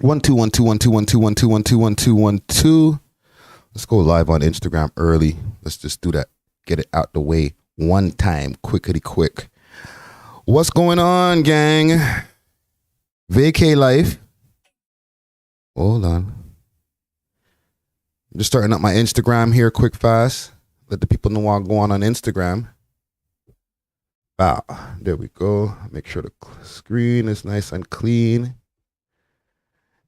1 2 1 2 1 2 1 2 1 2 1 2 1 2 1 2. Let's go live on Instagram early. Let's just do that. Get it out the way one time, quickity quick. What's going on, gang? Vacay life. Hold on. I'm just starting up my Instagram here, quick, fast. Let the people know what's going on Instagram. There we go. Make sure the screen is nice and clean.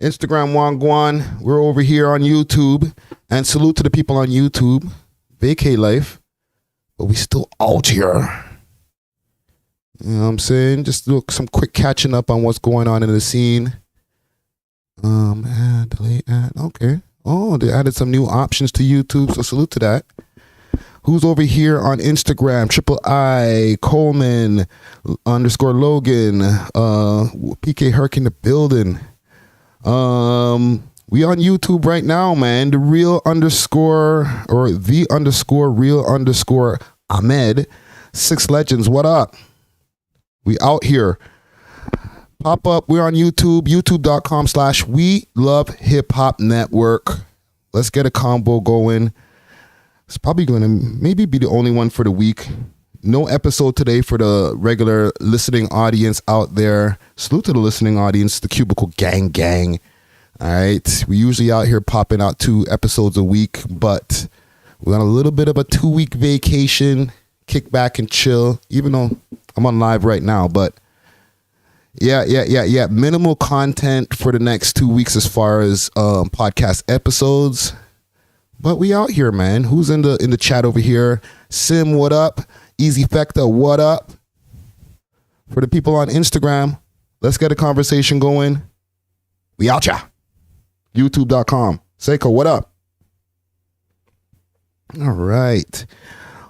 Instagram Wangwan. We're over here on YouTube. And salute to the people on YouTube. Vacay life. But we still out here. You know what I'm saying? Just do some quick catching up on what's going on in the scene. Delete ad. Okay. Oh, they added some new options to YouTube. So salute to that. Who's over here on Instagram? Triple I Coleman _ Logan. PK Herc in the building. We on YouTube right now, man. The real _ or the _ real _ Ahmed. 6 Legends. What up? We out here. Pop up. We're on YouTube. YouTube.com/We Love Hip Hop Network. Let's get a combo going. It's probably going to maybe be the only one for the week. No episode today for the regular listening audience out there. Salute to the listening audience, the Cubicle Gang. All right. We usually out here popping out 2 episodes a week, but we're on a little bit of a 2-week vacation. Kick back and chill, even though I'm on live right now. But yeah. Minimal content for the next 2 weeks as far as podcast episodes. But we out here, man. Who's in the chat over here? Sim, what up? Easy Fecta, what up? For the people on Instagram, let's get a conversation going. We out ya. YouTube.com. Seiko, what up? All right.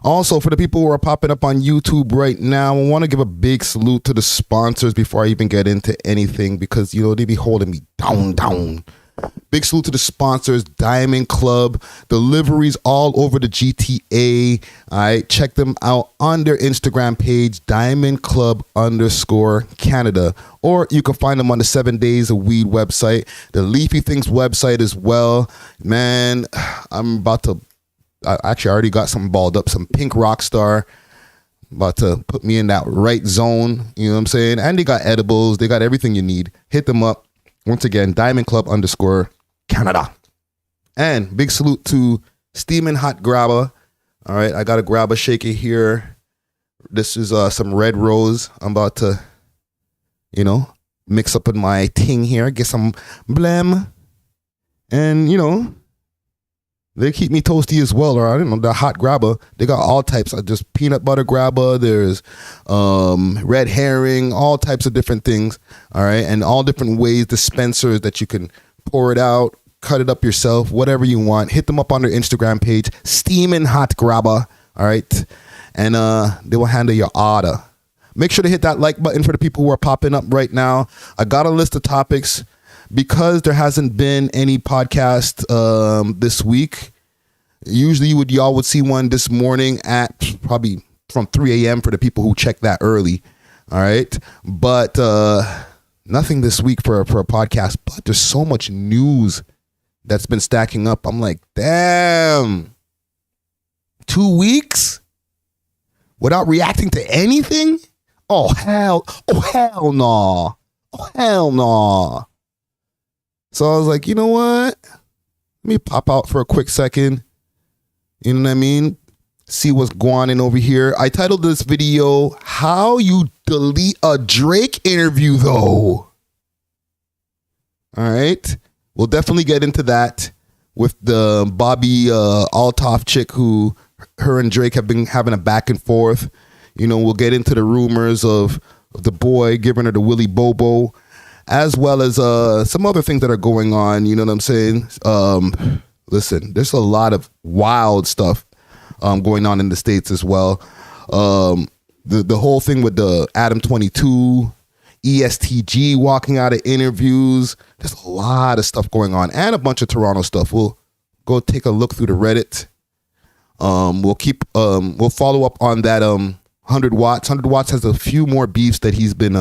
Also, for the people who are popping up on YouTube right now, I want to give a big salute to the sponsors before I even get into anything because, they be holding me down. Big salute to the sponsors, Diamond Club, deliveries all over the GTA. All right, check them out on their Instagram page, Diamond Club _ Canada. Or you can find them on the 7 Days of Weed website, the Leafy Things website as well. Man, I actually already got something balled up, some pink Rockstar. About to put me in that right zone, you know what I'm saying? And they got edibles, they got everything you need. Hit them up. Once again, Diamond Club _ Canada. And big salute to Steamin' Hot Grabba. All right, I got a Grabba shaker here. This is some Red Rose. I'm about to, mix up in my ting here. Get some blam. And, they keep me toasty as well. Or I don't know, the Hot Grabba. They got all types. Just peanut butter Grabba. There's red herring. All types of different things. All right, and all different ways, dispensers that you can pour it out, cut it up yourself, whatever you want. Hit them up on their Instagram page, Steamin' Hot Grabba. All right, and they will handle your order. Make sure to hit that like button for the people who are popping up right now. I got a list of topics. Because there hasn't been any podcast this week, usually y'all would see one this morning at probably from 3 a.m. for the people who check that early. All right. But nothing this week for a podcast. But there's so much news that's been stacking up. I'm like, damn, 2 weeks without reacting to anything? Oh, hell no. Oh, hell no. So I was like, you know what? Let me pop out for a quick second. You know what I mean? See what's going on over here. I titled this video, How You Delete a Drake Interview, Though. All right. We'll definitely get into that with the Bobbi Altoff chick who her and Drake have been having a back and forth. We'll get into the rumors of the boy giving her the Willy Bobo, as well as some other things that are going on. You know what I'm saying? Listen, there's a lot of wild stuff going on in the States as well. The whole thing with the Adam 22, ESTG walking out of interviews. There's a lot of stuff going on and a bunch of Toronto stuff. We'll go take a look through the Reddit. We'll follow up on that 100Watts. 100Watts has a few more beefs that he's been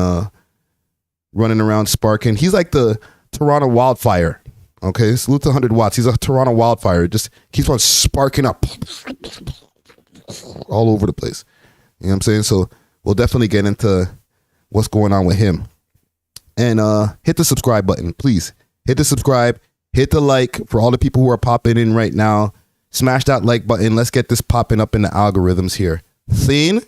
running around sparking. He's like the Toronto wildfire. Okay, salute to 100 watts. He's a Toronto wildfire. It just keeps on sparking up all over the place. You know what I'm saying? So we'll definitely get into what's going on with him. And hit the subscribe button, please. Hit the subscribe. Hit the like for all the people who are popping in right now. Smash that like button. Let's get this popping up in the algorithms here. Scene.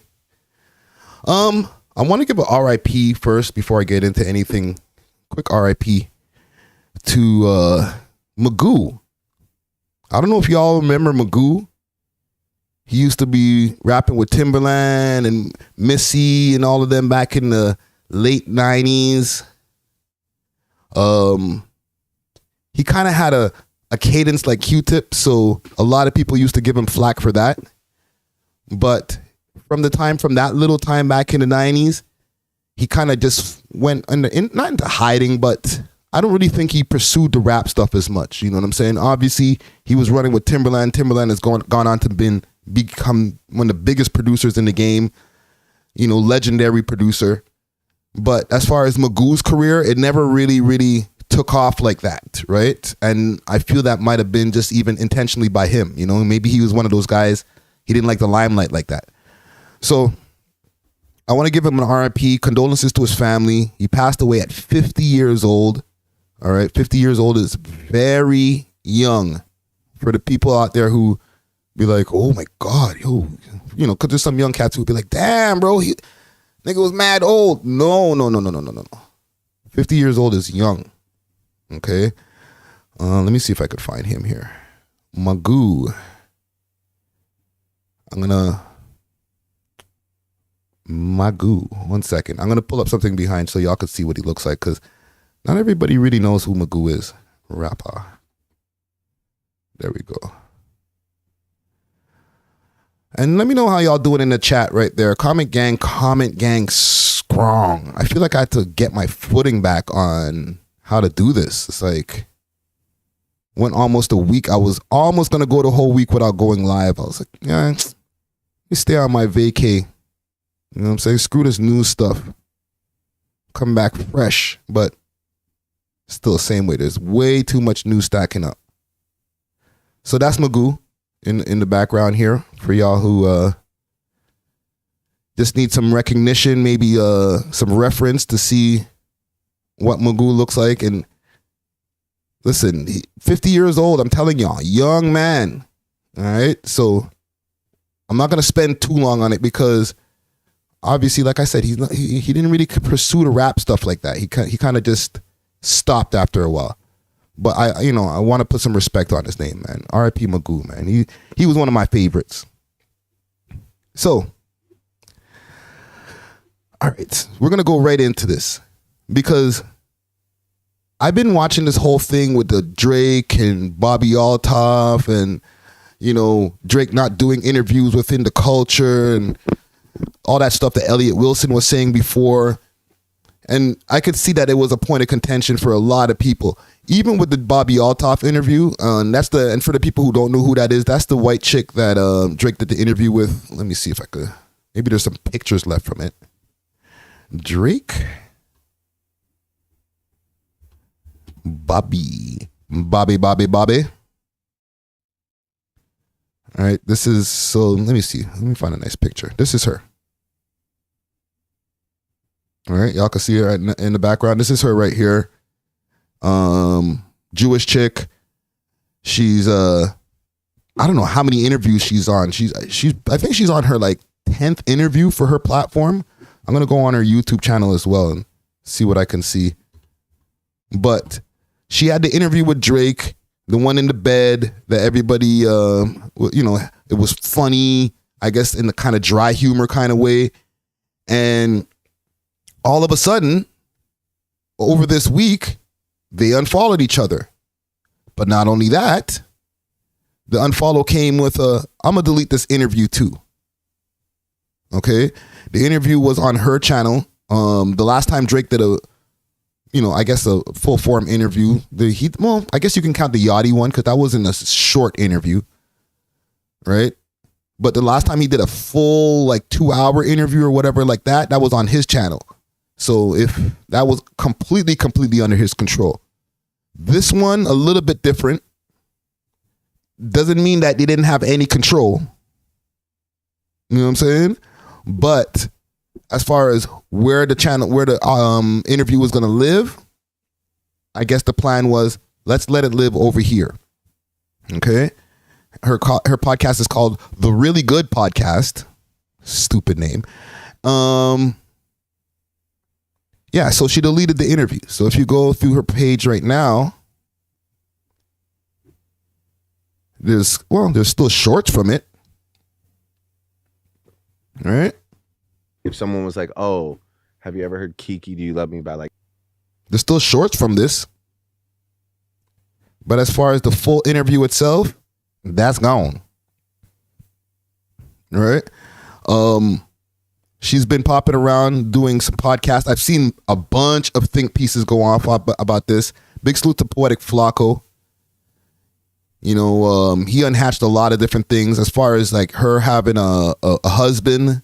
I want to give an R.I.P. first before I get into anything. Quick R.I.P. to Magoo. I don't know if y'all remember Magoo. He used to be rapping with Timberland and Missy and all of them back in the late 90s. He kind of had a cadence like Q-Tip, so a lot of people used to give him flack for that. But from that little time back in the 90s, he kind of just went not into hiding, but I don't really think he pursued the rap stuff as much. You know what I'm saying? Obviously, he was running with Timberland. Timberland has gone on to become one of the biggest producers in the game. You know, legendary producer. But as far as Magoo's career, it never really took off like that, right? And I feel that might have been just even intentionally by him. You know, maybe he was one of those guys, he didn't like the limelight like that. So I want to give him an R.I.P. Condolences to his family. He passed away at 50 years old. All right, 50 years old is very young for the people out there who be like, oh my God, yo, you know, because there's some young cats who be like, damn, bro, nigga was mad old. No. 50 years old is young. Okay. Let me see if I could find him here. Magoo. Magoo. 1 second. I'm going to pull up something behind so y'all can see what he looks like, because not everybody really knows who Magoo is. Rapper. There we go. And let me know how y'all doing in the chat right there. Comment gang strong. I feel like I had to get my footing back on how to do this. It's like, went almost a week. I was almost going to go the whole week without going live. I was like, yeah, let me stay on my vacay. You know what I'm saying? Screw this news stuff. Come back fresh, but still the same way. There's way too much news stacking up. So that's Magoo in the background here for y'all who just need some recognition, maybe some reference to see what Magoo looks like. And listen, 50 years old, I'm telling y'all, young man. All right, so I'm not gonna spend too long on it because obviously, like I said, he didn't really pursue the rap stuff like that. He kind of just stopped after a while. But I want to put some respect on his name, man. R.I.P. Magoo, man. He was one of my favorites. So, all right, we're gonna go right into this because I've been watching this whole thing with the Drake and Bobbi Althoff and, you know, Drake not doing interviews within the culture and all that stuff that Elliot Wilson was saying before. And I could see that it was a point of contention for a lot of people, even with the Bobbi Althoff interview. And for the people who don't know who that is, that's the white chick that Drake did the interview with. Let me see if I could. Maybe there's some pictures left from it. Drake, Bobbi. All right, this is, so let me see. Let me find a nice picture. This is her. All right, y'all can see her in the background. This is her right here. Jewish chick. She's I don't know how many interviews she's on. I think she's on her like 10th interview for her platform. I'm gonna go on her YouTube channel as well and see what I can see. But she had the interview with Drake, the one in the bed that everybody, it was funny, I guess, in the kind of dry humor kind of way. And all of a sudden, over this week, they unfollowed each other. But not only that, the unfollow came with I'm going to delete this interview too. Okay? The interview was on her channel. The last time Drake did a full form interview, I guess you can count the Yachty one because that wasn't a short interview, right? But the last time he did a full 2-hour interview or whatever like that was on his channel. So if that was completely under his control. This one, a little bit different. Doesn't mean that they didn't have any control. You know what I'm saying? But as far as where the interview was going to live, I guess the plan was, let's let it live over here. Okay? Her podcast is called The Really Good Podcast. Stupid name. Yeah, so she deleted the interview. So if you go through her page right now, there's still shorts from it. All right? If someone was like, oh, have you ever heard Kiki, Do You Love Me by like... There's still shorts from this. But as far as the full interview itself, that's gone. All right? She's been popping around doing some podcasts. I've seen a bunch of think pieces go off about this. Big salute to Poetic Flacco. You know, he unhatched a lot of different things as far as like her having a husband.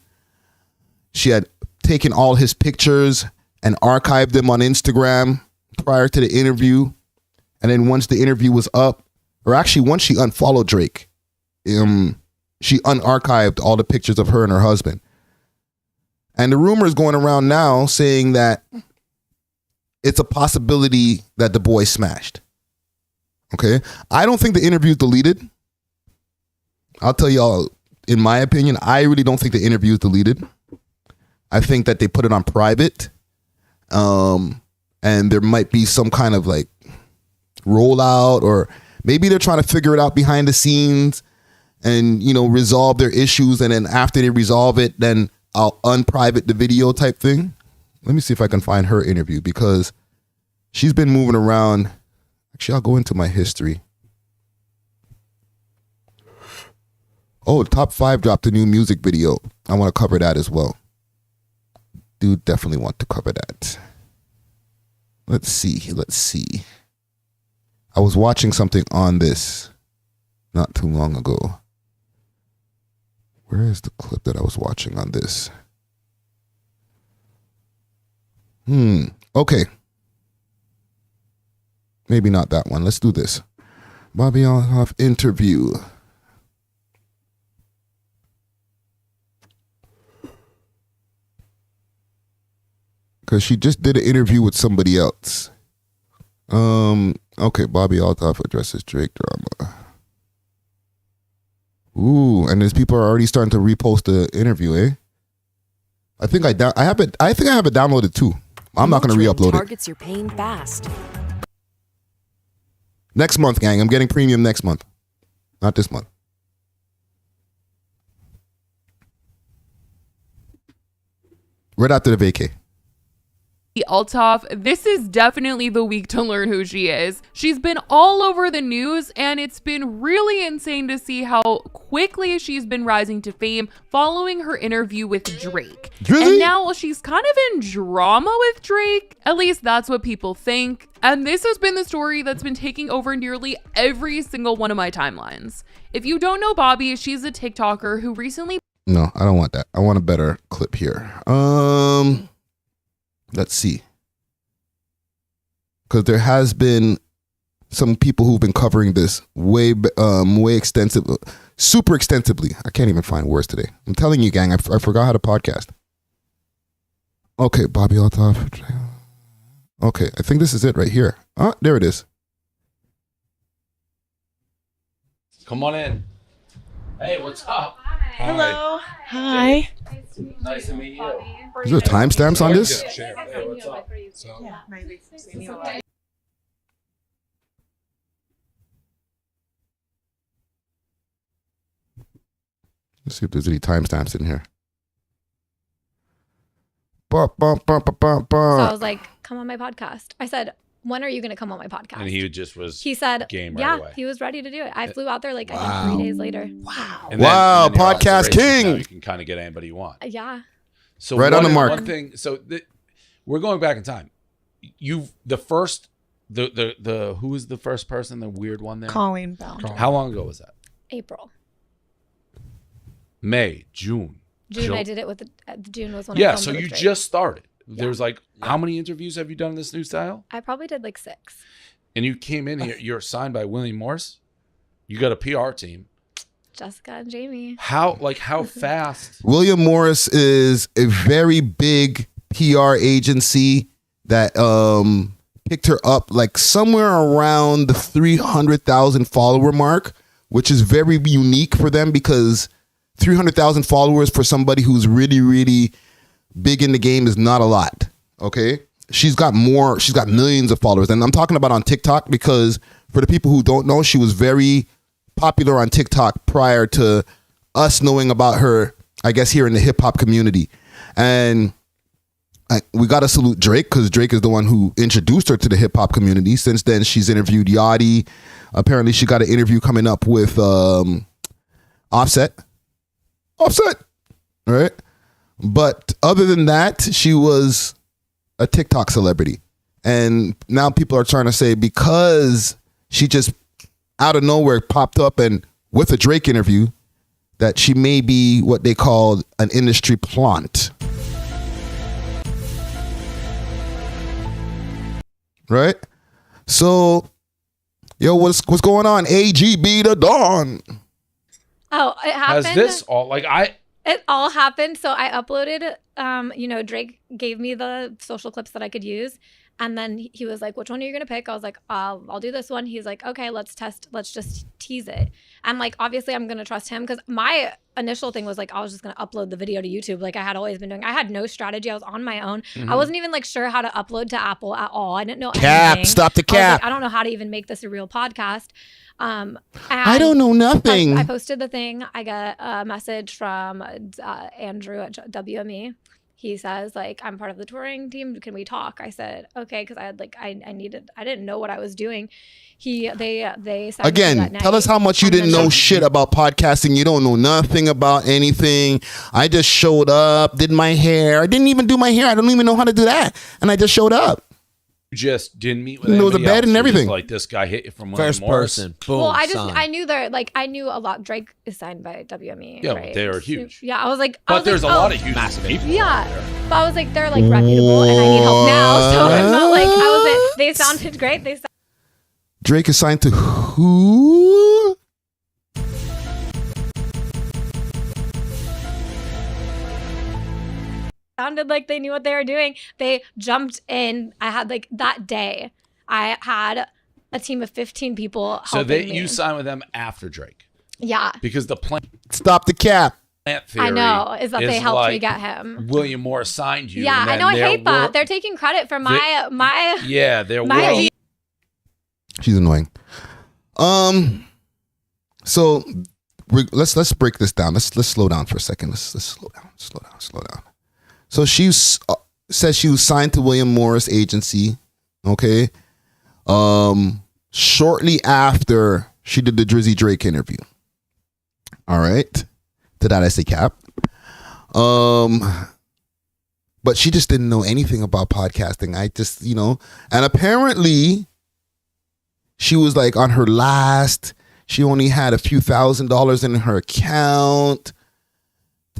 She had taken all his pictures and archived them on Instagram prior to the interview. And then once the interview was up, or actually once she unfollowed Drake, she unarchived all the pictures of her and her husband. And the rumor is going around now saying that it's a possibility that the boy smashed. Okay? I don't think the interview is deleted. I'll tell y'all, in my opinion, I really don't think the interview is deleted. I think that they put it on private. And there might be some kind of like rollout, or maybe they're trying to figure it out behind the scenes and, you know, resolve their issues. And then after they resolve it, then I'll unprivate the video type thing. Let me see if I can find her interview, because she's been moving around. Actually, I'll go into my history. Oh, Top 5 dropped a new music video. I want to cover that as well. Dude, definitely want to cover that. Let's see. I was watching something on this not too long ago. Where is the clip that I was watching on this? Okay. Maybe not that one. Let's do this. Bobbi Althoff interview. Because she just did an interview with somebody else. Okay, Bobbi Althoff addresses Drake drama. Ooh, and there's people are already starting to repost the interview, eh? I think I have it downloaded too. I'm not going to re-upload it. Targets your pain fast. Next month, gang. I'm getting premium next month. Not this month. Right after the vacay. Altoff, this is definitely the week to learn who she is. She's been all over the news, and it's been really insane to see how quickly she's been rising to fame following her interview with Drake. Really? And now she's kind of in drama with Drake. At least that's what people think. And this has been the story that's been taking over nearly every single one of my timelines. If you don't know Bobbi, she's a TikToker who recently... No, I don't want that. I want a better clip here. Let's see. Because there has been some people who've been covering this way extensive, super extensively. I can't even find words today. I'm telling you, gang, I forgot how to podcast. Okay, Bobbi Althoff. Okay, I think this is it right here. Ah, there it is. Come on in. Hey, what's up? Hi. Hello. Hi. Nice to meet you. Is there timestamps on this? Hey, what's up? Yeah, maybe. Let's see if there's any timestamps in here. So I was like, come on my podcast. I said, when are you going to come on my podcast? And he just was He said, game right yeah, away. he was ready to do it. I flew out there like I think 3 days later. Wow. And Wow, and then you're podcast on Duration, king. now you can kind of get anybody you want. Yeah. So Right on the mark. One thing. So we're going back in time. Who was the first person? The weird one there. Colleen Bound. How long ago was that? April. May, June. June, I did it with June was when I Yeah. filmed So it with you Drake. just started. There's like how many interviews have you done in this new style? I probably did like 6. And you came in here, you're signed by William Morris. You got a PR team. Jessica and Jamie. How fast? William Morris is a very big PR agency that picked her up like somewhere around the 300,000 follower mark, which is very unique for them because 300,000 followers for somebody who's really, really big in the game is not a lot. Okay. She's got millions of followers. And I'm talking about on TikTok because for the people who don't know, she was very popular on TikTok prior to us knowing about her, I guess, here in the hip hop community. And we got to salute Drake because Drake is the one who introduced her to the hip hop community. Since then, she's interviewed Yachty. Apparently, she got an interview coming up with Offset. Right? But other than that, she was a TikTok celebrity. And now people are trying to say because she just out of nowhere popped up and with a Drake interview that she may be what they call an industry plant. Right? So, yo, what's going on? AGB to Dawn. Oh, it happened. Has this all It all happened. So I uploaded, Drake gave me the social clips that I could use. And then he was like, which one are you going to pick? I was like, I'll do this one. He's like, okay, let's just tease it. And like, obviously I'm going to trust him because my initial thing was like, I was just going to upload the video to YouTube. Like I had always been doing. I had no strategy. I was on my own. I wasn't even like sure how to upload to Apple at all. I didn't know anything. Stop the I was cap. like, I don't know how to even make this a real podcast. And I don't know nothing. I posted the thing. I got a message from Andrew at WME. He says like, I'm part of the touring team. Can we talk? I said, okay. Cause I had like, I didn't know what I was doing. They said again, tell us how much you didn't know shit about podcasting. You don't know nothing about anything. I just showed up, did my hair. I didn't even do my hair. I don't even know how to do that. And I just showed up. You just didn't meet with You know the anybody bed else. and You everything. just, like this guy hit you from First Morris. person. Boom. Well, I signed. knew a lot. Drake is signed by WME. Yeah, right? they are huge. Yeah, I was like, But there's a lot of huge massive people. Yeah, out there. but I was like, they're like reputable, and I need help now. So I'm not like I wasn't. They sounded great. They Drake is signed to who? sounded like they knew what they were doing. They jumped in. I had like that day. I had a team of 15 people. So me. you signed with them after Drake Yeah. because the plant Stop the cap. theory I know is that they helped like me get him. William Morris signed you. Yeah, and I then know. I their hate that. work- They're taking credit for my their my world. She's annoying. So let's break this down. Let's slow down for a second. Let's slow down. So she says she was signed to William Morris agency. Okay. Shortly after she did the Drizzy Drake interview. All right. To that I say cap. But she just didn't know anything about podcasting. I just, and apparently she was like on her last, she only had a few $1,000s in her account.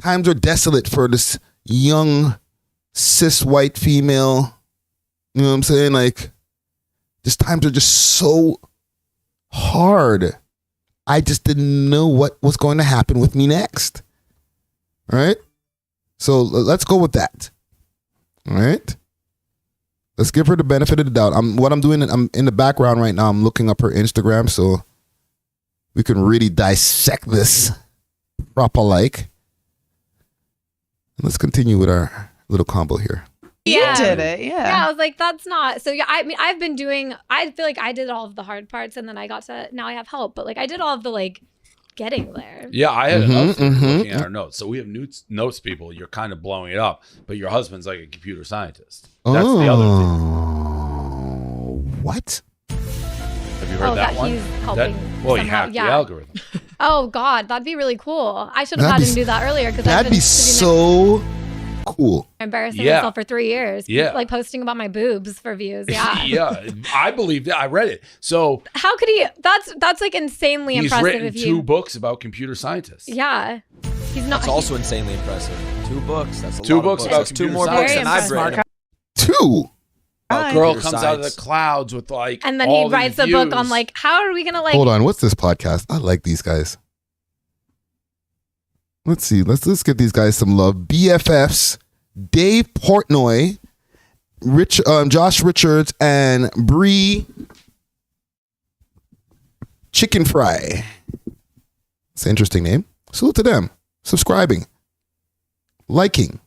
Times are desolate for this young cis white female. You know what I'm saying? Like, these times are just so hard. I just didn't know what was going to happen with me next. All right? So let's go with that. All right? Let's give her the benefit of the doubt. I'm in the background right now. I'm looking up her Instagram so we can really dissect this proper like. Let's continue with our little combo here. You did it, yeah. Yeah, I was like, that's not. So yeah, I mean, I feel like I did all of the hard parts and then now I have help. But like I did all of the like getting there. Yeah, I had looking at our notes. So we have notes, people. You're kind of blowing it up, but your husband's like a computer scientist. That's the other thing. What? Have you heard that one? He's helping He somehow. hacked the Yeah. algorithm. Oh God, that'd be really cool. I should have That'd had him be- do that earlier because That'd be so cool. embarrassing Yeah. myself for 3 years. Yeah. Like posting about my boobs for views. Yeah. Yeah, I believe that. I read it. So How could he? That's like insanely he's impressive. written If 2 you. books about computer scientists. Yeah. He's not. That's also insanely impressive. 2 books. That's a 2 lot of books about That's 2 computer more science. books than I've Very written. 2. A girl comes Sides. out of the clouds with like, And then all he these writes a book on views. like, how are we gonna like? Hold on, what's this podcast? I like these guys. Let's see. Let's get these guys some love. BFFs, Dave Portnoy, Josh Richards, and Bree Chicken Fry. It's an interesting name. Salute to them. Subscribing, liking.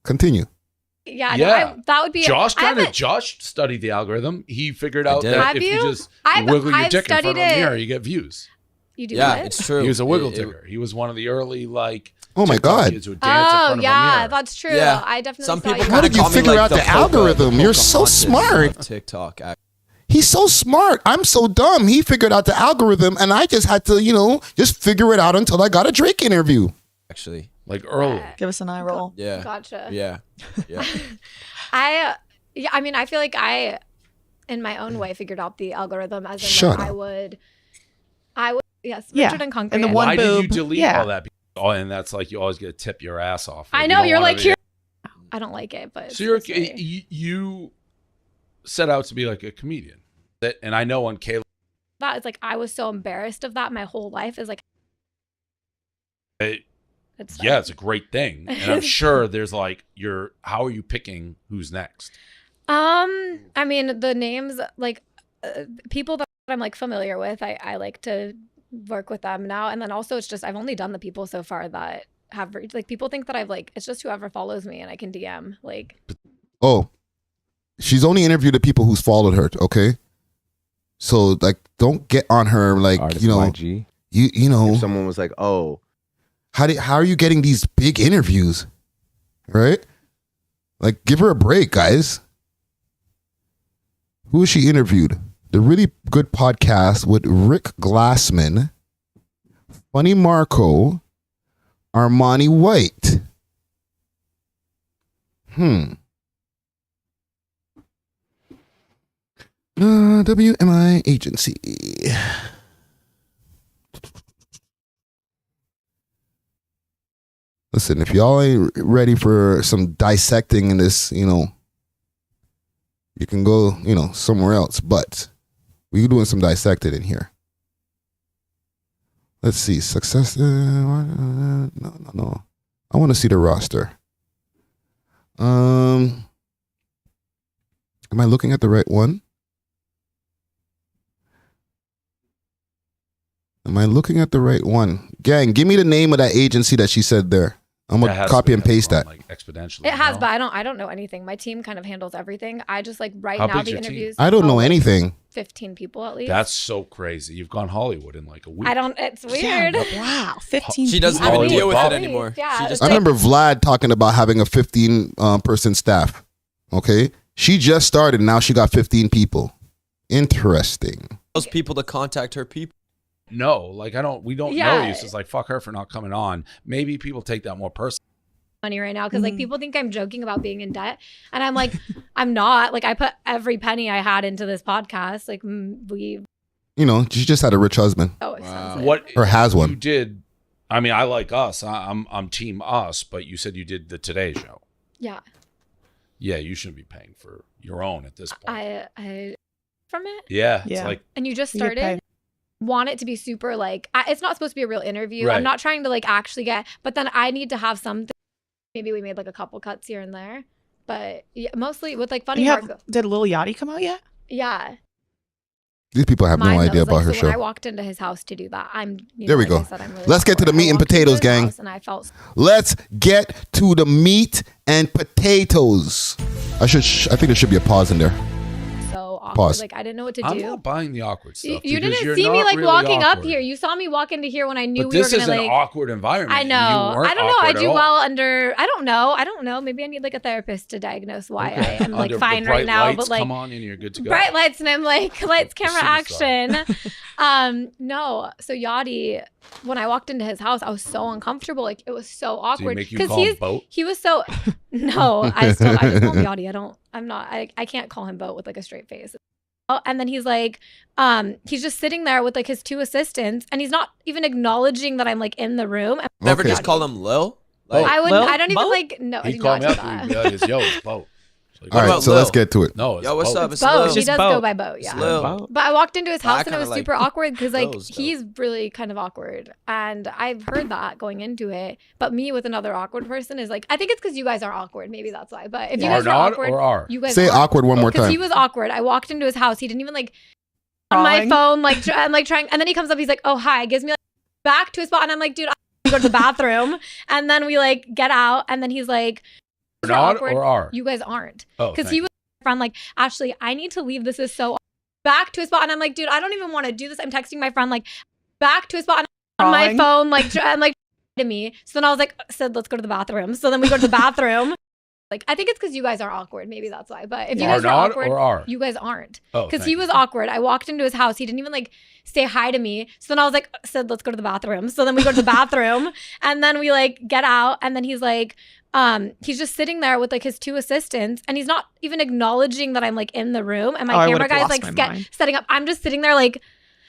Continue. Yeah, Yeah. no, that would be. Josh studied the algorithm. He figured out did. that Have if you you? just I've wiggle your dick in front studied of a it. mirror, you get views. You do Yeah, what? it's true. He was a wiggle It- digger. He was one of the early like. Oh my TikTok God. kids who would dance in Oh front of a yeah, mirror. that's true. Yeah. I definitely Some saw people you. How kinda did you call me figure like out the Polka- algorithm? You're so Pocahontas smart. of TikTok. He's so smart. I'm so dumb. He figured out the algorithm, and I just had to, just figure it out until I got a Drake interview. Actually, Like early. Give us an eye roll. yeah. Gotcha. Yeah. Yeah. I mean, I feel like I, in my own way, figured out the algorithm as in Shut like, up. I would, yes, Yeah. Richard and Concrete. And the one Why did you boob. delete Yeah. all that? Oh, and that's like you always get to tip your ass off. I You know don't you're wanna like be- here. I don't like it, but So you're it's funny. you set out to be like a comedian. And I know on Kayla, That is like I was so embarrassed of that my whole life. Is like it's yeah, it's a great thing, and I'm sure there's like how are you picking who's next? I mean the names like people that I'm like familiar with. I like to work with them now, and then also it's just I've only done the people so far that have like people think that I've like it's just whoever follows me and I can DM like. Oh, she's only interviewed the people who's followed her. Okay, so like, don't get on her like Artist YG. you know. If someone was like, "Oh, How are you getting these big interviews? Right? Like, give her a break, guys. Who has she interviewed? The really good podcast with Rick Glassman, Funny Marco, Armani White. WMI Agency. Listen, if y'all ain't ready for some dissecting in this, you can go, somewhere else. But we're doing some dissected in here. Let's see. Success. No. I want to see the roster. Am I looking at the right one? Gang, give me the name of that agency that she said there. I'm That gonna has copy to and be paste that. like exponentially. It has, no? but I don't know anything. My team kind of handles everything. I just like right How now big's the your team? interviews. I don't know like, anything. 15 people at least. That's so crazy. You've gone Hollywood in like a week. It's Yeah, weird. wow. 15 She doesn't people. even deal with Hollywood it Bob. anymore. Yeah, She it's just I like- remember Vlad talking about having a 15 person staff. Okay, she just started. Now she got 15 people. Interesting. tells people to contact her people. No, like we don't know Yeah. you. So it's like, fuck her for not coming on. Maybe people take that more personally. money right now because like people think I'm joking about being in debt, and I'm like, I'm not. Like I put every penny I had into this podcast. Like She just had a rich husband. so expensive. What Or has one. You did. I mean, I like us. I'm team us, but you said you did the Today Show. Yeah, Yeah, you shouldn't be paying for your own at this point. I from it, yeah, it's Yeah. like and you just You get started. paid. Want it to be super like it's not supposed to be a real interview. Right. I'm not trying to like actually get, but then I need to have something. Maybe we made like a couple cuts here and there, but yeah, mostly with like funny. Did Lil Yachty come out yet? Yeah, These people have no mine, idea that was, about her so when I show. walked into his house to do that, There we go. Let's get to the meat and potatoes, gang. And I felt Let's get to the meat and potatoes. I think there should be a pause in there. so awkward. Pause. Like I didn't know what to I'm do. not buying the awkward You, stuff. you because didn't you're see me not like really walking up awkward. here. You saw me walk into here when I knew But we were this gonna is an like. awkward environment. I and know. You weren't I don't know. I awkward do at all. well under. I don't know. Maybe I need like a therapist to diagnose why I am like Under fine the bright right now. lights But like come on and you're good to go. bright lights, and I'm like lights, camera, Superstar. action. No. So Yachty, when I walked into his house, I was so uncomfortable. Like it was so Did he awkward make you call him Boat? he was so. No, I just call him Yachty. I can't call him Boat with like a straight face. Oh, and then he's like, he's just sitting there with like his two assistants, and he's not even acknowledging that I'm like in the room. Never Okay. just call him Lil. Like, I would. Well, I don't even Boat? like. No, I He'd did call not me do up and that. he'd be like, "Yo, it's Boat." Like, All right, about so Lil? let's get to it. no, it's Yo, what's both. up? It's It's Bo. Lil. He Just does Bo. go by Bo. It's Yeah. Lil. But I walked into his I house and it kinda was like super awkward because like those, though. he's really kind of awkward, and I've heard that going into it. But me with another awkward person is like, I think it's because you guys are awkward. Maybe that's why. But if you Are guys are not awkward, or are? you guys Say aren't. awkward one more Because time. he was awkward. I walked into his house. He didn't even like on my Crawling. phone, like I'm like trying, and then he comes up. He's like, "Oh hi," gives me like back to his spot, and I'm like, "Dude, I have to go to the bathroom." And then we like get out, and then he's like, Are "You're not awkward." or are? You guys aren't, Oh, because thank he you. was my friend like, "Ashley, I need to leave. This is so back to his spot," and I'm like, "Dude, I don't even want to do this." I'm texting my friend like back to his spot, and on my Crawling. phone, like I'm like to me. So then I was like, said, "Let's go to the bathroom." So then we go to the bathroom. Like I think it's because you guys are awkward. Maybe that's why. But if you Are guys are not awkward, or are? you guys aren't. Oh, Because thank he you. was awkward. I walked into his house. He didn't even like say hi to me. So then I was like, said, let's go to the bathroom. So then we go to the bathroom, and then we like get out, and then he's like, he's just sitting there with like his two assistants, and he's not even acknowledging that I'm like in the room, and Oh, my I camera would've guy's lost like my mind. setting up. I'm just sitting there like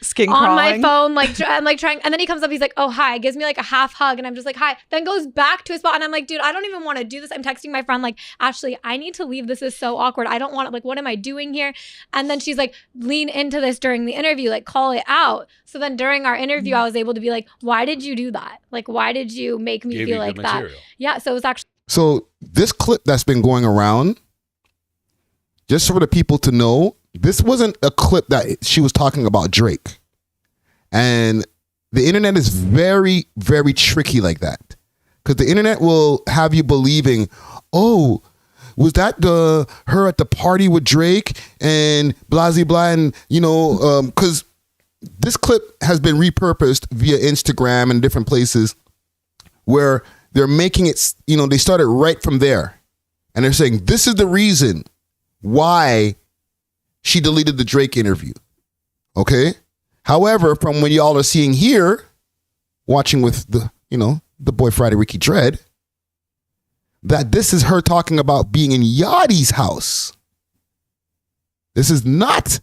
Skin on crawling. my phone, like I'm like trying, and then he comes up, he's like, "Oh hi," gives me like a half hug, and I'm just like, "Hi," then goes back to his spot, and I'm like, "Dude, I don't even want to do this." I'm texting my friend like, "Ashley, I need to leave. This is so awkward. I don't want to, like, what am I doing here?" And then she's like, "Lean into this during the interview, like call it out." So then during our interview, I was able to be like, "Why did you do that? Like, why did you make me Gave feel you like good that?" material. Yeah, so it was actually So this clip that's been going around, just for the people to know, this wasn't a clip that she was talking about Drake. And the internet is very, very tricky like that. Because the internet will have you believing, oh, was that her at the party with Drake and blah, blah, blah, and, you know, because this clip has been repurposed via Instagram and different places where they're making it, you know, they started right from there. And they're saying, this is the reason why she deleted the Drake interview. Okay? However, from what y'all are seeing here, watching with the, you know, the boy Friday Ricky Dread, that this is her talking about being in Yachty's house. This is not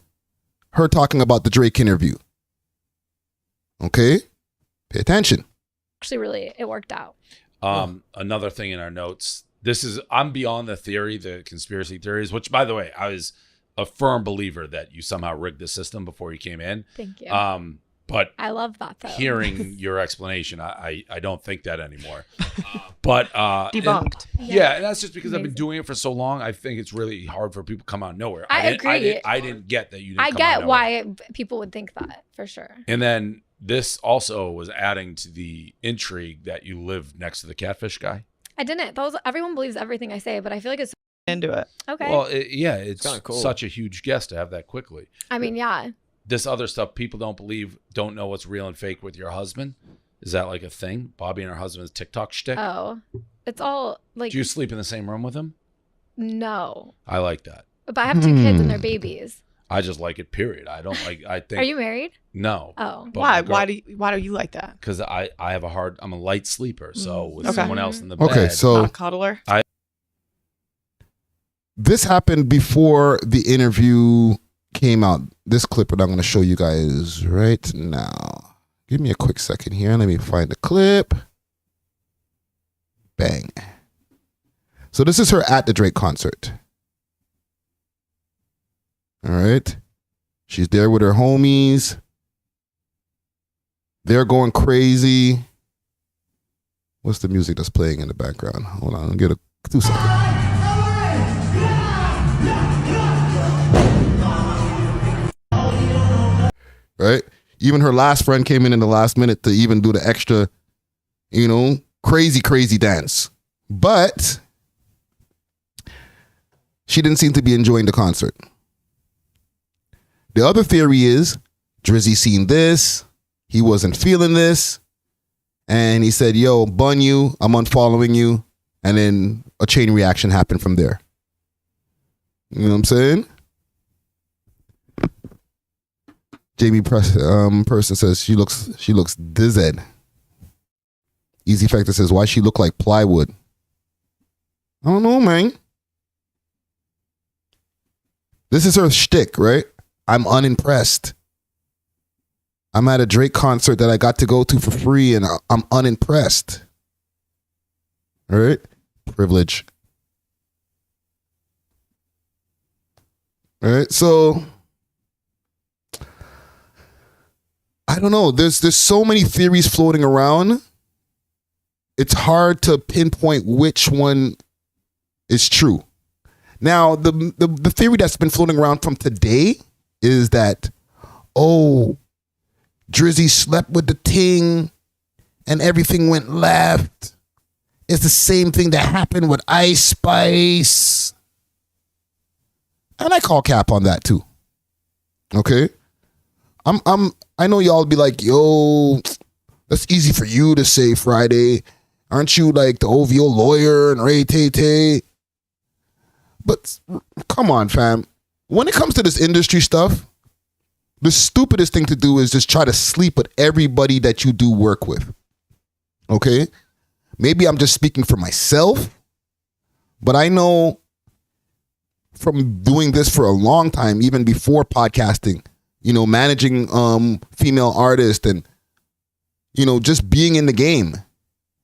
her talking about the Drake interview. Okay? Pay attention. really, it worked out. Another thing in our notes. I'm beyond the theory, the conspiracy theories, which, by the way, I was a firm believer that you somehow rigged the system before you came in. Thank you. But I love that though. hearing your explanation, I don't think that anymore. But Debunked. Yeah, and that's just because I've been Amazing. doing it for so long. I think it's really hard for people to come out of nowhere. I agree. I didn't get that you didn't I come out get of why people would think that for sure. And then this also was adding to the intrigue that you live next to the catfish guy. I didn't. Everyone believes everything I say, but I feel like it's Into it. okay. Well, it's kinda cool. such a huge guess to have that quickly. I mean, yeah. This other stuff people don't know what's real and fake with your husband. Is that like a thing? Bobbi and her husband's TikTok shtick? Oh, it's all like Do you sleep in the same room with him? no. I like that. But I have two kids and they're babies. I just like it, period. I don't like, I think. Are you married? No. Oh. But Why? my girl- Why do you like that? Because I'm a light sleeper. So with Okay. someone else in the bed. Okay, so Not a cuddler. this happened before the interview came out. This clip that I'm going to show you guys right now. Give me a quick second here. Let me find the clip. Bang. So this is her at the Drake concert. All right. She's there with her homies. They're going crazy. What's the music that's playing in the background? Hold on. I'll get 2 seconds. Right? Even her last friend came in the last minute to even do the extra, you know, crazy dance. But she didn't seem to be enjoying the concert. The other theory is Drizzy seen this. He wasn't feeling this. And he said, yo, bun you. I'm unfollowing you. And then a chain reaction happened from there. You know what I'm saying? Jamie Person says she looks dizzy. Easy Factor says, why she look like plywood? I don't know, man. This is her shtick, right? I'm unimpressed. I'm at a Drake concert that I got to go to for free and I'm unimpressed. All right? Privilege. Right? So I don't know. There's so many theories floating around. It's hard to pinpoint which one is true. Now, the theory that's been floating around from today is that, oh, Drizzy slept with the ting and everything went left. It's the same thing that happened with Ice Spice. And I call cap on that too. Okay? I know y'all be like, yo, that's easy for you to say, Friday. Aren't you like the OVO lawyer and Ray Tay Tay? But come on, fam. When it comes to this industry stuff, the stupidest thing to do is just try to sleep with everybody that you do work with. Okay? Maybe I'm just speaking for myself, but I know from doing this for a long time, even before podcasting, you know, managing female artists and, you know, just being in the game.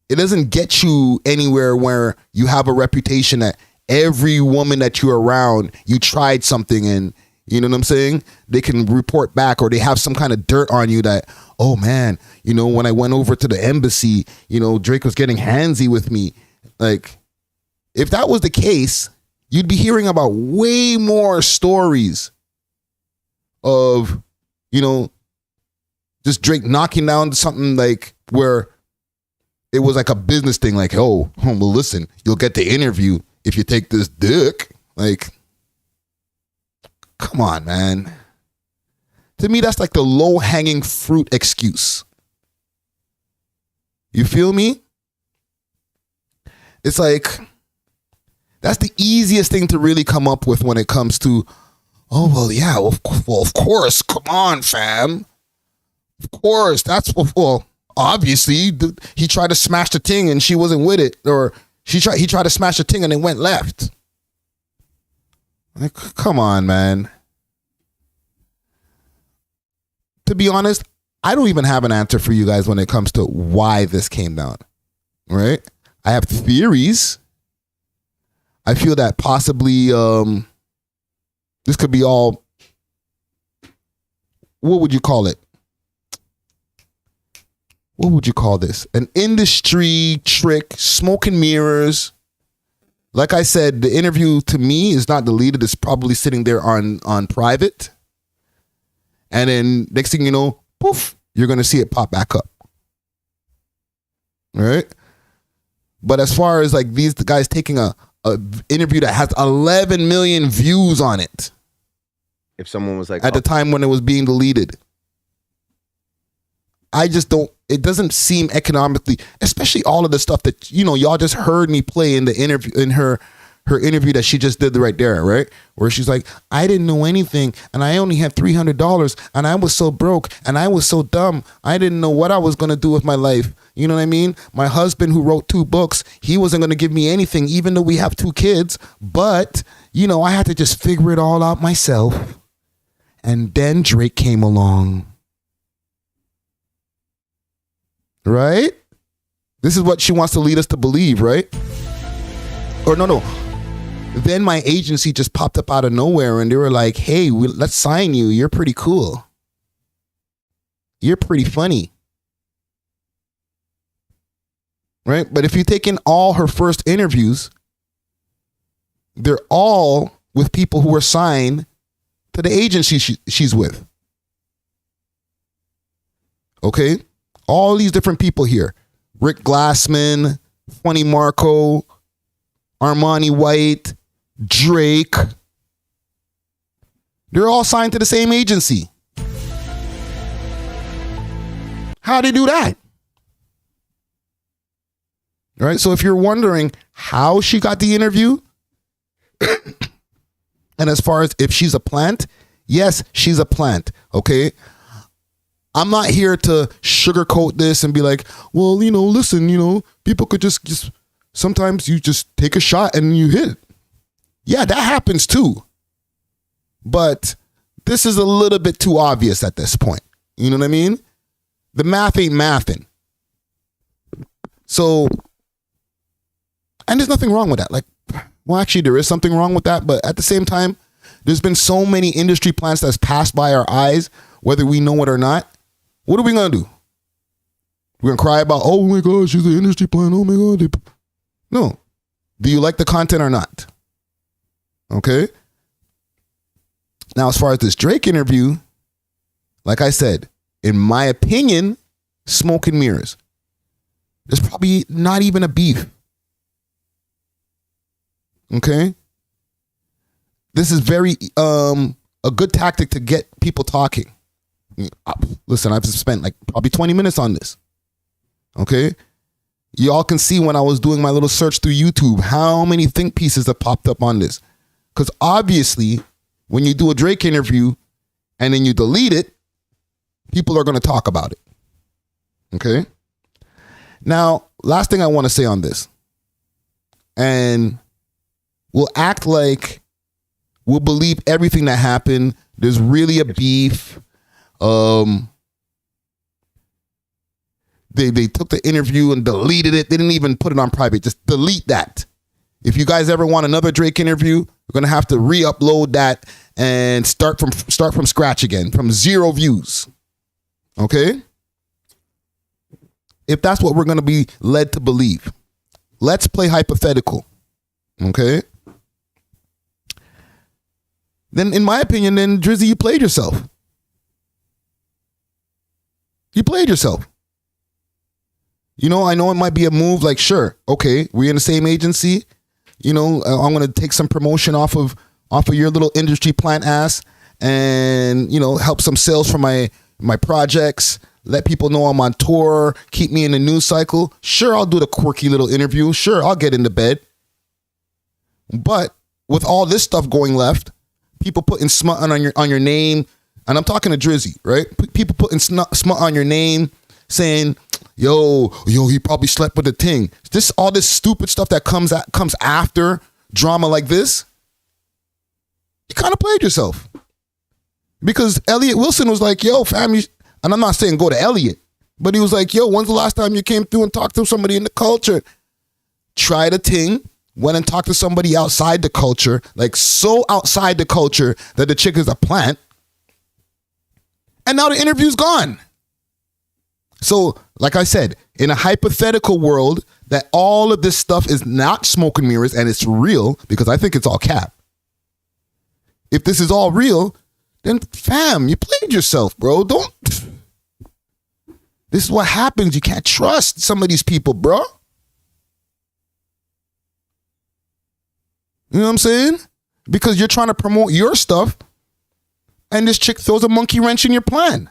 It doesn't get you anywhere where you have a reputation that every woman that you're around, you tried something and, you know what I'm saying? They can report back or they have some kind of dirt on you that, oh man, you know, when I went over to the embassy, you know, Drake was getting handsy with me. Like, if that was the case, you'd be hearing about way more stories of, you know, just Drake knocking down something like where it was like a business thing, like, oh, well, listen, you'll get the interview if you take this dick. Like, come on, man. To me, that's like the low-hanging fruit excuse. You feel me? It's like, that's the easiest thing to really come up with when it comes to, oh, well, yeah, well, of course, come on, fam. Of course, that's, well, obviously, he tried to smash the ting and she wasn't with it, or he tried to smash the ting and it went left. Like, come on, man. To be honest, I don't even have an answer for you guys when it comes to why this came down, right? I have theories. I feel that possibly this could be all, what would you call it? What would you call this? An industry trick, smoke and mirrors. Like I said, the interview to me is not deleted. It's probably sitting there on private. And then next thing you know, poof, you're going to see it pop back up. All right? But as far as like these guys taking a interview that has 11 million views on it. If someone was like, at the time when it was being deleted. I just don't, it doesn't seem economically, especially all of the stuff that, you know, y'all just heard me play in the interview, in her interview that she just did right there, right? Where she's like, I didn't know anything and I only had $300 and I was so broke and I was so dumb. I didn't know what I was going to do with my life. You know what I mean? My husband who wrote 2 books, he wasn't going to give me anything, even though we have 2 kids. But, you know, I had to just figure it all out myself. And then Drake came along. Right? This is what she wants to lead us to believe, right? Or no. Then my agency just popped up out of nowhere and they were like, hey, let's sign you. You're pretty cool. You're pretty funny. Right? But if you take in all her first interviews, they're all with people who are signed to the agency she's with. Okay? All these different people here. Rick Glassman, Funny Marco, Armani White, Drake. They're all signed to the same agency. How'd they do that? All right, so if you're wondering how she got the interview, and as far as if she's a plant, yes, she's a plant, okay? I'm not here to sugarcoat this and be like, well, you know, listen, you know, people could just sometimes you just take a shot and you hit. Yeah, that happens too. But this is a little bit too obvious at this point. You know what I mean? The math ain't mathing. So, and there's nothing wrong with that. Like, well, actually, there is something wrong with that. But at the same time, There's been so many industry plants that's passed by our eyes, whether we know it or not. What are we going to do? We're going to cry about, oh my God, she's an industry plant. Oh my God. No. Do you like the content or not? Okay. Now, as far as this Drake interview, like I said, in my opinion, smoke and mirrors. There's probably not even a beef. Okay. This is very a good tactic to get people talking. Listen, I've spent like probably 20 minutes on this. Okay. Y'all can see when I was doing my little search through YouTube how many think pieces have popped up on this. Because obviously, when you do a Drake interview and then you delete it, people are going to talk about it. Okay. Now, last thing I want to say on this, and we'll act like we'll believe everything that happened. There's really a beef. They took the interview and deleted it. They didn't even put it on private. Just delete that. If you guys ever want another Drake interview, we're gonna have to re-upload that and start from scratch again, from 0 views. Okay? If that's what we're gonna be led to believe, let's play hypothetical. Okay? Then, in my opinion, then Drizzy, you played yourself. You played yourself. You know, I know it might be a move like, sure, okay, we're in the same agency. You know, I'm going to take some promotion off of your little industry plant ass and, you know, help some sales for my projects, let people know I'm on tour, keep me in the news cycle. Sure, I'll do the quirky little interview. Sure, I'll get into bed. But with all this stuff going left, people putting smut on your name, and I'm talking to Drizzy, right? People putting smut on your name, saying, yo, he probably slept with a ting. All this stupid stuff that comes after drama like this, you kind of played yourself. Because Elliot Wilson was like, yo, fam, and I'm not saying go to Elliot, but he was like, yo, when's the last time you came through and talked to somebody in the culture? Tried a ting, went and talked to somebody outside the culture, like so outside the culture that the chick is a plant. And now the interview's gone. So, like I said, in a hypothetical world that all of this stuff is not smoke and mirrors and it's real, because I think it's all cap. If this is all real, then fam, you played yourself, bro. This is what happens. You can't trust some of these people, bro. You know what I'm saying? Because you're trying to promote your stuff and this chick throws a monkey wrench in your plan.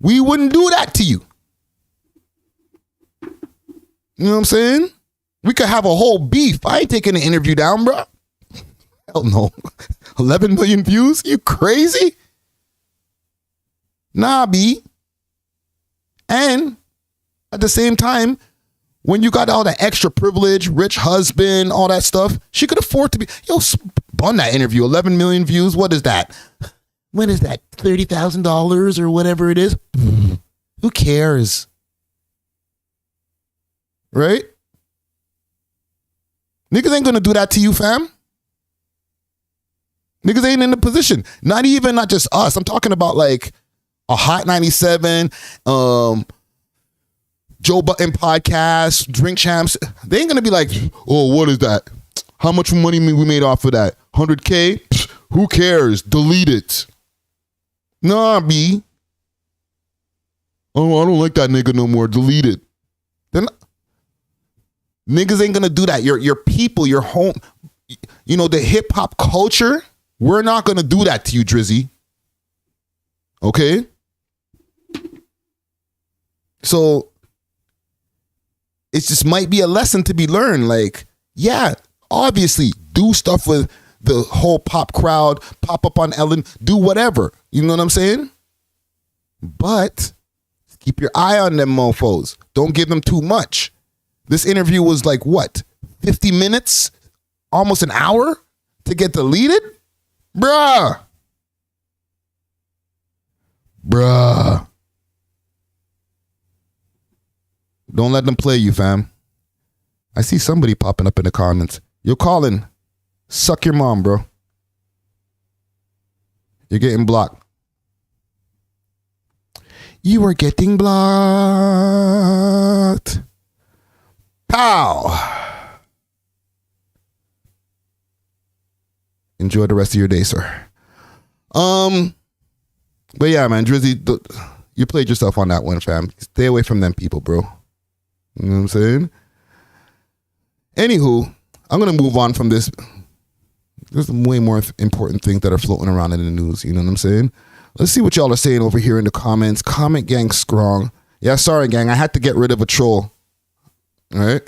We wouldn't do that to you. You know what I'm saying? We could have a whole beef. I ain't taking the interview down, bro. Hell no. 11 million views? You crazy? Nah, B. And at the same time, when you got all that extra privilege, rich husband, all that stuff, she could afford to be, on that interview, 11 million views. What is that? What is that? $30,000 or whatever it is? Who cares? Right? Niggas ain't gonna do that to you, fam. Niggas ain't in the position. Not just us. I'm talking about like a Hot 97, Joe Button podcast, Drink Champs. They ain't gonna be like, oh, what is that? How much money we made off of that? 100K? Who cares? Delete it. Nah, B. Oh, I don't like that nigga no more. Delete it. Then niggas ain't gonna do that. Your people, your home, you know, the hip hop culture, we're not gonna do that to you, Drizzy. Okay? So it just might be a lesson to be learned. Like, yeah, obviously, do stuff with the whole pop crowd, pop up on Ellen, do whatever. You know what I'm saying? But keep your eye on them mofos. Don't give them too much. This interview was like, what, 50 minutes? Almost an hour to get deleted? Bruh. Don't let them play you, fam. I see somebody popping up in the comments. Yo, Colin, Suck your mom, bro. You're getting blocked. You are getting blocked. Pow. Enjoy the rest of your day, sir. But yeah, man, Drizzy, you played yourself on that one, fam. Stay away from them people, bro. You know what I'm saying? Anywho, I'm gonna move on from this. There's way more important things that are floating around in the news. You know what I'm saying? Let's see what y'all are saying over here in the comments. Comment gang strong. Yeah, sorry, gang. I had to get rid of a troll. All right.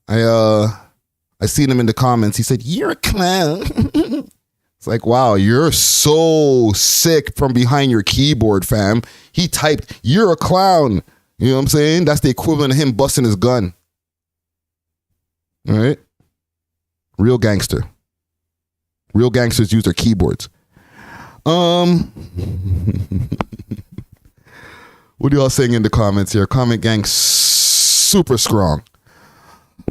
I seen him in the comments. He said, "You're a clown." It's like, wow, you're so sick from behind your keyboard, fam. He typed, "You're a clown." You know what I'm saying? That's the equivalent of him busting his gun. All right? Real gangster. Real gangsters use their keyboards. What are y'all saying in the comments here? Comment gang super strong.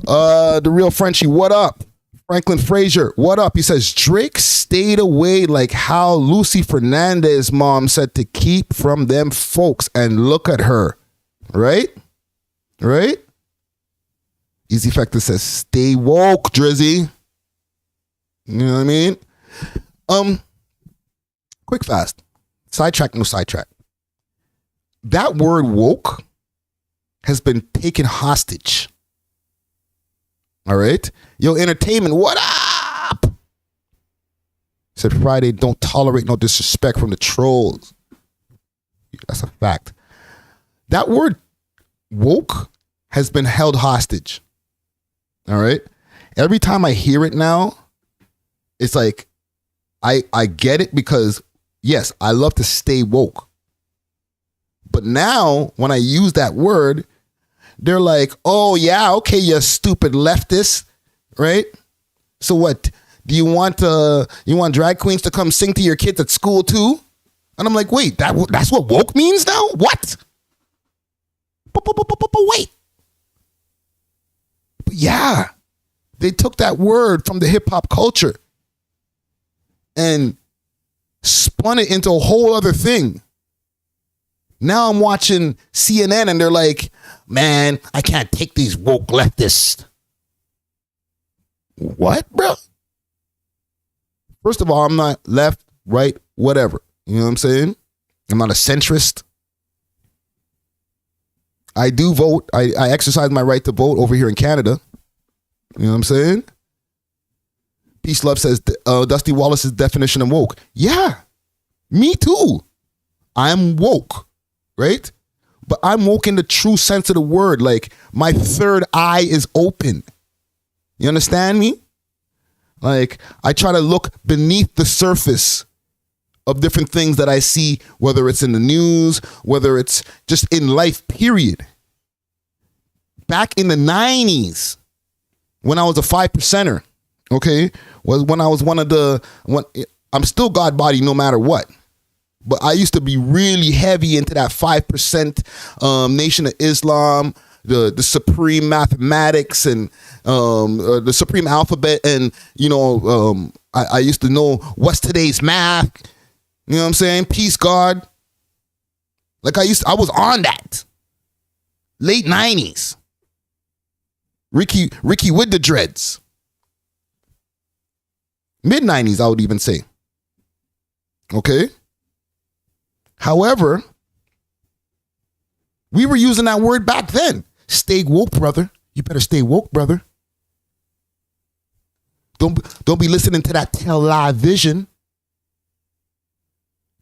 The real Frenchie, what up? Franklin Frazier, what up? He says, Drake stayed away like how Lucy Fernandez's mom said to keep from them folks, and look at her. Right? Right? Easy Factor says, stay woke, Drizzy. You know what I mean? Quick fast. Sidetrack, no sidetrack. That word woke has been taken hostage. All right? Yo, entertainment, what up? Said Friday, don't tolerate no disrespect from the trolls. That's a fact. That word woke has been held hostage. All right? Every time I hear it now, it's like, I get it because, yes, I love to stay woke. But now, when I use that word, they're like, oh, yeah, okay, you stupid leftist, right? So what? Do you want drag queens to come sing to your kids at school too? And I'm like, wait, that's what woke means now? What? Wait. But yeah, they took that word from the hip hop culture and spun it into a whole other thing. Now I'm watching CNN and they're like, man, I can't take these woke leftists. What, bro? First of all, I'm not left, right, whatever. You know what I'm saying? I'm not a centrist. I do vote. I exercise my right to vote over here in Canada. You know what I'm saying? Peace Love says, Dusty Wallace's definition of woke. Yeah, me too. I'm woke, right? But I'm woke in the true sense of the word. Like, my third eye is open. You understand me? Like, I try to look beneath the surface of different things that I see, whether it's in the news, whether it's just in life, period. Back in the 90s, when I was a 5%er, okay, was when I was I'm still God body no matter what. But I used to be really heavy into that 5% Nation of Islam, the supreme mathematics and the supreme alphabet. And, I used to know what's today's math. You know what I'm saying? Peace, God. Like I was on that. Late 90s. Ricky with the dreads. Mid 90s, I would even say. Okay? However, we were using that word back then. Stay woke, brother. You better stay woke, brother. Don't be listening to that television.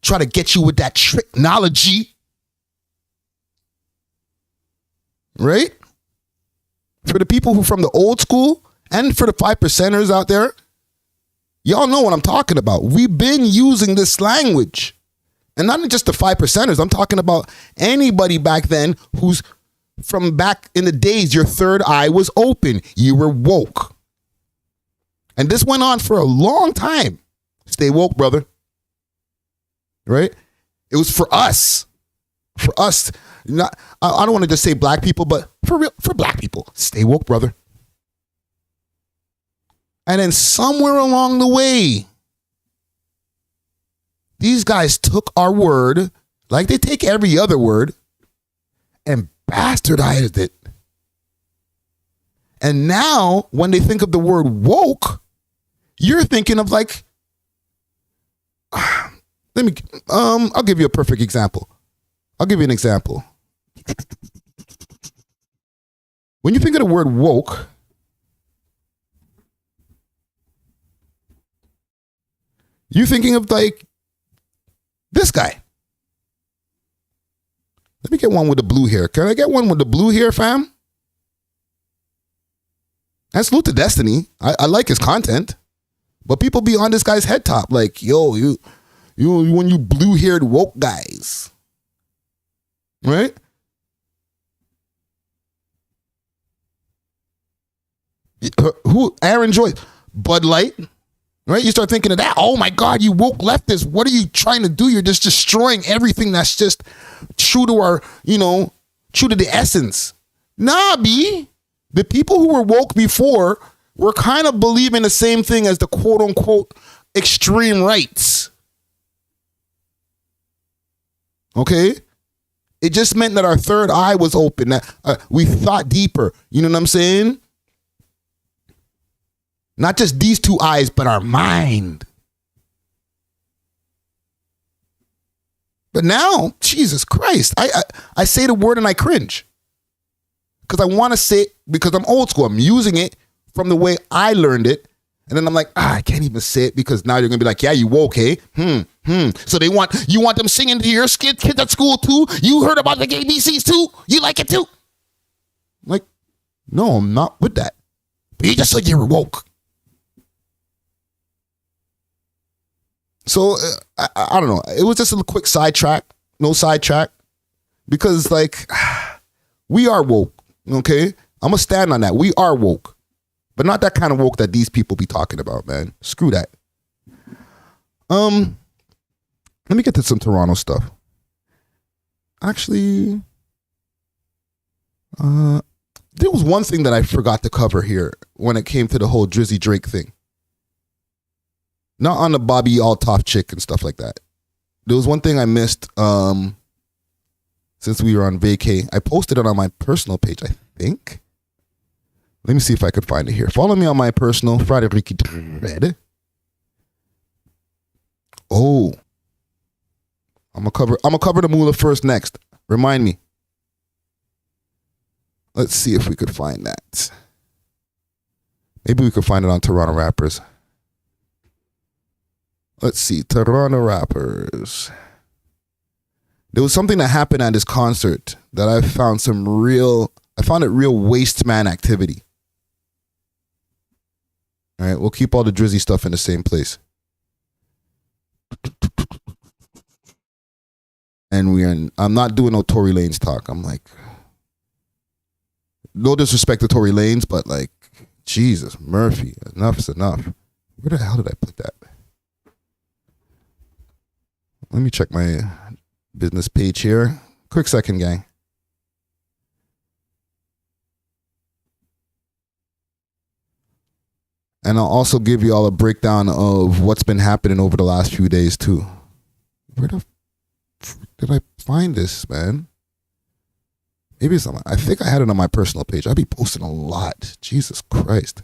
Try to get you with that technology. Right? For the people who from the old school and for the 5%ers out there, y'all know what I'm talking about. We've been using this language. And not just the 5%ers. I'm talking about anybody back then who's from back in the days, your third eye was open. You were woke. And this went on for a long time. Stay woke, brother. Right? It was for us. For us. I don't want to just say black people, but for black people. Stay woke, brother. And then somewhere along the way, these guys took our word, like they take every other word, and bastardized it. And now, when they think of the word woke, you're thinking of like, I'll give you a perfect example. I'll give you an example. When you think of the word woke, you're thinking of like this guy. Let me get one with the blue hair. Can I get one with the blue hair, fam? And salute to Destiny. I like his content. But people be on this guy's head top. Like, yo, you when you blue-haired woke guys. Right? Who? Aaron Joyce. Bud Light. Right? You start thinking of that. Oh my God, you woke leftists. What are you trying to do? You're just destroying everything that's just true to our, true to the essence. Nah, B. The people who were woke before were kind of believing the same thing as the quote unquote extreme rights. Okay? It just meant that our third eye was open. That we thought deeper. You know what I'm saying? Not just these two eyes, but our mind. But now, Jesus Christ, I say the word and I cringe. Because I want to say it because I'm old school. I'm using it from the way I learned it. And then I'm like, I can't even say it because now you're going to be like, yeah, you woke, eh? So you want them singing to your kids at school too? You heard about the ABCs too? You like it too? Like, no, I'm not with that. But you just said you were woke. So, I don't know. It was just a quick sidetrack. No sidetrack. Because, like, we are woke, okay? I'm going to stand on that. We are woke. But not that kind of woke that these people be talking about, man. Screw that. Let me get to some Toronto stuff. Actually, there was one thing that I forgot to cover here when it came to the whole Drizzy Drake thing. Not on the Bobbi Althoff chick and stuff like that. There was one thing I missed since we were on vacay. I posted it on my personal page, I think. Let me see if I could find it here. Follow me on my personal, Friday Ricky Red. Oh. I'm gonna cover the Moula first next. Remind me. Let's see if we could find that. Maybe we could find it on Toronto Rappers. Let's see, Toronto Rappers. There was something that happened at this concert that I found it real waste man activity. All right, we'll keep all the Drizzy stuff in the same place. And I'm not doing no Tory Lanez talk. I'm like, no disrespect to Tory Lanez, but like, Jesus, Murphy, enough is enough. Where the hell did I put that? Let me check my business page here. Quick second, gang. And I'll also give you all a breakdown of what's been happening over the last few days, too. Where the frick did I find this, man? Maybe it's I think I had it on my personal page. I be posting a lot. Jesus Christ.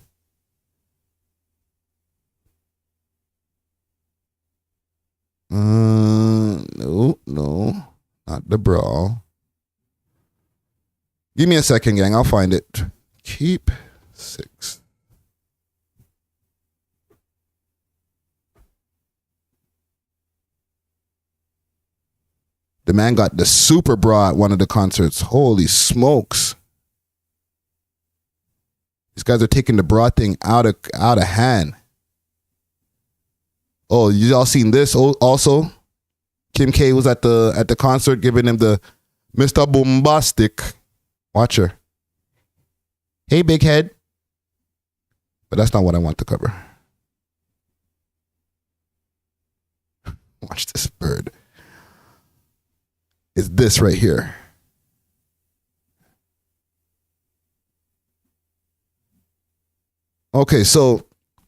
No, not the brawl. Give me a second, gang. I'll find it. Keep 6. The man got the super bra at one of the concerts. Holy smokes. These guys are taking the bra thing out of hand. Oh, you all seen this also? Kim K was at the concert giving him the Mr. Bombastic. Watch her. Hey, big head. But that's not what I want to cover. Watch this bird. It's this right here. Okay, so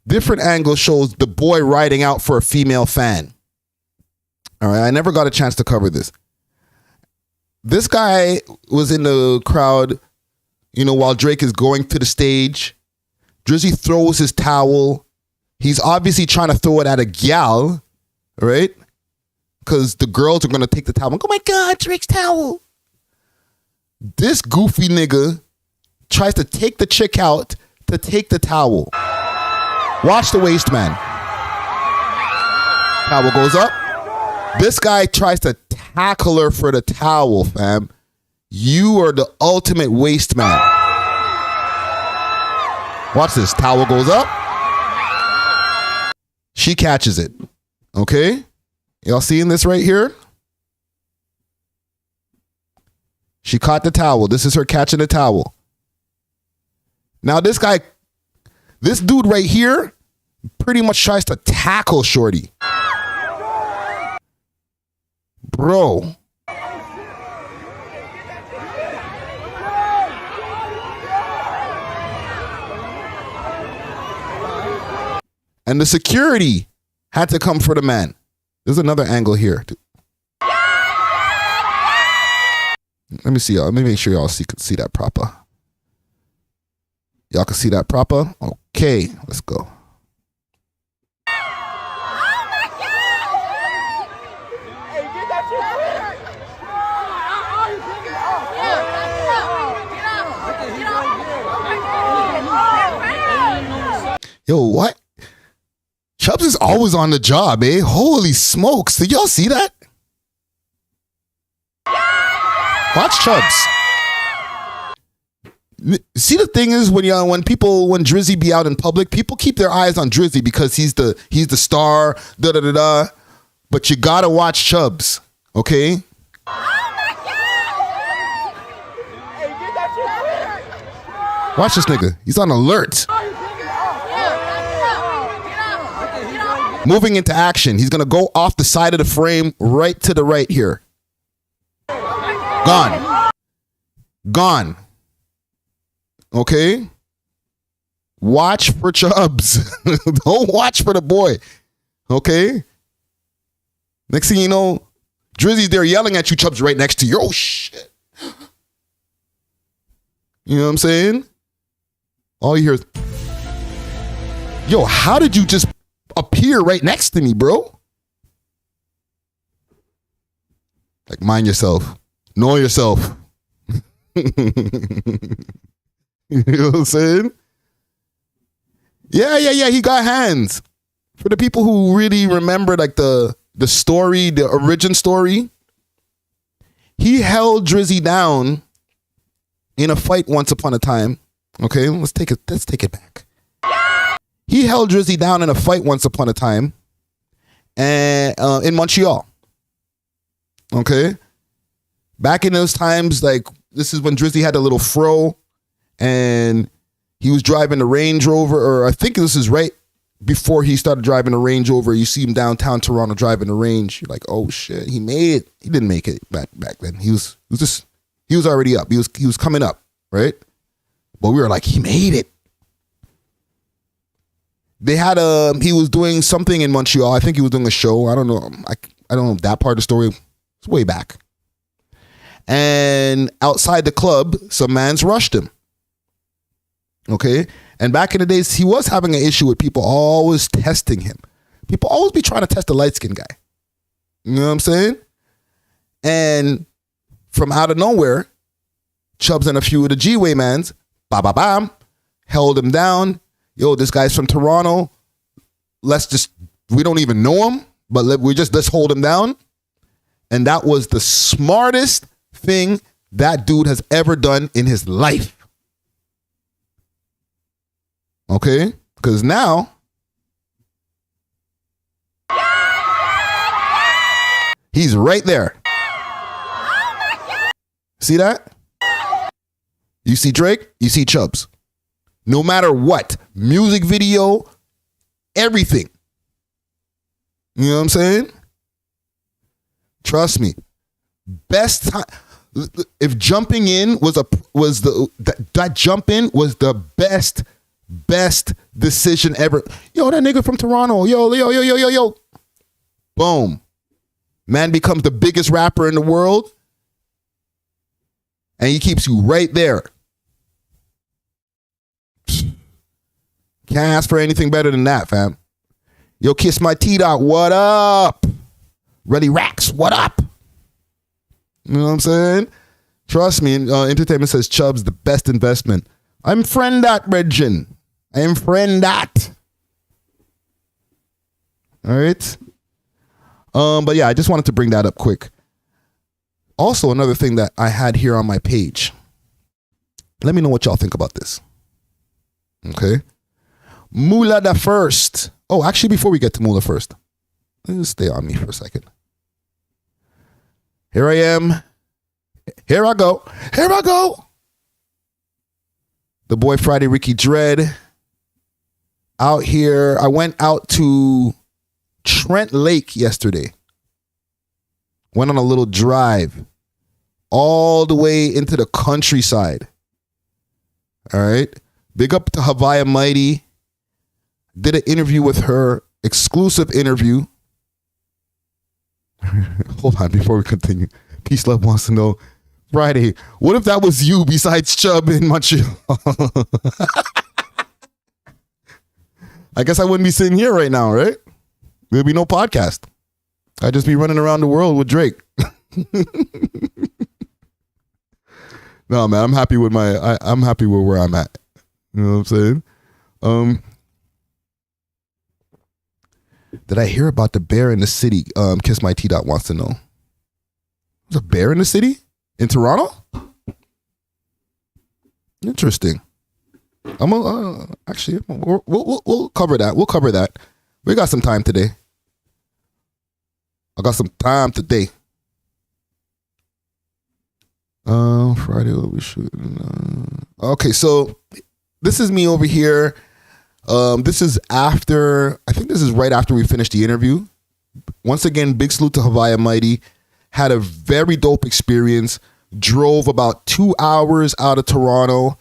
Different angle shows the boy riding out for a female fan. All right, I never got a chance to cover this. This guy was in the crowd, while Drake is going to the stage. Drizzy throws his towel. He's obviously trying to throw it at a gal, right? Because the girls are going to take the towel. Oh my God, Drake's towel. This goofy nigga tries to take the chick out to take the towel. Watch the waist, man. Towel goes up. This guy tries to tackle her for the towel, fam. You are the ultimate waste man. Watch this. Towel goes up. She catches it. Okay? Y'all seeing this right here? She caught the towel. This is her catching the towel. Now this dude right here pretty much tries to tackle Shorty. Bro. And the security had to come for the man. There's another angle here. Let me see y'all. Let me make sure y'all see that proper. Y'all can see that proper? Okay, let's go. Yo, what? Chubbs is always on the job, eh? Holy smokes. Did y'all see that? Watch Chubbs. See, the thing is, when Drizzy be out in public, people keep their eyes on Drizzy because he's the star, da-da-da-da. But you gotta watch Chubbs, okay? Watch this nigga. He's on alert. Moving into action. He's going to go off the side of the frame right to the right here. Gone. Gone. Okay? Watch for Chubbs. Don't watch for the boy. Okay? Next thing you know, Drizzy's there yelling at you. Chubbs right next to you. Oh, shit. You know what I'm saying? All you hear is, yo, how did you just appear right next to me, bro? Like, mind yourself. Know yourself. You know what I'm saying? Yeah. He got hands. For the people who really remember, like, the story, the origin story, he held Drizzy down in a fight once upon a time. Okay, let's take it back. He held Drizzy down in a fight once upon a time, and in Montreal. Okay, back in those times, like, this is when Drizzy had a little fro, and he was driving the Range Rover, or I think this is right before he started driving the Range Rover. You see him downtown Toronto driving the Range. You're like, oh shit, he made it. He didn't make it back then. He was already up. He was coming up, right? But we were like, he made it. They had he was doing something in Montreal. I think he was doing a show. I don't know. I don't know that part of the story. It's way back. And outside the club, some mans rushed him. Okay. And back in the days, he was having an issue with people always testing him. People always be trying to test the light-skinned guy. You know what I'm saying? And from out of nowhere, Chubbs and a few of the G-Way mans, bam, held him down. Yo, this guy's from Toronto. We don't even know him, but let's hold him down. And that was the smartest thing that dude has ever done in his life. Okay? Because now, he's right there. See that? You see Drake, you see Chubbs. No matter what, music video, everything. You know what I'm saying? Trust me. Best time. If jumping in that jump in was the best Best decision ever. Yo, that nigga from Toronto. Yo. Boom. Man becomes the biggest rapper in the world. And he keeps you right there. Can't ask for anything better than that, fam. Yo, Kiss My T-Dot, what up? Ready Racks, what up? You know what I'm saying? Trust me, Entertainment says Chubbs, the best investment. I'm friend that, Regin. I'm friend that. All right. But yeah, I just wanted to bring that up quick. Also, another thing that I had here on my page. Let me know what y'all think about this. Okay. Moula the first. Oh, actually, before we get to Moula first, let's stay on me for a second. Here I am. Here I go. Here I go. The boy Friday Ricky Dread. Out here. I went out to Trent Lake yesterday. Went on a little drive. All the way into the countryside. All right. Big up to Haviah Mighty. Did an interview with her. Exclusive interview. Hold on before we continue. Peace Love wants to know, Friday, what if that was you besides Chubb in Montreal? I guess I wouldn't be sitting here right now, right? There'd be no podcast. I'd just be running around the world with Drake. No, man, I'm happy with I'm happy with where I'm at. You know what I'm saying? Did I hear about the bear in the city? Kiss My T-Dot wants to know. There's a bear in the city? In Toronto? Interesting. Actually, we'll cover that. We'll cover that. We got some time today. I got some time today. Friday, what we shooting? Okay, so this is me over here. This is after, I think this is right after we finished the interview. Once again, big salute to Haviah Mighty. Had a very dope experience. Drove about 2 hours out of Toronto.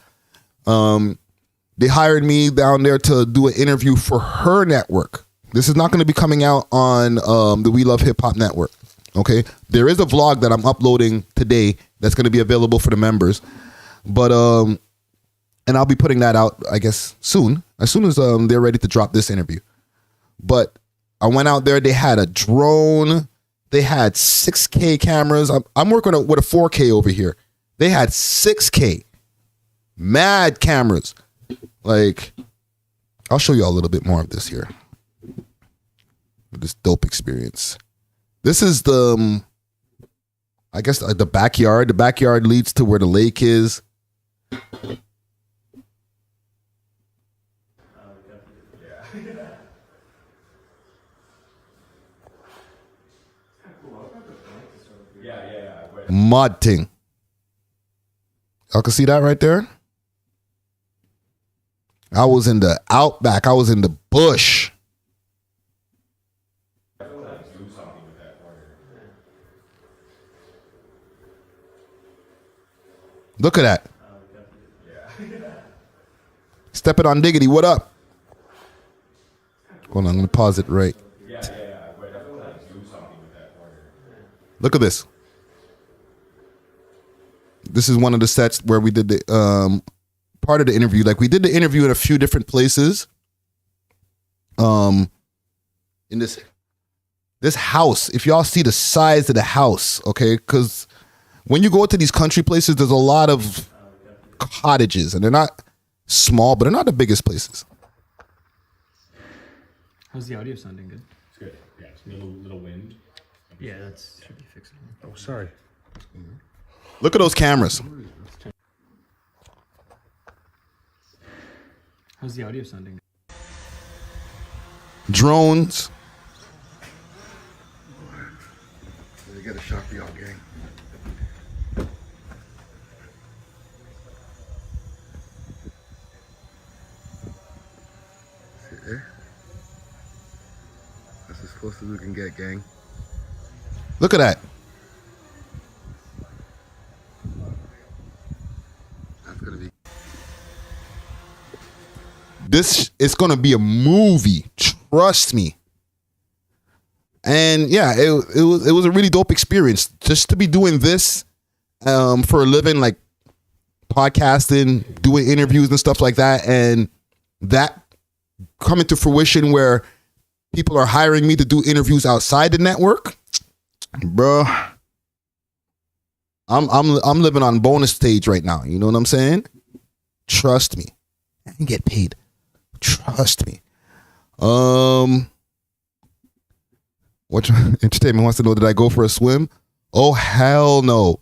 They hired me down there to do an interview for her network. This is not going to be coming out on the We Love Hip Hop network. Okay? There is a vlog that I'm uploading today that's going to be available for the members. But, and I'll be putting that out, I guess, soon. As soon as they're ready to drop this interview. But I went out there. They had a drone. They had 6K cameras. I'm working with a 4K over here. They had 6K. Mad cameras. Like, I'll show you a little bit more of this here. This dope experience. This is the, I guess, the backyard. The backyard leads to where the lake is. Mud thing. Y'all can see that right there? I was in the outback. I was in the bush. Look at that. Step it on diggity. What up? Hold on, I'm going to pause it right. Look at this. This is one of the sets where we did the part of the interview. Like, we did the interview in a few different places. In this house, if y'all see the size of the house, okay, because when you go to these country places, there's a lot of cottages, and they're not small, but they're not the biggest places. How's the audio sounding? Good. It's good. Yeah, it's a little wind. Yeah, that's should be fixable. Oh, sorry. Look at those cameras. How's the audio sounding? Drones. They get a shot for y'all, gang. See there? That's as close as we can get, gang. Look at that. That's gonna be This is gonna be a movie. Trust me. And yeah, it was a really dope experience just to be doing this for a living, like podcasting, doing interviews and stuff like that, and that coming to fruition where people are hiring me to do interviews outside the network, bro. I'm living on bonus stage right now. You know what I'm saying? Trust me, I can get paid. Trust me. What entertainment wants to know? Did I go for a swim? Oh hell no!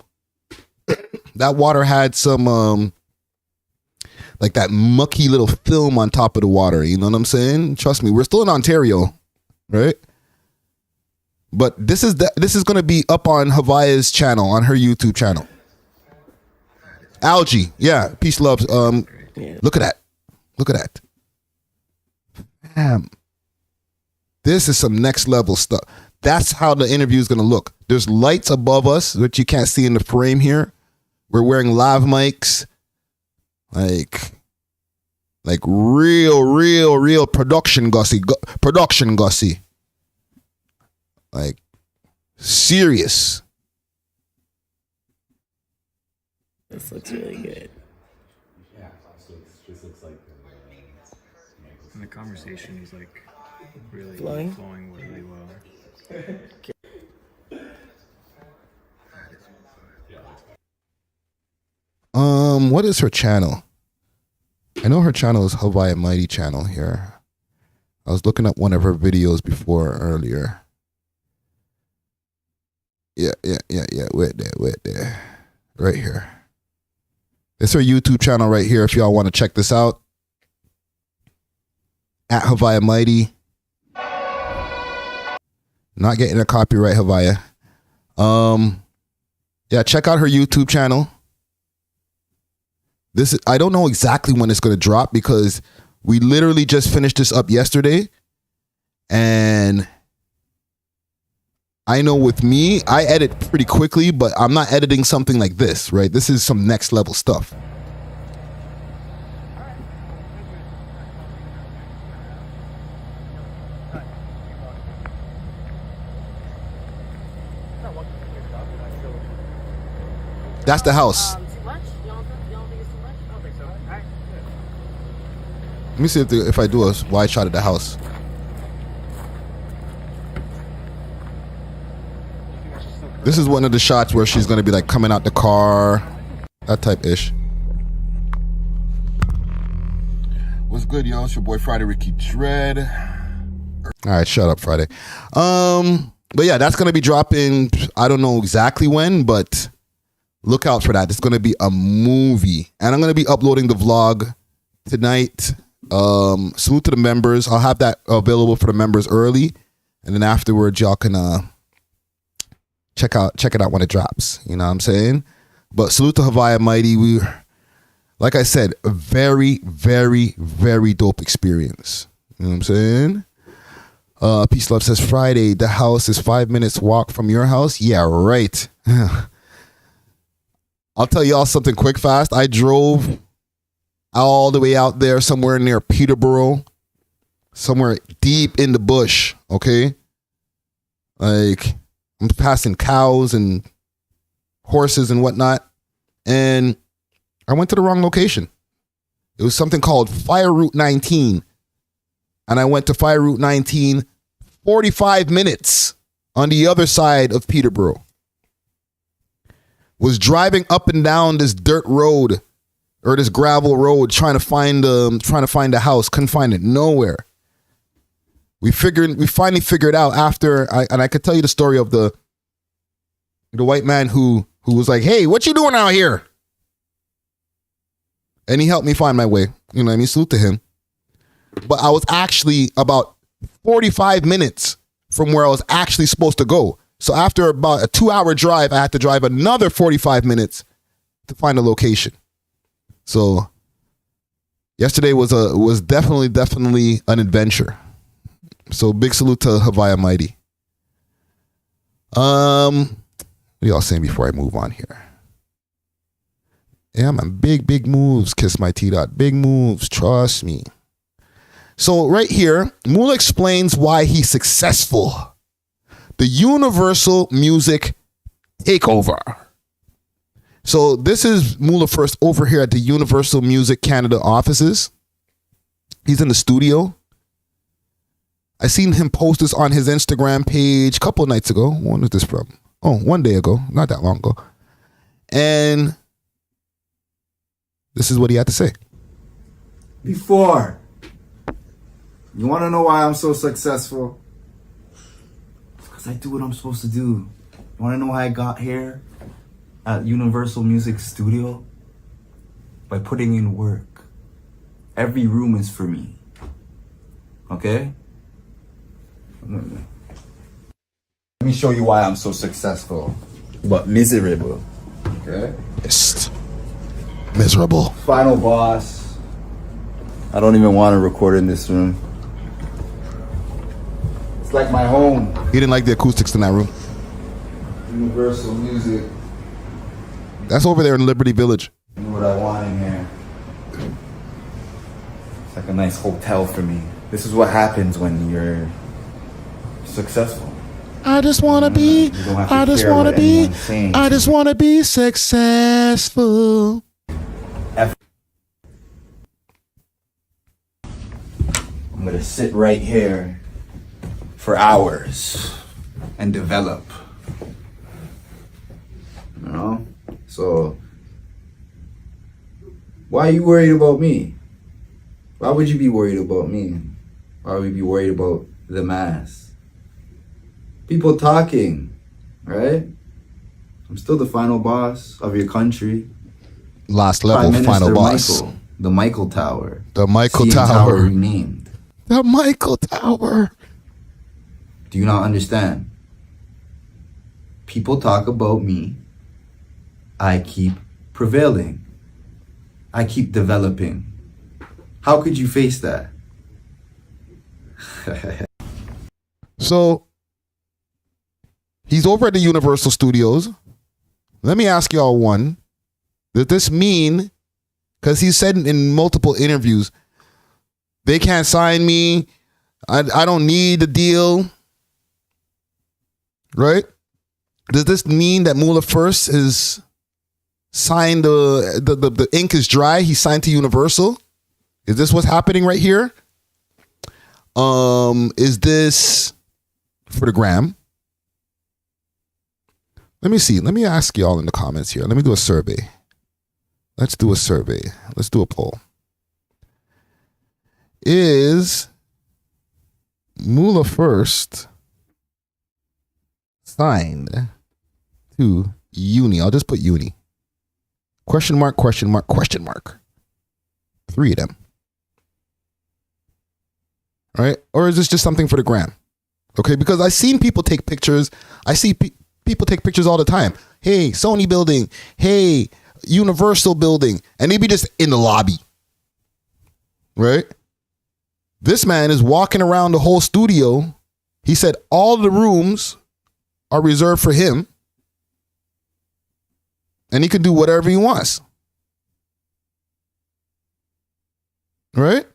That water had some like that mucky little film on top of the water. You know what I'm saying? Trust me, we're still in Ontario, right? But this is going to be up on Haviah's channel, on her YouTube channel. Algae, yeah, peace, loves. Look at that, look at that. Damn. This is some next level stuff. That's how the interview is going to look. There's lights above us, which you can't see in the frame here. We're wearing lav mics. Like real production gussy. Like serious. This looks really good. Yeah, so it just looks like. And the conversation is like really Flowing? flowing really well. What is her channel? I know her channel is Haviah Mighty channel here. I was looking up one of her videos before earlier. Yeah. Wait there. Right here. It's her YouTube channel right here if y'all want to check this out. At Haviah Mighty. Not getting a copyright, Haviah. Yeah, check out her YouTube channel. I don't know exactly when it's going to drop because we literally just finished this up yesterday. And I know with me, I edit pretty quickly, but I'm not editing something like this, right? This is some next level stuff. That's the house. Let me see if I do a wide shot of the house. This is one of the shots where she's gonna be like coming out the car, that type ish. What's good, yo? It's your boy Friday Ricky Dread. All right, shut up, Friday. But yeah, that's gonna be dropping. I don't know exactly when, but look out for that. It's gonna be a movie, and I'm gonna be uploading the vlog tonight. Salute to the members. I'll have that available for the members early, and then afterwards y'all can check it out when it drops. You know what I'm saying? But salute to Haviah Mighty. We, like I said, a very, very, very dope experience. You know what I'm saying? Peace Love says Friday, the house is 5 minutes walk from your house. Yeah, right. I'll tell y'all something quick fast. I drove all the way out there somewhere near Peterborough, somewhere deep in the bush, okay? Like, I'm passing cows and horses and whatnot, and I went to the wrong location. It was something called Fire Route 19, and I went to Fire Route 19 45 minutes on the other side of Peterborough. Was driving up and down this dirt road or this gravel road trying to find a house. Couldn't find it nowhere. We finally figured out after I could tell you the story of the white man who was like, "Hey, what you doing out here?" And he helped me find my way. You know what I mean? Salute to him. But I was actually about 45 minutes from where I was actually supposed to go. So after about a 2-hour drive, I had to drive another 45 minutes to find a location. So yesterday was definitely an adventure. So big salute to Haviah Mighty. What are y'all saying before I move on here? Yeah, man, big moves. Kiss my T-Dot. Big moves. Trust me. So right here, Moula explains why he's successful. The Universal Music Takeover. So this is Moula first over here at the Universal Music Canada offices. He's in the studio. I seen him post this on his Instagram page a couple of nights ago. When was this from? Oh, 1 day ago. Not that long ago. And this is what he had to say. Before, you want to know why I'm so successful? Because I do what I'm supposed to do. You want to know how I got here at Universal Music Studio? By putting in work. Every room is for me. Okay? Let me show you why I'm so successful, but miserable. Okay? Just miserable. Final boss. I don't even want to record in this room. It's like my home. He didn't like the acoustics in that room. Universal Music. That's over there in Liberty Village. You know what I want in here. It's like a nice hotel for me. This is what happens when you're successful. I just want to be, I just want to be, I just want to be successful. I'm going to sit right here for hours and develop. You know? So, why are you worried about me? Why would you be worried about me? Why would you be worried about the mass? People talking, right? I'm still the final boss of your country. Last level Prime final Minister boss. Michael, the Michael Tower. The Michael CN Tower. renamed. The Michael Tower. Do you not understand? People talk about me. I keep prevailing. I keep developing. How could you face that? So, he's over at the Universal Studios. Let me ask y'all one. Does this mean, because he said in multiple interviews, they can't sign me, I don't need the deal, right? Does this mean that Moula first is signed, the ink is dry, he signed to Universal? Is this what's happening right here? Is this for the gram? Let me see. Let me ask y'all in the comments here. Let me do a survey. Let's do a survey. Let's do a poll. Is Moula first signed to Uni? I'll just put Uni. Question mark, question mark, question mark. 3 of them. Right? Or is this just something for the gram? Okay, because I've seen people take pictures. I see people take pictures all the time. Hey, Sony building. Hey, Universal building. And they be just in the lobby. Right? This man is walking around the whole studio. He said all the rooms are reserved for him. And he can do whatever he wants. Right?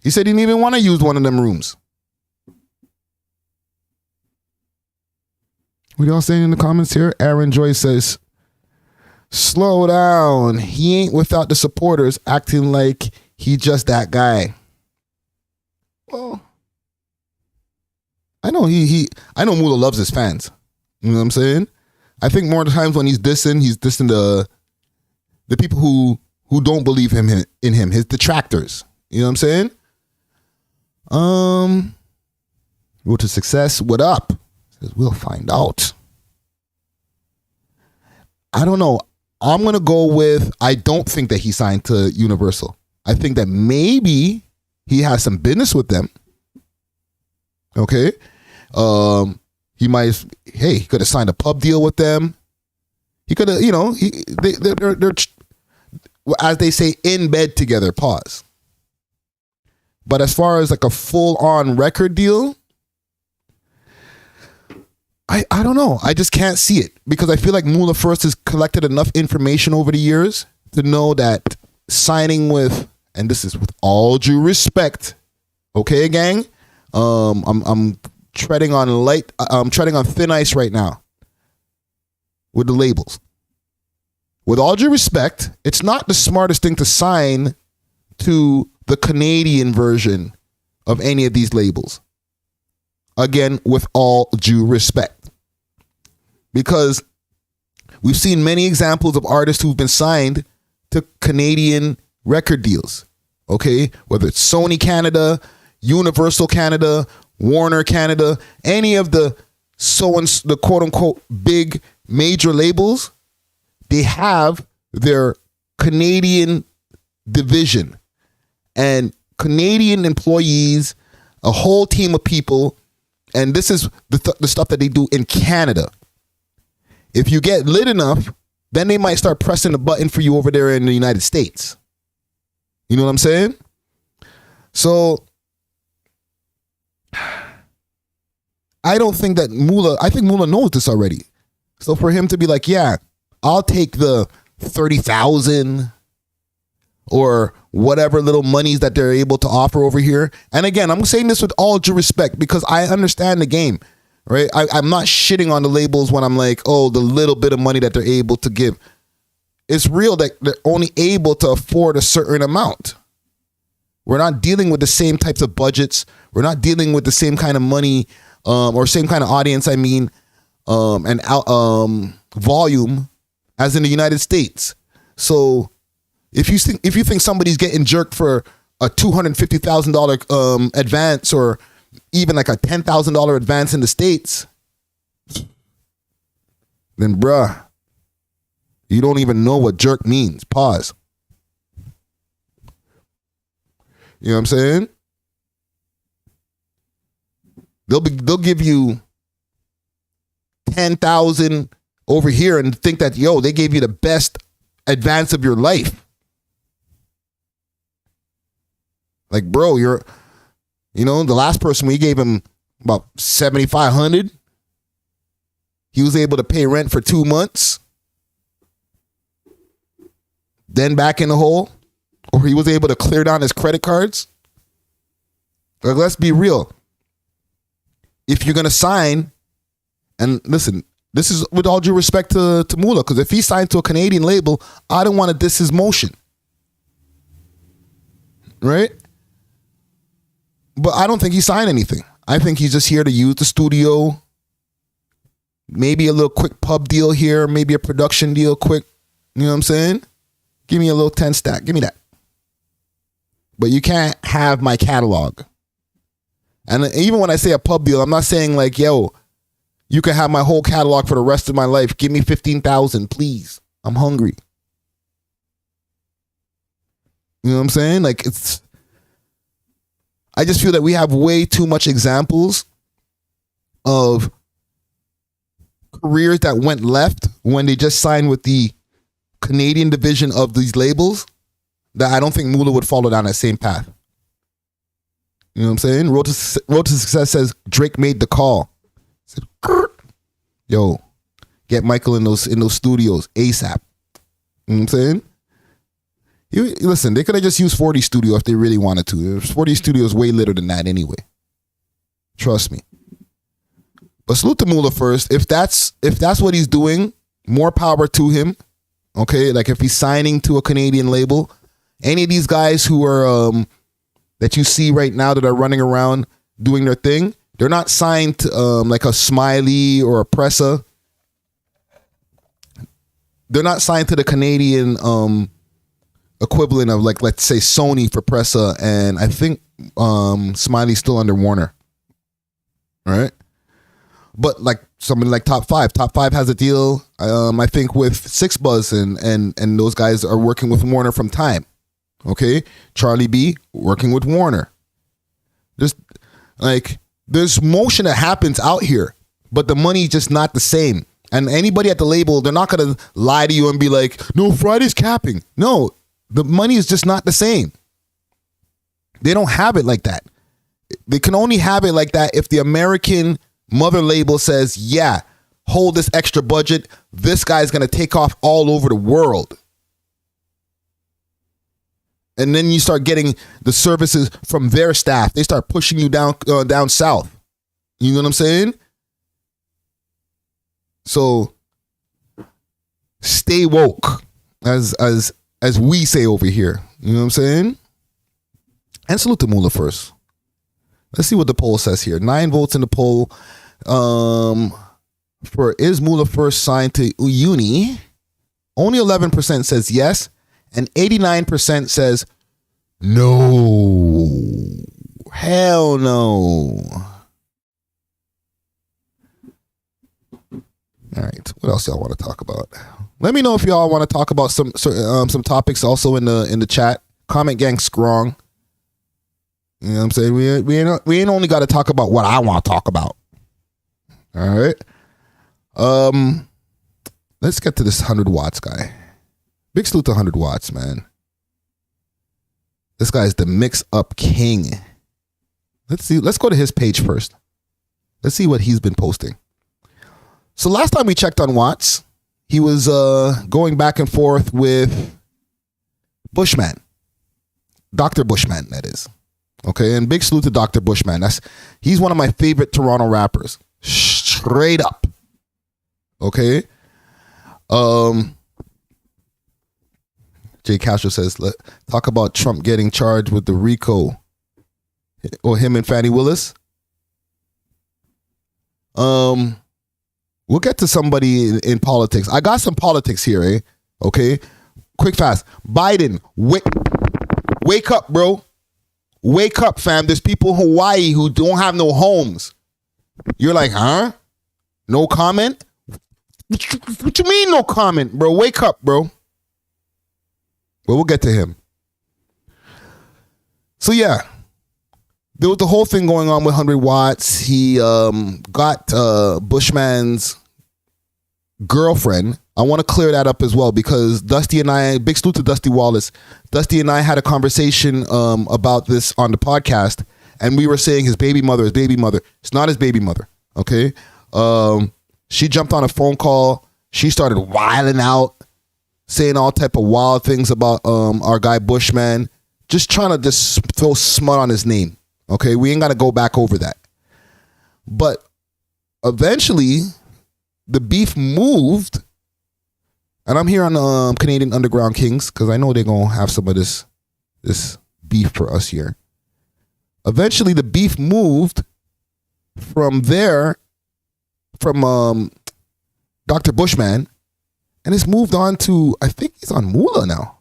He said he didn't even want to use one of them rooms. What y'all saying in the comments here? Aaron Joy says, slow down. He ain't without the supporters acting like he just that guy. Well, I know I know Moula loves his fans. You know what I'm saying? I think more times when he's dissing the people who don't believe in him, his detractors. You know what I'm saying? Road to Success, what up? Says, we'll find out. I don't know. I'm going to go with, I don't think that he signed to Universal. I think that maybe he has some business with them. Okay. He might, he could have signed a pub deal with them. He could have, they're, as they say, in bed together, pause. But as far as like a full-on record deal, I don't know. I just can't see it because I feel like Moula first has collected enough information over the years to know that signing with and this is with all due respect, okay, gang? I'm treading on thin ice right now with the labels. With all due respect, it's not the smartest thing to sign to the Canadian version of any of these labels. Again, with all due respect. Because we've seen many examples of artists who've been signed to Canadian record deals. Okay? Whether it's Sony Canada, Universal Canada, Warner Canada, any of the the quote unquote big major labels, they have their Canadian division and Canadian employees, a whole team of people, and this is the stuff that they do in Canada. If you get lit enough, then they might start pressing the button for you over there in the United States. You know what I'm saying? So I don't think that I think Moula knows this already. So for him to be like, yeah, I'll take the 30,000 or whatever little monies that they're able to offer over here. And again, I'm saying this with all due respect because I understand the game, right? I'm not shitting on the labels when I'm like, oh, the little bit of money that they're able to give. It's real that they're only able to afford a certain amount. We're not dealing with the same types of budgets. We're not dealing with the same kind of money or same kind of audience, and volume as in the United States. So if you think somebody's getting jerked for a $250,000 advance or even like a $10,000 advance in the States, then bruh, you don't even know what jerk means. Pause. You know what I'm saying? They'll give you 10,000 over here and think that, yo, they gave you the best advance of your life. Like, bro, the last person, we gave him about 7,500. He was able to pay rent for 2 months. Then back in the hole. Or he was able to clear down his credit cards. Like, let's be real. If you're going to sign, and listen, this is with all due respect to Moula, because if he signed to a Canadian label, I don't want to diss his motion. Right? But I don't think he signed anything. I think he's just here to use the studio. Maybe a little quick pub deal here, maybe a production deal quick. You know what I'm saying? Give me a little 10 stack. Give me that. But you can't have my catalog. And even when I say a pub deal, I'm not saying like, yo, you can have my whole catalog for the rest of my life. Give me 15,000, please. I'm hungry. You know what I'm saying? Like, I just feel that we have way too much examples of careers that went left when they just signed with the Canadian division of these labels, that I don't think Moula would follow down that same path. You know what I'm saying? Road to Success says Drake made the call. Said, yo, get Michael in those studios ASAP. You know what I'm saying? Listen, they could have just used 40 Studio if they really wanted to. 40 Studio is way later than that anyway. Trust me. But salute to Moula first. If that's what he's doing, more power to him. Okay, like if he's signing to a Canadian label, any of these guys who are that you see right now that are running around doing their thing, they're not signed to like a Smiley or a Pressa. They're not signed to the Canadian equivalent of, like, let's say Sony for Pressa, and I think Smiley's still under Warner. All right. But like somebody like Top 5 has a deal, I think, with Six Buzz, and those guys are working with Warner from Time. Okay, Charlie B working with Warner. There's motion that happens out here, but the money's just not the same. And anybody at the label, they're not gonna lie to you and be like, no, Friday's capping. No, the money is just not the same. They don't have it like that. They can only have it like that if the American mother label says, yeah, hold this extra budget. This guy's gonna take off all over the world. And then you start getting the services from their staff. They start pushing you down south. You know what I'm saying? So stay woke, as we say over here. You know what I'm saying? And salute to Moula first. Let's see what the poll says here. 9 votes in the poll for is Moula first signed to uni. Only 11% says yes, and 89% says no. Hell no. All right, what else y'all want to talk about? Let me know if y'all want to talk about some topics also in the chat. Comment gang strong. You know what I'm saying? We ain't only got to talk about what I want to talk about. All right. Let's get to this 100Watts guy. Big salute to 100Watts, man. This guy's the mix-up king. Let's see. Let's go to his page first. Let's see what he's been posting. So last time we checked on Watts, he was going back and forth with Bushman. Dr. Bushman, that is. Okay, and big salute to Dr. Bushman. He's one of my favorite Toronto rappers. Straight up. Okay. Jay Castro says, talk about Trump getting charged with the RICO. Or him and Fannie Willis. We'll get to somebody in politics. I got some politics here, eh? Okay. Quick, fast. Biden, wake up, bro. Wake up, fam. There's people in Hawaii who don't have no homes. You're like, huh? No comment? What you mean no comment, bro? Wake up, bro. But we'll get to him. So yeah, there was the whole thing going on with 100Watts. He got Bushman's girlfriend. I want to clear that up as well because Dusty and I, big salute to Dusty Wallace. Dusty and I had a conversation about this on the podcast, and we were saying his baby mother. It's not his baby mother. Okay. She jumped on a phone call. She started wilding out, saying all type of wild things about our guy Bushman, just trying to just throw smut on his name. Okay, we ain't got to go back over that. But eventually, the beef moved, and I'm here on Canadian Underground Kings because I know they're gonna have some of this beef for us here. Eventually, the beef moved from there, from Dr. Bushman, and it's moved on to, I think he's on Moula now.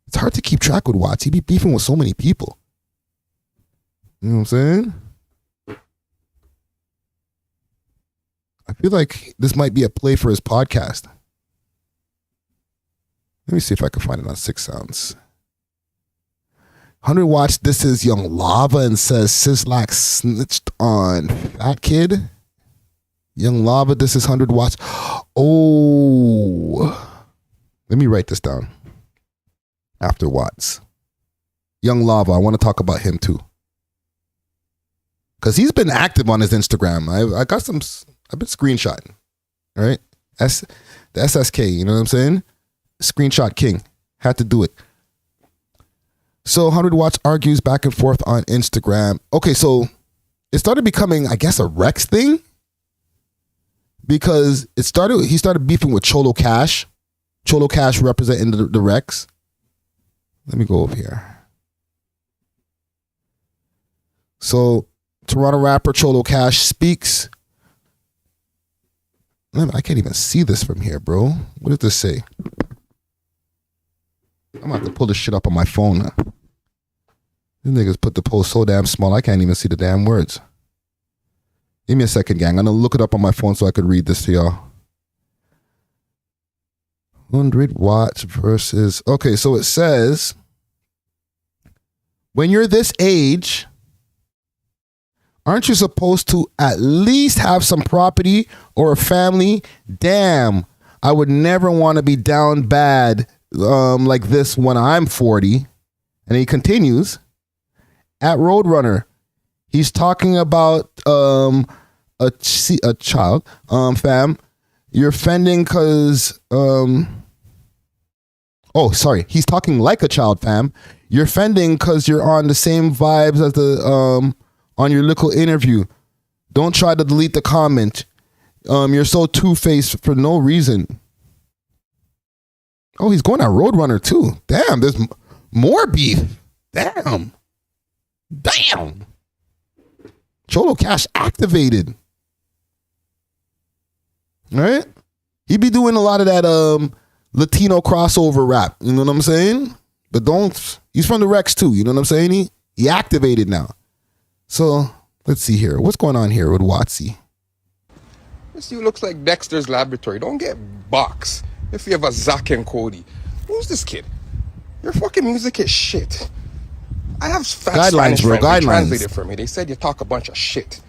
It's hard to keep track with Watts. He be beefing with so many people. You know what I'm saying? I feel like this might be a play for his podcast. Let me see if I can find it on 6 Sounds. 100Watts, this is Young Lava and says Sislak snitched on Fat Kid. Young Lava, this is 100Watts. Oh. Let me write this down. After Watts. Young Lava, I want to talk about him too. Because he's been active on his Instagram. I've been screenshotting. All right? The SSK, you know what I'm saying? Screenshot king. Had to do it. So 100Watts argues back and forth on Instagram. Okay, so it started becoming, I guess, a Rex thing. Because he started beefing with Cholo Cash. Cholo Cash representing the Rex. Let me go over here. So Toronto rapper Cholo Cash speaks. I can't even see this from here, bro. What does this say? I'm gonna have to pull this shit up on my phone. Huh? These niggas put the post so damn small, I can't even see the damn words. Give me a second, gang. I'm gonna look it up on my phone so I could read this to y'all. 100Watts versus... Okay, so it says, when you're this age, aren't you supposed to at least have some property or a family? Damn, I would never want to be down bad like this when I'm 40. And he continues, at Roadrunner, he's talking about a child, fam. You're offending because Oh, sorry. He's talking like a child, fam. You're offending because you're on the same vibes as the on your little interview. Don't try to delete the comment. You're so two-faced for no reason. Oh, he's going at Roadrunner too. Damn, there's more beef. Damn. Cholo Cash activated. All right? He be doing a lot of that Latino crossover rap. You know what I'm saying? But he's from the Rex too. You know what I'm saying? He activated now. So let's see here. What's going on here with Watsy? This you looks like Dexter's Laboratory. Don't get boxed if you have a Zach and Cody. Who's this kid? Your fucking music is shit. I have guidelines, bro. Guidelines. They translated for me. They said you talk a bunch of shit.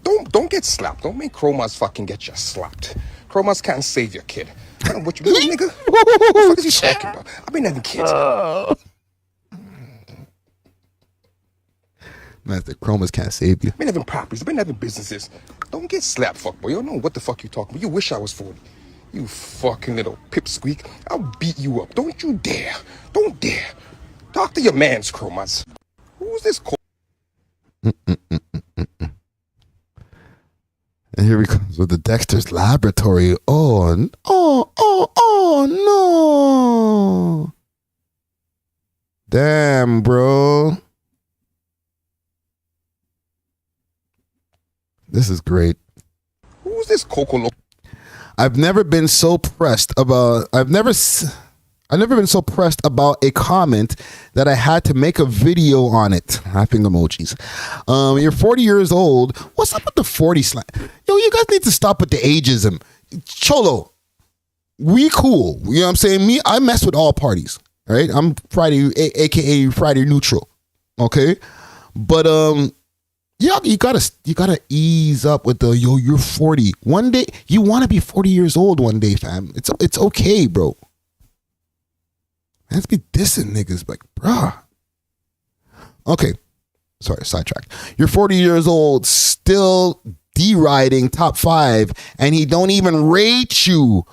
Don't get slapped. Don't make Chromas fucking get you slapped. Chromas can't save your kid. I don't know what you little nigga. What the fuck is he talking about? I've been having kids. Man, the Chromas can't save you. I've been having properties. I've been having businesses. Don't get slapped, fuckboy. You don't know what the fuck you talking about. You wish I was 40. You fucking little pipsqueak. I'll beat you up. Don't you dare. Don't dare. Talk to your mans, Chromas. Who's this? And here he comes with the Dexter's Laboratory. Oh no. Damn, bro. This is great. Who's this Coco? I've never been so pressed about a comment that I had to make a video on it. Laughing emojis. You're 40 years old. What's up with the 40 slang? Yo, you guys need to stop with the ageism. Cholo, we cool. You know what I'm saying? I mess with all parties. Right? I'm Friday, aka Friday neutral. Okay? But yeah, you gotta ease up with the you're 40. One day you want to be 40 years old one day, fam. It's okay, bro. Let's be dissing niggas like, bruh. Okay. Sorry, sidetracked. You're 40 years old, still deriding top 5, and he don't even rate you.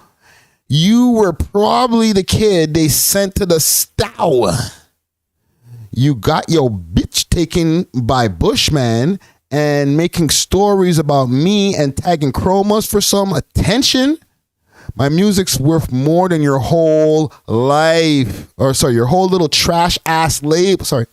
You were probably the kid they sent to the stow. You got your bitch taken by Bushman and making stories about me and tagging Chromas for some attention. My music's worth more than your whole life. Or sorry, your whole little trash ass label. Sorry.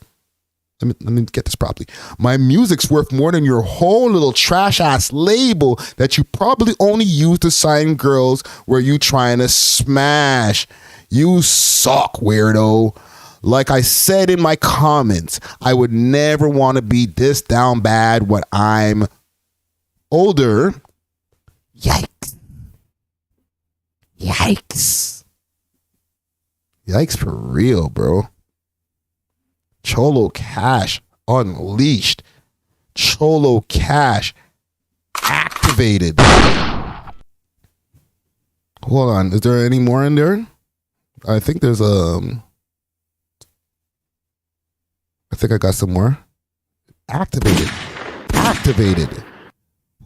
Let me get this properly. My music's worth more than your whole little trash ass label that you probably only use to sign girls where you trying to smash. You suck, weirdo. Like I said in my comments, I would never want to be this down bad when I'm older. Yikes. Yikes. Yikes for real, bro. Cholo Cash unleashed. Cholo Cash activated. Hold on. Is there any more in there? I think there's I think I got some more. Activated.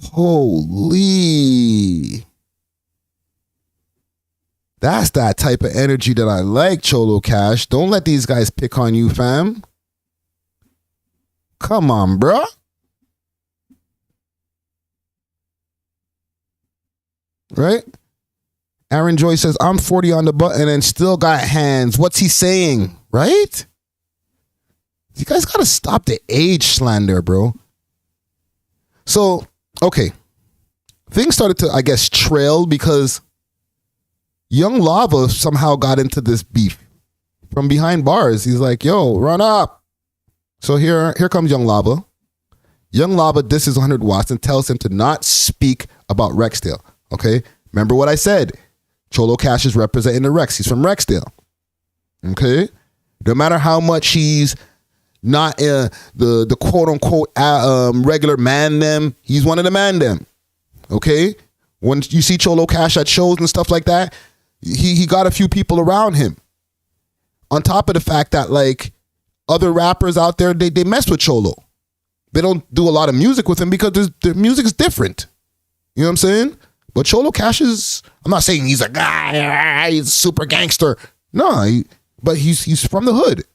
Holy. That's that type of energy that I like, Cholo Cash. Don't let these guys pick on you, fam. Come on, bro. Right? Aaron Joy says, I'm 40 on the button and still got hands. What's he saying? Right? You guys got to stop the age slander, bro. So, okay. Things started to, I guess, trail because Young Lava somehow got into this beef from behind bars. He's like, yo, run up. So here comes Young Lava. Young Lava disses 100Watts and tells him to not speak about Rexdale. Okay? Remember what I said. Cholo Cash is representing the Rex. He's from Rexdale. Okay? No matter how much he's not the quote unquote regular man them, he's one of the man them. Okay? When you see Cholo Cash at shows and stuff like that, he got a few people around him. On top of the fact that like other rappers out there, they mess with Cholo. They don't do a lot of music with him because their music is different. You know what I'm saying? But Cholo Cash is, I'm not saying he's a guy, he's a super gangster. No, but he's from the hood.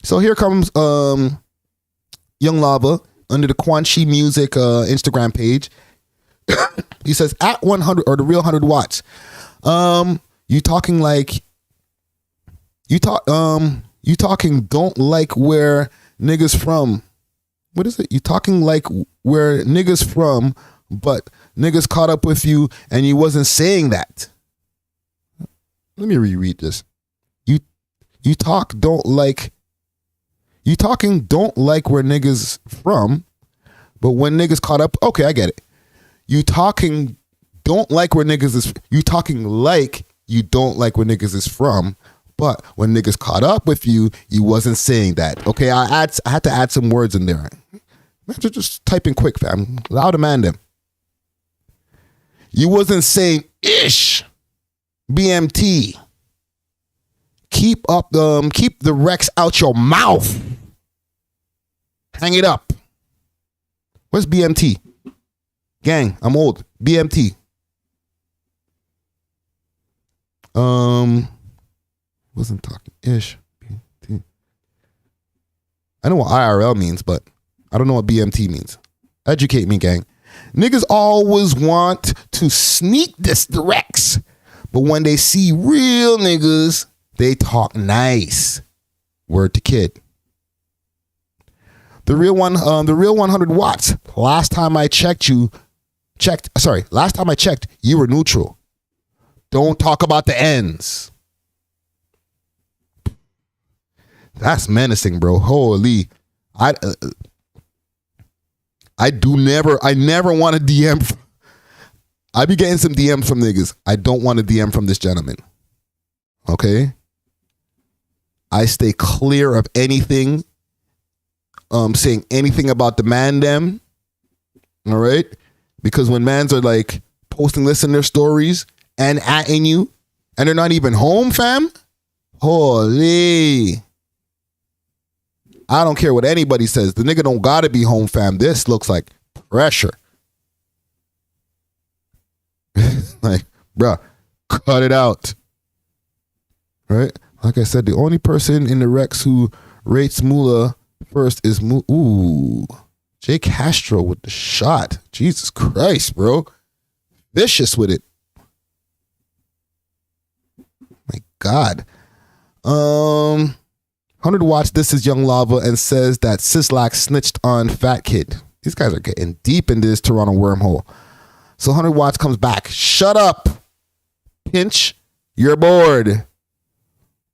So here comes Young Lava under the Quan Chi Music Instagram page. He says at 100 or the real 100 watts. You talking don't like where niggas from. What is it? You talking like where niggas from, but niggas caught up with you and you wasn't saying that. Let me reread this. You talking don't like where niggas from, but when niggas caught up, okay, I get it. You talking don't like where niggas is. You talking like you don't like where niggas is from, but when niggas caught up with you, you wasn't saying that. Okay, I had to add some words in there. Just typing quick, fam. Loud demand them. You wasn't saying ish. BMT. Keep the Rex out your mouth. Hang it up. What's BMT? Gang, I'm old. BMT. Wasn't talking ish. BMT. I know what IRL means, but I don't know what BMT means. Educate me, gang. Niggas always want to sneak this the Rex, but when they see real niggas, they talk nice. Word to kid. The real 100 watts. Last time I checked, you were neutral. Don't talk about the ends. That's menacing, bro. Holy. I never want a DM. I be getting some DMs from niggas. I don't want a DM from this gentleman. Okay? I stay clear of anything, saying anything about the man them. All right? Because when mans are like posting this in their stories and atting you, and they're not even home, fam. Holy. I don't care what anybody says. The nigga don't gotta be home, fam. This looks like pressure. Like, bruh, cut it out. Right? Like I said, the only person in the Rex who rates Moula first is Ooh. Jay Castro with the shot. Jesus Christ, bro. Vicious with it. My God. 100 watts, this is Young Lava, and says that Sislak snitched on Fat Kid. These guys are getting deep in this Toronto wormhole. So 100 watts comes back. Shut up. Pinch, you're bored.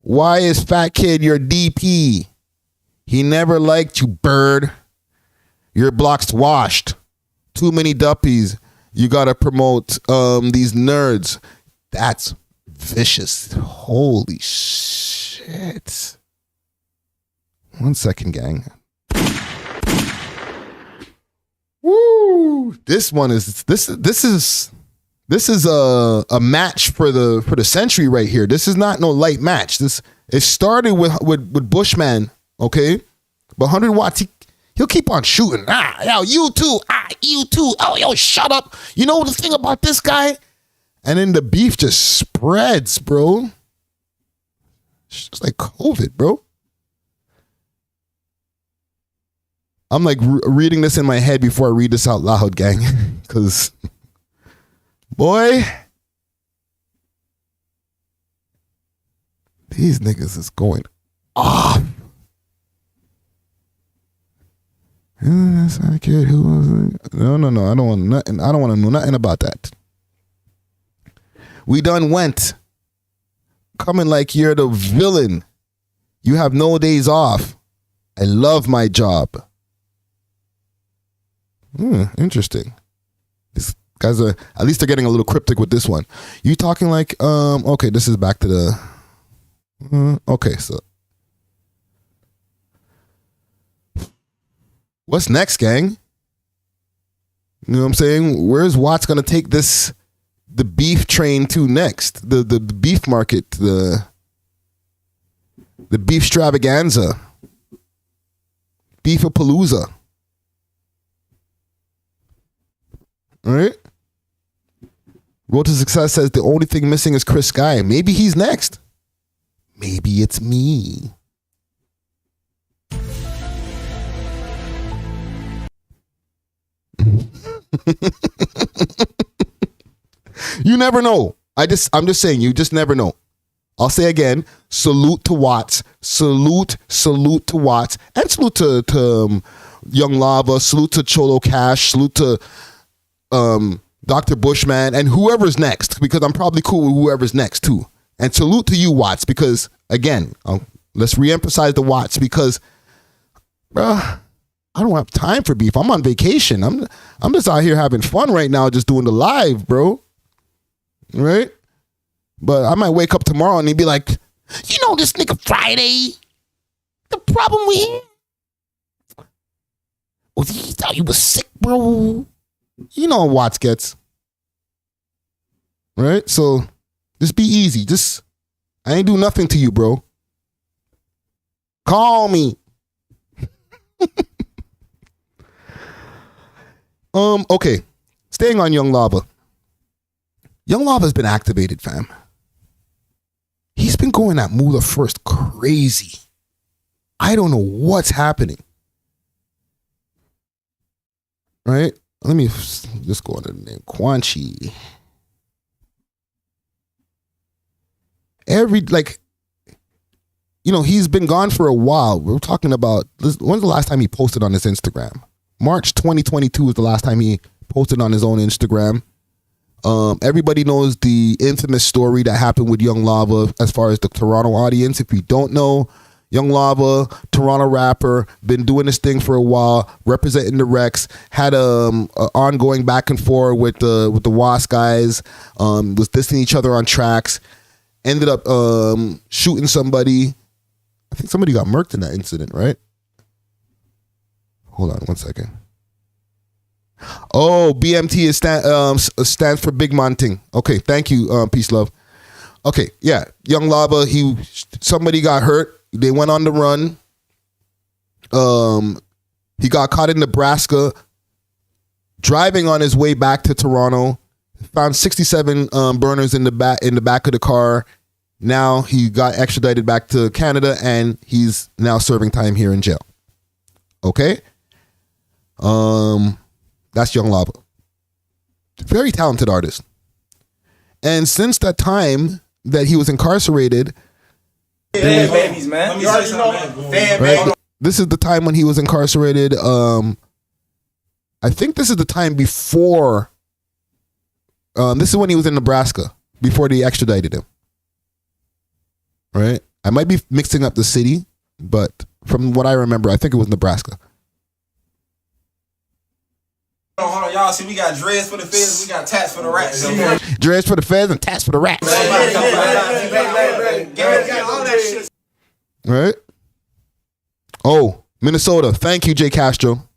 Why is Fat Kid your DP? He never liked you, bird. Your block's washed. Too many duppies. You gotta promote these nerds. That's vicious. Holy shit. 1 second, gang. Woo! This is a match for the century right here. This is not no light match. It started with Bushman, okay? But 100 watts, he'll keep on shooting. Yo, you too. You too. Oh, yo, shut up. You know the thing about this guy? And then the beef just spreads, bro. It's just like COVID, bro. I'm like reading this in my head before I read this out loud, gang. Because, boy, these niggas is going off. That's not a kid who was. No. I don't want nothing. I don't want to know nothing about that. We done went. Coming like you're the villain. You have no days off. I love my job. Interesting. These guys are, at least they're getting a little cryptic with this one. You talking like, okay, this is back to the, okay, so. What's next, gang? You know what I'm saying? Where's Watts gonna take the beef train to next? The beef market, the beef extravaganza, beefapalooza. All right? Road to Success says the only thing missing is Chris Sky. Maybe he's next. Maybe it's me. You never know. I'm just saying, you just never know. I'll say again, salute to Watts, salute to Watts, and salute to Young Lava, salute to Cholo Cash, salute to Dr. Bushman, and whoever's next, because I'm probably cool with whoever's next too. And salute to you, Watts, because again, let's reemphasize the Watts, because I don't have time for beef. I'm on vacation. I'm just out here having fun right now, just doing the live, bro. Right? But I might wake up tomorrow and he'd be like, you know this nigga Friday? The problem we had was he thought he was sick, bro. You know what Watts gets. Right? So just be easy. I ain't do nothing to you, bro. Call me. Okay. Staying on Young Lava. Young Lava's been activated, fam. He's been going at Moula first crazy. I don't know what's happening. Right? Let me just go under the name. Quanchi. He's been gone for a while. We're talking about, when's the last time he posted on his Instagram? March 2022 was the last time he posted on his own Instagram. Everybody knows the infamous story that happened with Young Lava as far as the Toronto audience. If you don't know, Young Lava, Toronto rapper, been doing this thing for a while, representing the Rex, had a ongoing back and forth with the Watts guys, was dissing each other on tracks, ended up shooting somebody. I think somebody got murked in that incident, right? Hold on one second. Oh, BMT stands for Big Monting. Okay, thank you, Peace Love. Okay, yeah, Young Lava, somebody got hurt. They went on the run. He got caught in Nebraska, driving on his way back to Toronto. Found 67 burners in the back of the car. Now he got extradited back to Canada, and he's now serving time here in jail. Okay. That's Young Lava. Very talented artist. And since that time that he was incarcerated, babies, man. This is the time when he was incarcerated. I think this is the time before. This is when he was in Nebraska, before they extradited him. Right? I might be mixing up the city, but from what I remember, I think it was Nebraska. Hold on, y'all. See, we got dreads for the feds, we got tats for the rats. Dreads for the feds and tats for the rats. Right? Oh, Minnesota. Thank you, Jay Castro.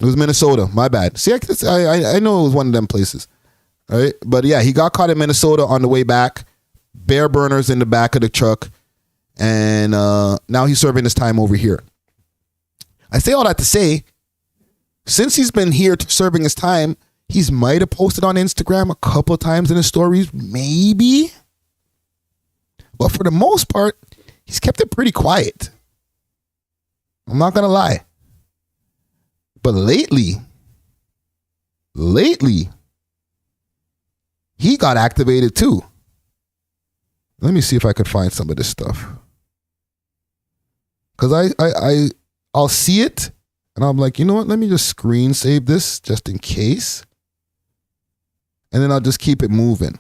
It was Minnesota. My bad. See, I know it was one of them places. All right? But yeah, he got caught in Minnesota on the way back. Bear burners in the back of the truck. And now he's serving his time over here. I say all that to say, since he's been here serving his time, he's might have posted on Instagram a couple of times in his stories, maybe. But for the most part, he's kept it pretty quiet. I'm not going to lie. But lately, he got activated too. Let me see if I could find some of this stuff. Because I'll see it. And I'm like, you know what? Let me just screen save this just in case. And then I'll just keep it moving.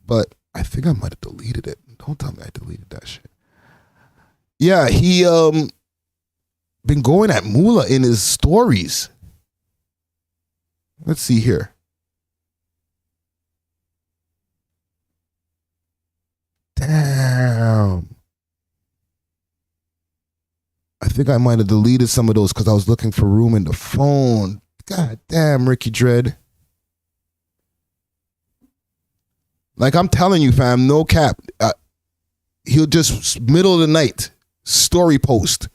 But I think I might have deleted it. Don't tell me I deleted that shit. Yeah, he been going at Moula in his stories. Let's see here. Damn. I think I might have deleted some of those because I was looking for room in the phone. God damn, Ricky Dread. Like I'm telling you, fam, no cap. He'll just middle of the night story post,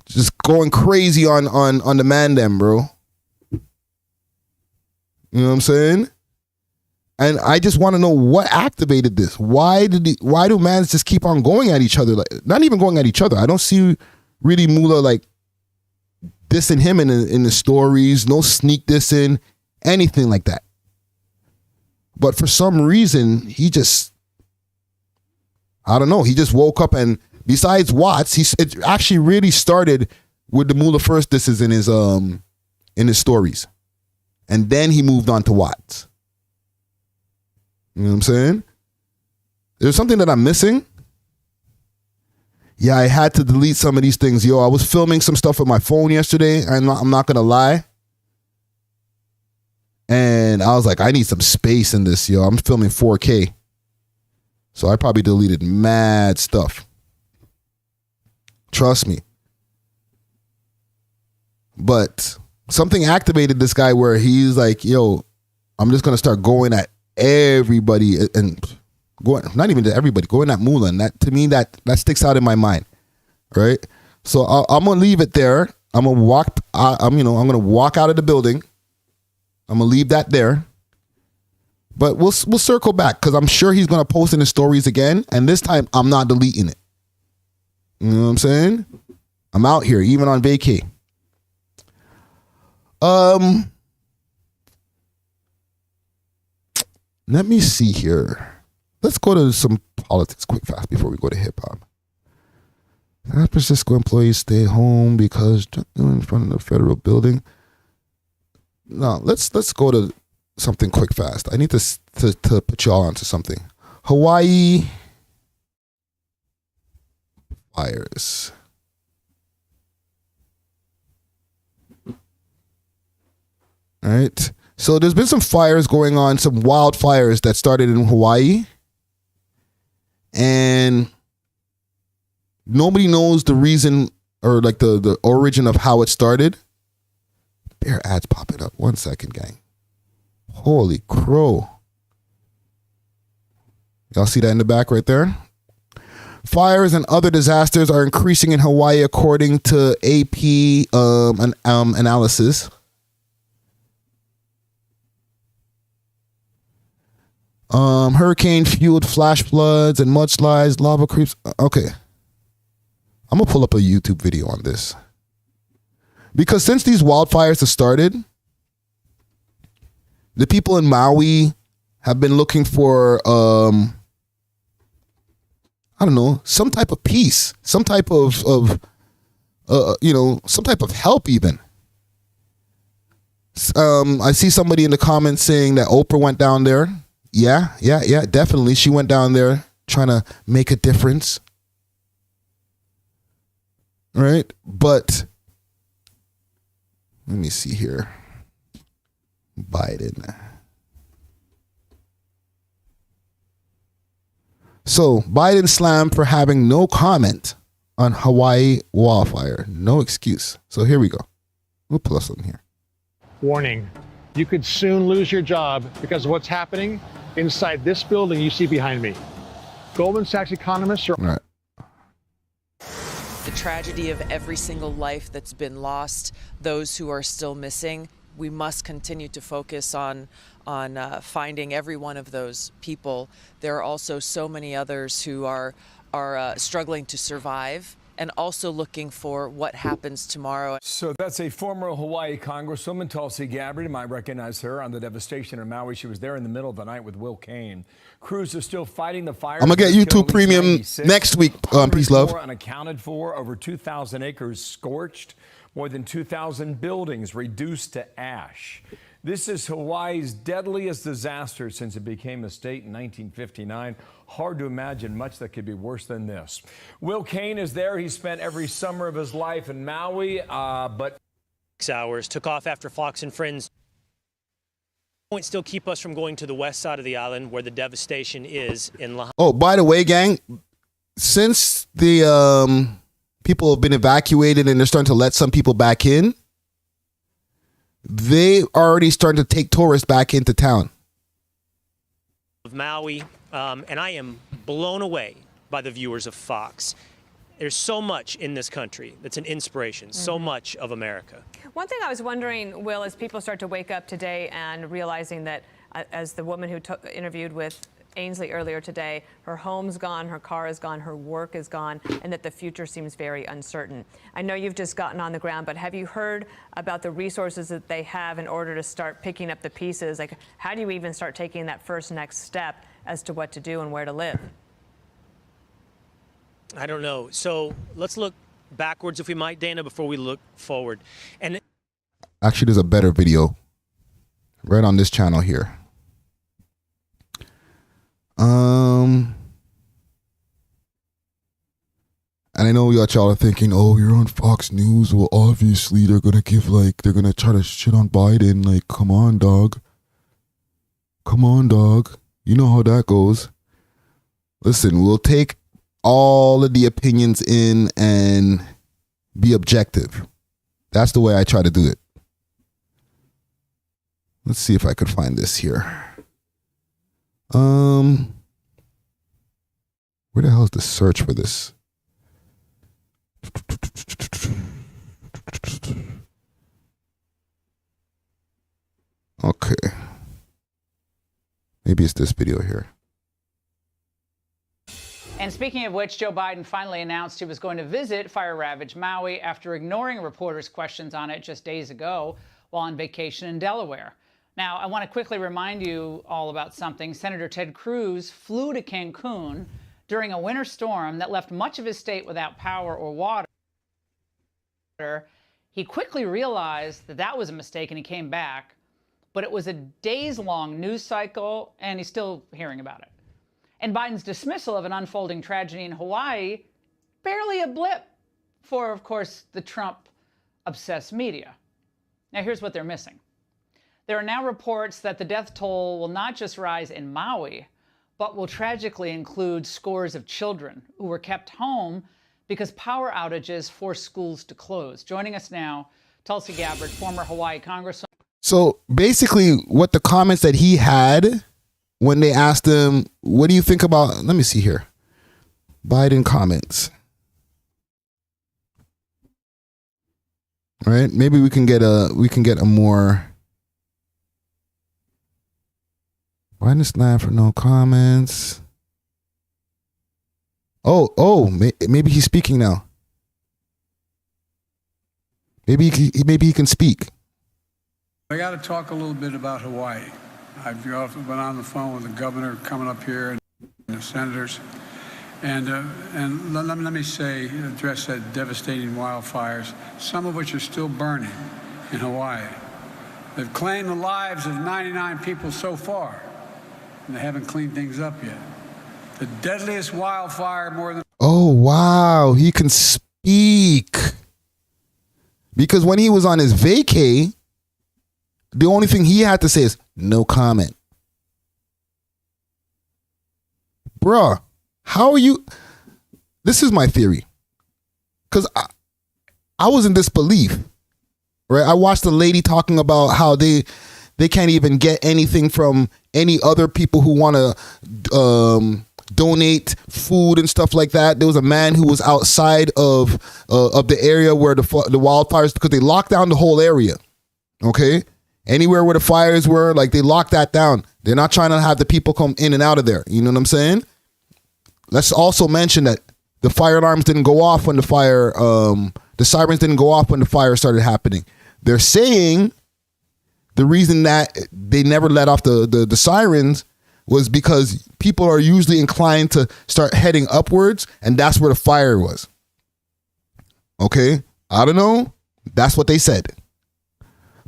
just going crazy on the man them, bro. You You know what I'm saying? And I just want to know what activated this. Why do mans just keep on going at each other? Like, not even going at each other. I don't see really Moula like dissing him in the stories. No sneak dissing, anything like that. But for some reason, he just, I don't know. He just woke up, and besides Watts, it actually really started with the Moula first disses in his stories, and then he moved on to Watts. You know what I'm saying? There's something that I'm missing. Yeah, I had to delete some of these things. Yo, I was filming some stuff with my phone yesterday. I'm not going to lie. And I was like, I need some space in this, yo. I'm filming 4K. So I probably deleted mad stuff. Trust me. But something activated this guy where he's like, yo, I'm just going to start going at everybody, and going, not even to everybody, going at Moula. And that, to me, that sticks out in my mind, right? So I'm gonna leave it there. I'm gonna walk. I'm gonna walk out of the building. I'm gonna leave that there. But we'll circle back, because I'm sure he's gonna post in his stories again, and this time I'm not deleting it. You know what I'm saying? I'm out here, even on vacay. Let me see here. Let's go to some politics quick fast before we go to hip hop. San Francisco employees stay home because in front of the federal building. No, let's go to something quick fast. I need to put y'all onto something. Hawaii fires. All right. So there's been some fires going on, some wildfires that started in Hawaii. And nobody knows the reason or like the origin of how it started. Bare ads popping up. 1 second, gang. Holy crow. Y'all see that in the back right there? Fires and other disasters are increasing in Hawaii according to AP analysis. Hurricane-fueled flash floods and mudslides, lava creeps. Okay. I'm going to pull up a YouTube video on this. Because since these wildfires have started, the people in Maui have been looking for, I don't know, some type of peace, some type of some type of help even. I see somebody in the comments saying that Oprah went down there. Yeah, definitely. She went down there trying to make a difference. Right? But let me see here. Biden. So Biden slammed for having no comment on Hawaii wildfire. No excuse. So here we go. We'll pull up something here. Warning. You could soon lose your job because of what's happening inside this building you see behind me. Goldman Sachs economists are... All right. The tragedy of every single life that's been lost, those who are still missing, we must continue to focus on finding every one of those people. There are also so many others who are struggling to survive and also looking for what happens tomorrow. So that's a former Hawaii Congresswoman, Tulsi Gabbard. You might recognize her on the devastation in Maui. She was there in the middle of the night with Will Kane. Crews are still fighting the fire. I'm going to get YouTube Premium next week. Peace, love. Unaccounted for, over 2,000 acres scorched, more than 2,000 buildings reduced to ash. This is Hawaii's deadliest disaster since it became a state in 1959. Hard to imagine much that could be worse than this. Will Kane is there. He spent every summer of his life in Maui, but 6 hours took off after Fox and Friends point still keep us from going to the west side of the island where the devastation is in Lahaina. Oh, by the way, gang, since the people have been evacuated and they're starting to let some people back in, they already started to take tourists back into town. Of Maui, and I am blown away by the viewers of Fox. There's so much in this country that's an inspiration, so much of America. One thing I was wondering, Will, as people start to wake up today and realizing that, as the woman who interviewed with Ainsley earlier today, her home's gone, her car is gone, her work is gone, and that the future seems very uncertain. I know you've just gotten on the ground, but have you heard about the resources that they have in order to start picking up the pieces? Like, how do you even start taking that first next step as to what to do and where to live? I don't know. So let's look backwards, if we might, Dana, before we look forward. And Actually, there's a better video right on this channel here. And I know y'all are thinking, oh, you're on Fox News. Well, obviously they're gonna try to shit on Biden. Like, come on, dog. Come on, dog. You know how that goes. Listen, we'll take all of the opinions in and be objective. That's the way I try to do it. Let's see if I could find this here. Where the hell is the search for this? Okay. Maybe it's this video here. And speaking of which, Joe Biden finally announced he was going to visit fire-ravaged Maui after ignoring reporters' questions on it just days ago while on vacation in Delaware. Now, I want to quickly remind you all about something. Senator Ted Cruz flew to Cancun during a winter storm that left much of his state without power or water. He quickly realized that that was a mistake and he came back, but it was a days-long news cycle and he's still hearing about it. And Biden's dismissal of an unfolding tragedy in Hawaii, barely a blip for, of course, the Trump-obsessed media. Now, here's what they're missing. There are now reports that the death toll will not just rise in Maui, but will tragically include scores of children who were kept home because power outages forced schools to close. Joining us now, Tulsi Gabbard, former Hawaii Congresswoman. So basically what the comments that he had when they asked him, what do you think about, let me see here, Biden comments. All right, maybe we can get a more, Biden slammed for no comments. Maybe he's speaking now. Maybe he can speak. I got to talk a little bit about Hawaii. I've been on the phone with the governor coming up here and the senators, and let me say, address that devastating wildfires, some of which are still burning in Hawaii. They've claimed the lives of 99 people so far, and they haven't cleaned things up yet. The deadliest wildfire more than... Oh, wow. He can speak. Because when he was on his vacay, the only thing he had to say is, no comment. Bruh, how are you... This is my theory. Because I was in disbelief. Right? I watched a lady talking about how they can't even get anything from any other people who want to donate food and stuff like that. There was a man who was outside of the area where the wildfires, because they locked down the whole area. Okay? Anywhere where the fires were, like, they locked that down. They're not trying to have the people come in and out of there. You know what I'm saying? Let's also mention that the fire alarms didn't go off when the sirens didn't go off when the fire started happening. They're saying the reason that they never let off the sirens was because people are usually inclined to start heading upwards, and that's where the fire was. Okay? I don't know. That's what they said.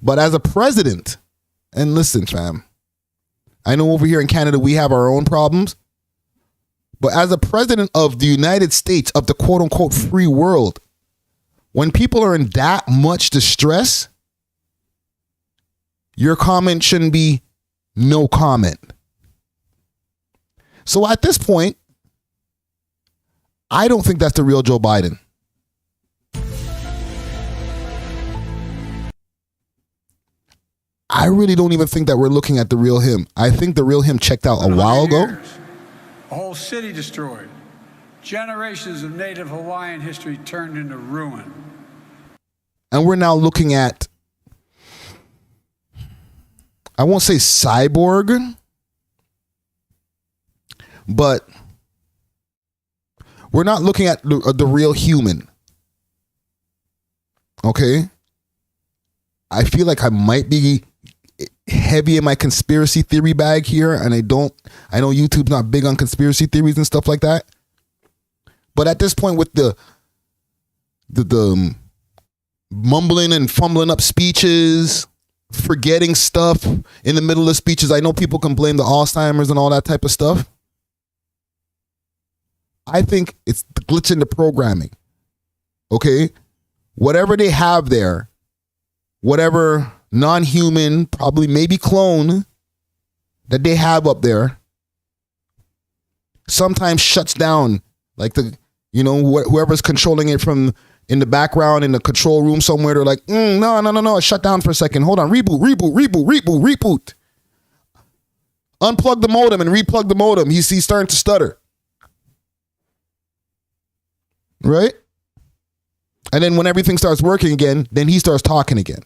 But as a president, and listen, fam, I know over here in Canada we have our own problems, but as a president of the United States, of the quote-unquote free world, when people are in that much distress, your comment shouldn't be no comment. So at this point, I don't think that's the real Joe Biden. I really don't even think that we're looking at the real him. I think the real him checked out a while ago. A whole city destroyed. generations of native Hawaiian history turned into ruin. And we're now looking at, I won't say cyborg, but we're not looking at the real human. Okay? I feel like I might be heavy in my conspiracy theory bag here, and I know YouTube's not big on conspiracy theories and stuff like that. But at this point, with the mumbling and fumbling up speeches, forgetting stuff in the middle of speeches, I know people can blame the Alzheimer's and all that type of stuff. I think it's the glitch in the programming. Okay? Whatever they have there, whatever non-human, probably maybe clone that they have up there, sometimes shuts down, like whoever's controlling it from in the background in the control room somewhere. They're like, no, shut down for a second. Hold on, reboot. Unplug the modem and replug the modem. He's starting to stutter. Right? And then when everything starts working again, then he starts talking again.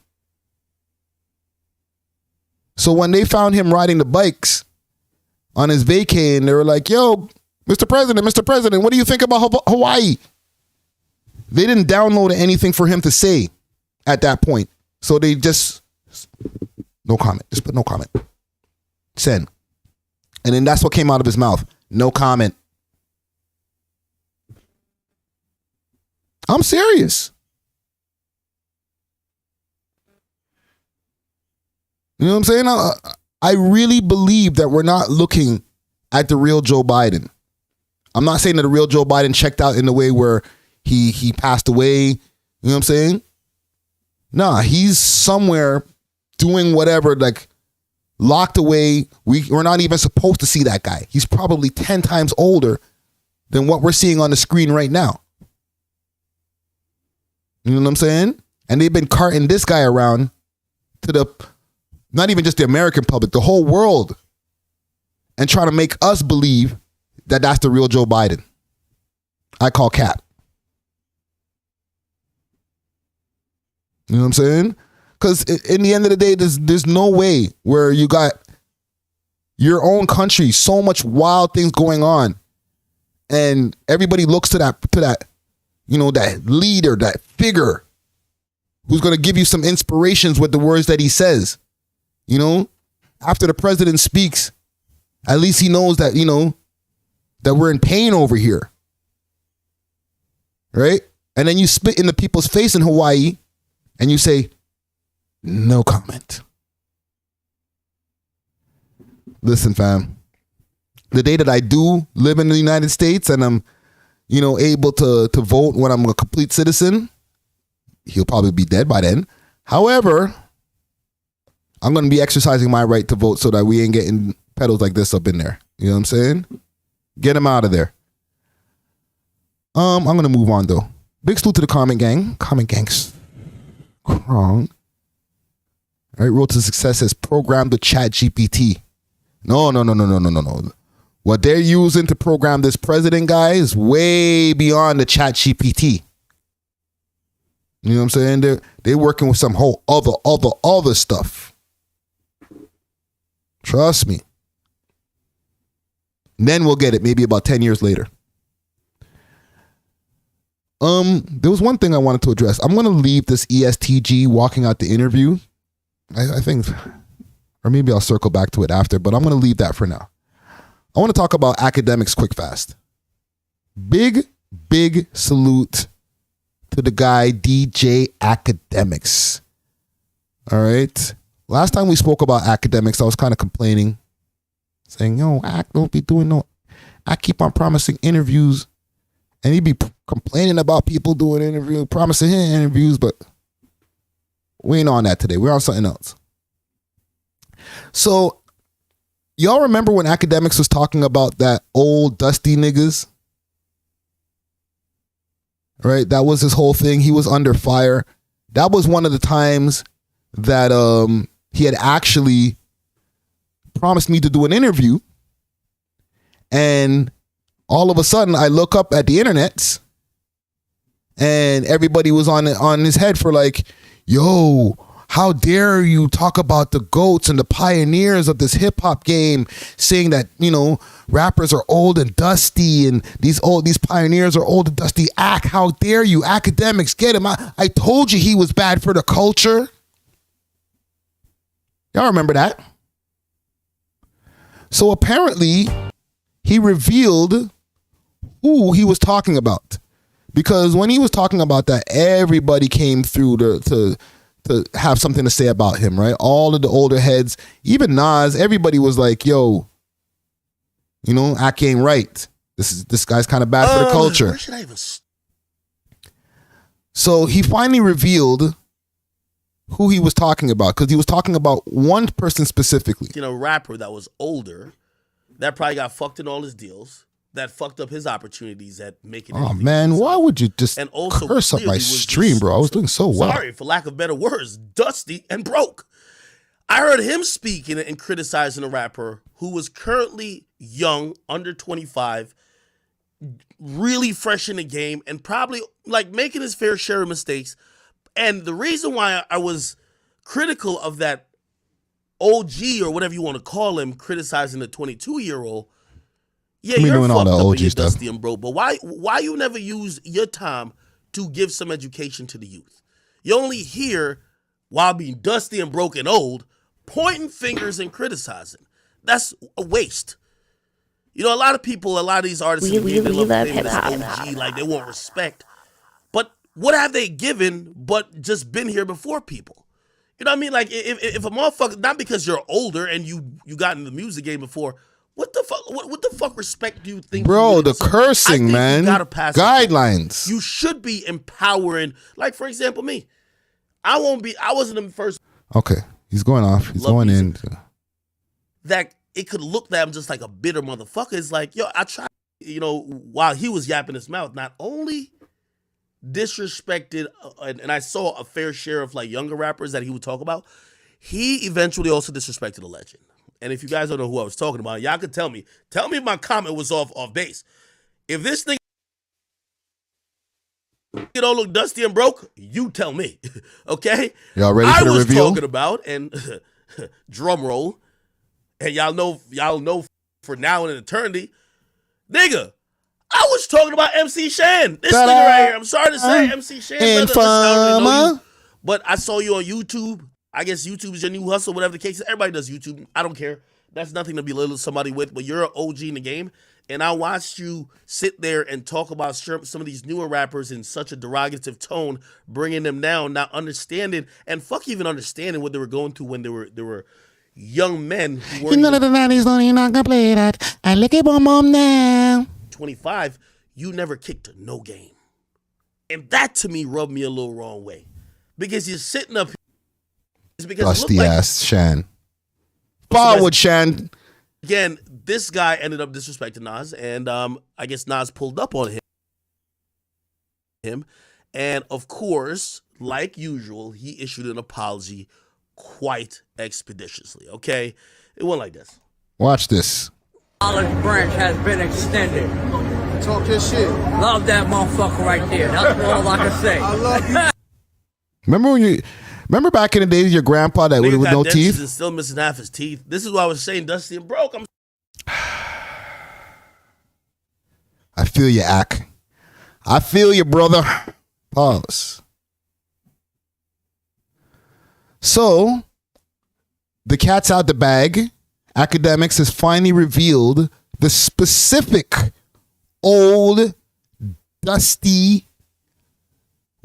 So when they found him riding the bikes on his vacay, and they were like, yo, Mr. President, what do you think about Hawaii? They didn't download anything for him to say at that point. So they just, no comment. Just put no comment. Send. And then that's what came out of his mouth. No comment. I'm serious. You know what I'm saying? I really believe that we're not looking at the real Joe Biden. I'm not saying that the real Joe Biden checked out in the way where he passed away. You know what I'm saying? Nah, he's somewhere doing whatever, like locked away. We're not even supposed to see that guy. He's probably 10 times older than what we're seeing on the screen right now. You know what I'm saying? And they've been carting this guy around to not even just the American public, the whole world, and trying to make us believe that that's the real Joe Biden. I call cap. You know what I'm saying? Because in the end of the day, there's no way where you got your own country, so much wild things going on, and everybody looks to that, that leader, that figure who's going to give you some inspirations with the words that he says. You know, after the president speaks, at least he knows that, that we're in pain over here. Right? And then you spit in the people's face in Hawaii and you say, no comment. Listen, fam, the day that I do live in the United States and I'm, able to vote when I'm a complete citizen, he'll probably be dead by then. However, I'm going to be exercising my right to vote so that we ain't getting pedals like this up in there. You know what I'm saying? Get him out of there. I'm going to move on, though. Big salute to the comment gang. Comment gangs. Wrong. All right, Road to Success says program the chat GPT. No. What they're using to program this president guy is way beyond the chat GPT. You know what I'm saying? They're working with some whole other stuff. Trust me. Then we'll get it maybe about 10 years later. There was one thing I wanted to address. I'm going to leave this ESTG walking out the interview. I think, or maybe I'll circle back to it after, but I'm going to leave that for now. I want to talk about Akademiks quick fast. Big salute to the guy, DJ Akademiks. All right. Last time we spoke about Akademiks, I was kind of complaining, saying, yo, don't be doing no. I keep on promising interviews, and he'd be complaining about people doing interviews, promising him interviews, but we ain't on that today. We're on something else. So, y'all remember when Akademiks was talking about that old dusty niggas? Right? That was his whole thing. He was under fire. That was one of the times that he had actually promised me to do an interview. And all of a sudden I look up at the internet and everybody was on his head for like, yo, how dare you talk about the GOATs and the pioneers of this hip hop game, saying that, you know, rappers are old and dusty and these pioneers are old and dusty. How dare you? Academics, get him. I told you he was bad for the culture. Y'all remember that? So apparently he revealed who he was talking about. Because when he was talking about that, everybody came through to have something to say about him, right? All of the older heads, even Nas, everybody was like, yo, you know, Ak ain't right. This guy's kind of bad for the culture. Where should I even So he finally revealed who he was talking about, because he was talking about one person specifically. You know, rapper that was older, that probably got fucked in all his deals, that fucked up his opportunities at making it. Oh man, why would you just and also curse up my stream, bro? I was doing so well. Sorry, for lack of better words, dusty and broke. I heard him speaking and criticizing a rapper who was currently young, under 25, really fresh in the game, and probably like making his fair share of mistakes. And the reason why I was critical of that OG, or whatever you want to call him, criticizing the 22-year-old, yeah, you're fucked up and you're dusty and broke, but why you never use your time to give some education to the youth? You're only here while being dusty and broke and old, pointing fingers and criticizing. That's a waste. You know, a lot of these artists, we love hip-hop. OG, like they want respect. But what have they given but just been here before people? You know what I mean? Like, if a motherfucker, not because you're older and you got in the music game before, what the fuck respect do you think? Bro, the cursing, man. Guidelines. You should be empowering. Like, for example, me. I wasn't the first. Okay, he's going off. He's going in. That it could look that I'm just like a bitter motherfucker. It's like, yo, I tried, you know, while he was yapping his mouth, not only disrespected, and I saw a fair share of like younger rappers that he would talk about, he eventually also disrespected a legend. And if you guys don't know who I was talking about, y'all could tell me if my comment was off base. If this thing don't look dusty and broke, you tell me, okay? Y'all ready for the reveal? I was talking about, and drum roll, and y'all know for now and in eternity, nigga, I was talking about MC Shan. This nigga right here. I'm sorry to say, MC Shan. Informer. But I saw you on YouTube. I guess YouTube is your new hustle, whatever the case is. Everybody does YouTube. I don't care. That's nothing to belittle somebody with, but you're an OG in the game. And I watched you sit there and talk about some of these newer rappers in such a derogative tone, bringing them down, not understanding, and fuck even understanding what they were going through when they were young men who weren't. You know that the 90s don't even not gonna play that. I lick it bomb now. 25, you never kicked no game. And that to me rubbed me a little wrong way. Because you're sitting up here. Dusty ass Shan. Forward, Shan. Again, this guy ended up disrespecting Nas, and I guess Nas pulled up on him. And of course, like usual, he issued an apology quite expeditiously. Okay? It went like this. Watch this. Olive branch has been extended. Talk your shit. Love that motherfucker right there. That's all I can say. I love you. Remember back in the days, your grandpa that with no teeth? And still missing half his teeth. This is why I was saying dusty and broke. I feel you, Ak. I feel you, brother. Pause. So, the cat's out the bag. Akademiks has finally revealed the specific old, dusty,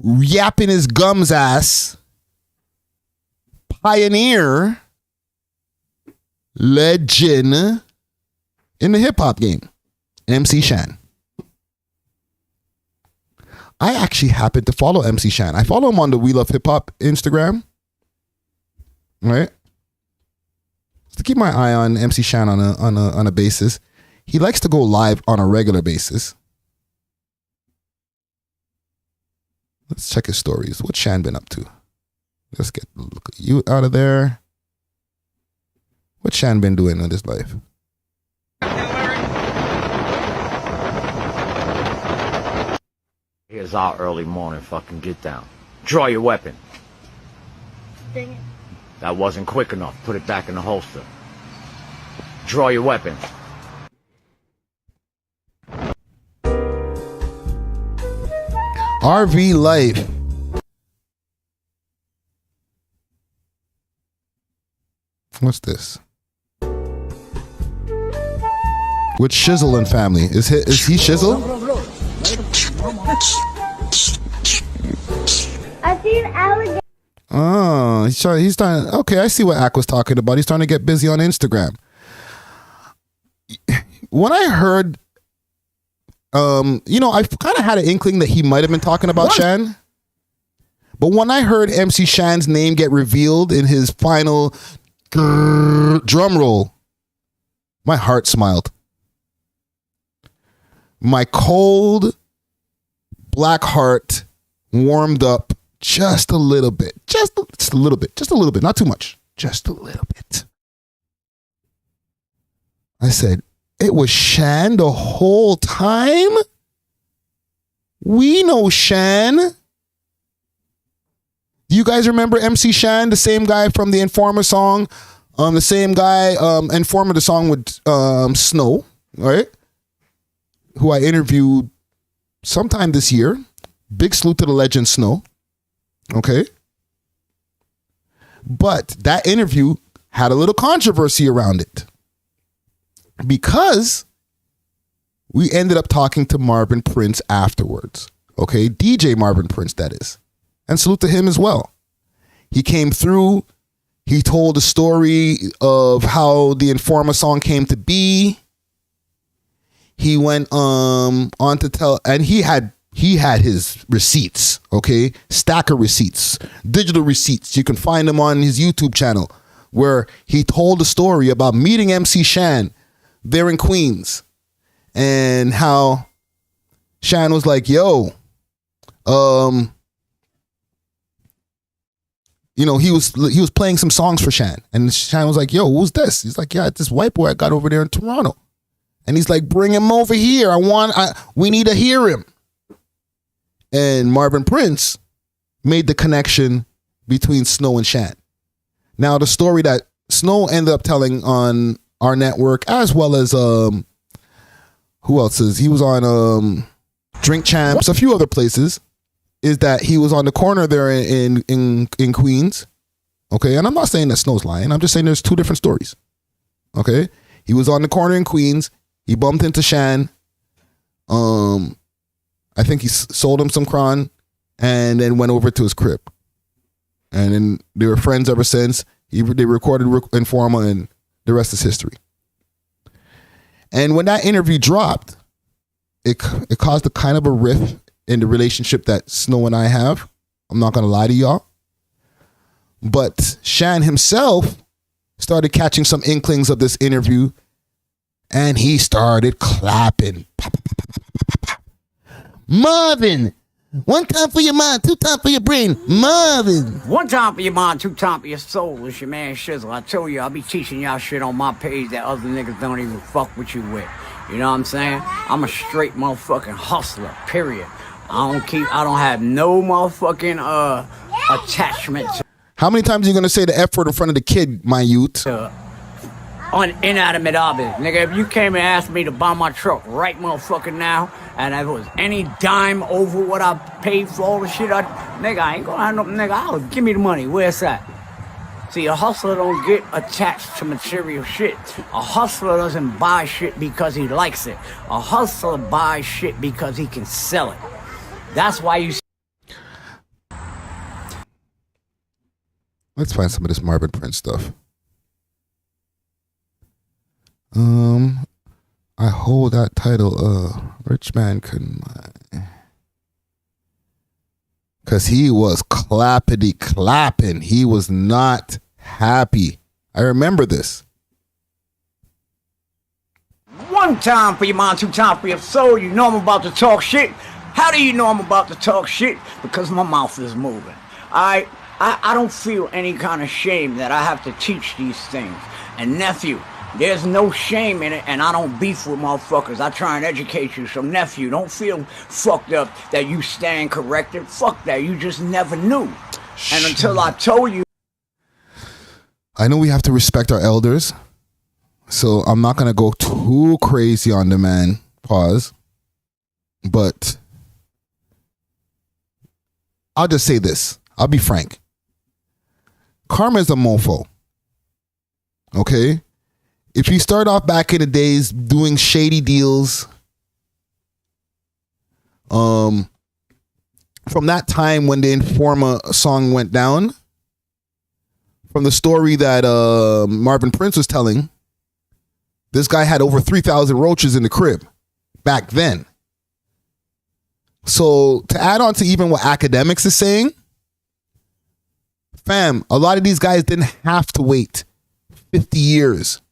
yapping his gums ass pioneer legend in the hip-hop game, MC Shan. I actually happen to follow MC Shan. I follow him on the We Love Hip Hop Instagram, right? To keep my eye on MC Shan on a basis. He likes to go live on a regular basis. Let's check his stories. What's Shan been up to? Let's get you out of there. What's Shan been doing in his life? Here's our early morning fucking get down. Draw your weapon. Dang it. That wasn't quick enough. Put it back in the holster. Draw your weapon. RV Life. What's this? With Shizzle and family. Is he Shizzle? I seen alligator. Oh, he's trying. Okay, I see what Ak was talking about. He's trying to get busy on Instagram. When I heard, I kind of had an inkling that he might have been talking about Shan. But when I heard MC Shan's name get revealed in his final drum roll, my heart smiled. My cold black heart warmed up just a little bit. Just a little bit. Not too much. Just a little bit. I said, it was Shan the whole time? We know Shan. Do you guys remember MC Shan, the same guy from the Informer song? The same guy, Informer, the song with Snow, right? Who I interviewed sometime this year. Big salute to the legend Snow. Okay. But that interview had a little controversy around it. Because we ended up talking to Marvin Prince afterwards. Okay, DJ Marvin Prince, that is. And salute to him as well. He came through. He told a story of how the Informer song came to be. He went on to tell, and he had his receipts, okay? Stack of receipts, digital receipts. You can find them on his YouTube channel, where he told a story about meeting MC Shan there in Queens, and how Shan was like, yo, he was playing some songs for Shan, and Shan was like, yo, who's this? He's like, yeah, it's this white boy I got over there in Toronto. And he's like, bring him over here. We need to hear him. And Marvin Prince made the connection between Snow and Shan. Now, the story that Snow ended up telling on our network, as well as who else is? He was on Drink Champs, a few other places, is that he was on the corner there in Queens. Okay, and I'm not saying that Snow's lying. I'm just saying there's two different stories. Okay, he was on the corner in Queens. He bumped into Shan. I think he sold him some cron, and then went over to his crib. And then they were friends ever since. They recorded Informa, and the rest is history. And when that interview dropped, it caused a kind of a rift in the relationship that Snow and I have. I'm not going to lie to y'all. But Shan himself started catching some inklings of this interview, and he started clapping. Marvin, one time for your mind, two time for your brain. Marvin. One time for your mind, two time for your soul. It's your man Shizzle. I told you I'll be teaching y'all shit on my page that other niggas don't even fuck with you with. You know what I'm saying? I'm a straight motherfucking hustler, period. I don't have no motherfucking attachment to How many times are you going to say the F word in front of the kid, my youth? on inanimate objects. Nigga, if you came and asked me to buy my truck right motherfucking now, and if it was any dime over what I paid for all the shit, nigga, I ain't gonna have no, nigga, give me the money. Where's that? See, a hustler don't get attached to material shit. A hustler doesn't buy shit because he likes it. A hustler buys shit because he can sell it. That's why you... Let's find some of this Marvin Prince stuff. I hold that title, Rich Man Couldn't Mind. Because he was clapping. He was not happy. I remember this. One time for your mind, two times for your soul. You know I'm about to talk shit. How do you know I'm about to talk shit? Because my mouth is moving. I don't feel any kind of shame that I have to teach these things. And nephew, There's no shame in it, and I don't beef with motherfuckers. I try and educate you. So, nephew, don't feel fucked up that you stand corrected. Fuck that. You just never knew. And until I told you. I know we have to respect our elders, so I'm not going to go too crazy on the man. Pause. But I'll just say this. I'll be frank. Karma's a mofo. Okay? If you start off back in the days doing shady deals, from that time when the Informa song went down, from the story that Marvin Prince was telling, this guy had over 3,000 roaches in the crib back then. So to add on to even what Akademiks is saying, fam, a lot of these guys didn't have to wait 50 years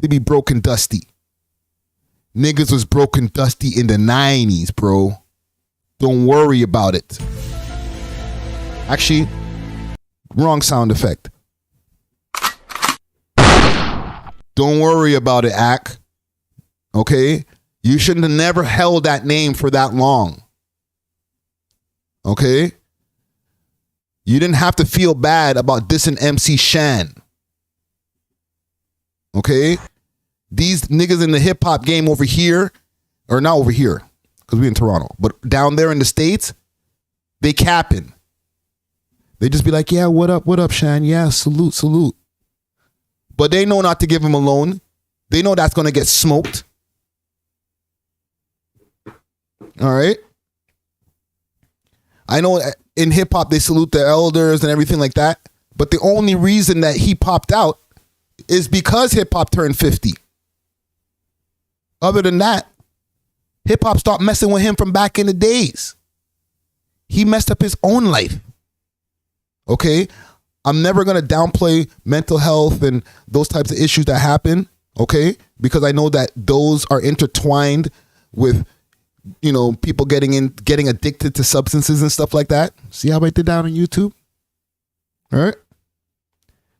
to be broken dusty. Niggas was broken dusty in the 90s, bro. Don't worry about it. Actually, wrong sound effect. Don't worry about it, Ak. Okay? You shouldn't have never held that name for that long. Okay? You didn't have to feel bad about dissing MC Shan. Okay? These niggas in the hip hop game over here, or not over here, because we're in Toronto, but down there in the States, they capping. They just be like, yeah, what up, Shan? Yeah, salute. But they know not to give him a loan. They know that's going to get smoked. All right? I know in hip hop they salute their elders and everything like that, but the only reason that he popped out is because hip hop turned 50. Other than that, hip hop stopped messing with him from back in the days. He messed up his own life. Okay? I'm never going to downplay mental health and those types of issues that happen, okay? Because I know that those are intertwined with, you know, people getting addicted to substances and stuff like that. See how I did that on YouTube? All right?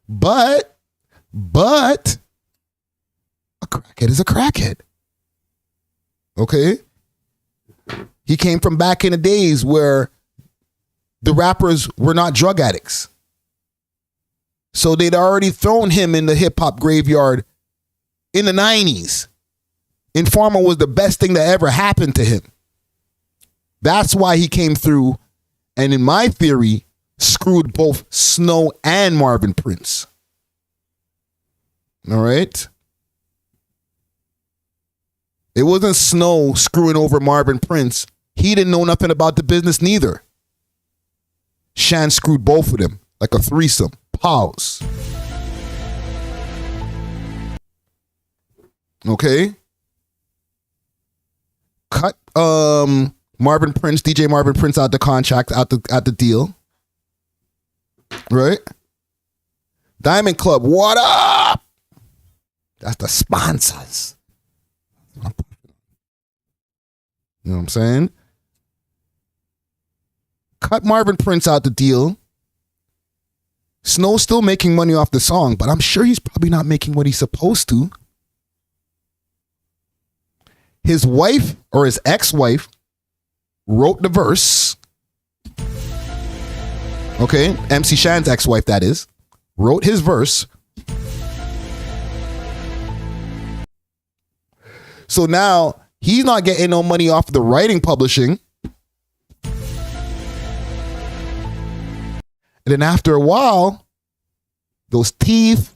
But a crackhead is a crackhead. Okay? He came from back in the days where the rappers were not drug addicts. So they'd already thrown him in the hip hop graveyard in the 90s. Informer was the best thing that ever happened to him. That's why he came through and, in my theory, screwed both Snow and Marvin Prince. All right? It wasn't Snow screwing over Marvin Prince. He didn't know nothing about the business neither. Shan screwed both of them like a threesome. Pause. Okay? Cut Marvin Prince, DJ Marvin Prince out the contract, out the deal. Right? Diamond Club, what up? That's the sponsors. You know what I'm saying? Cut Marvin Prince out the deal. Snow's still making money off the song, but I'm sure he's probably not making what he's supposed to. His wife, or his ex-wife, wrote the verse. Okay, MC Shan's ex-wife, that is, wrote his verse. So now he's not getting no money off the writing publishing. And then after a while, those teeth,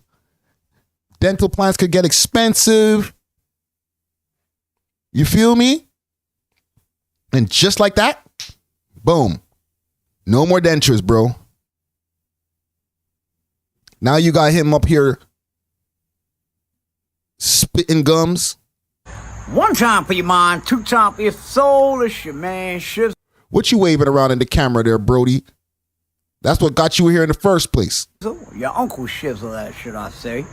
dental plans could get expensive. You feel me? And just like that, boom. No more dentures, bro. Now you got him up here spitting gums. One time for your mind, two time for your soul. It's your man, Shiz. What you waving around in the camera there, Brody? That's what got you here in the first place. Your Uncle Shizzle, that should I say.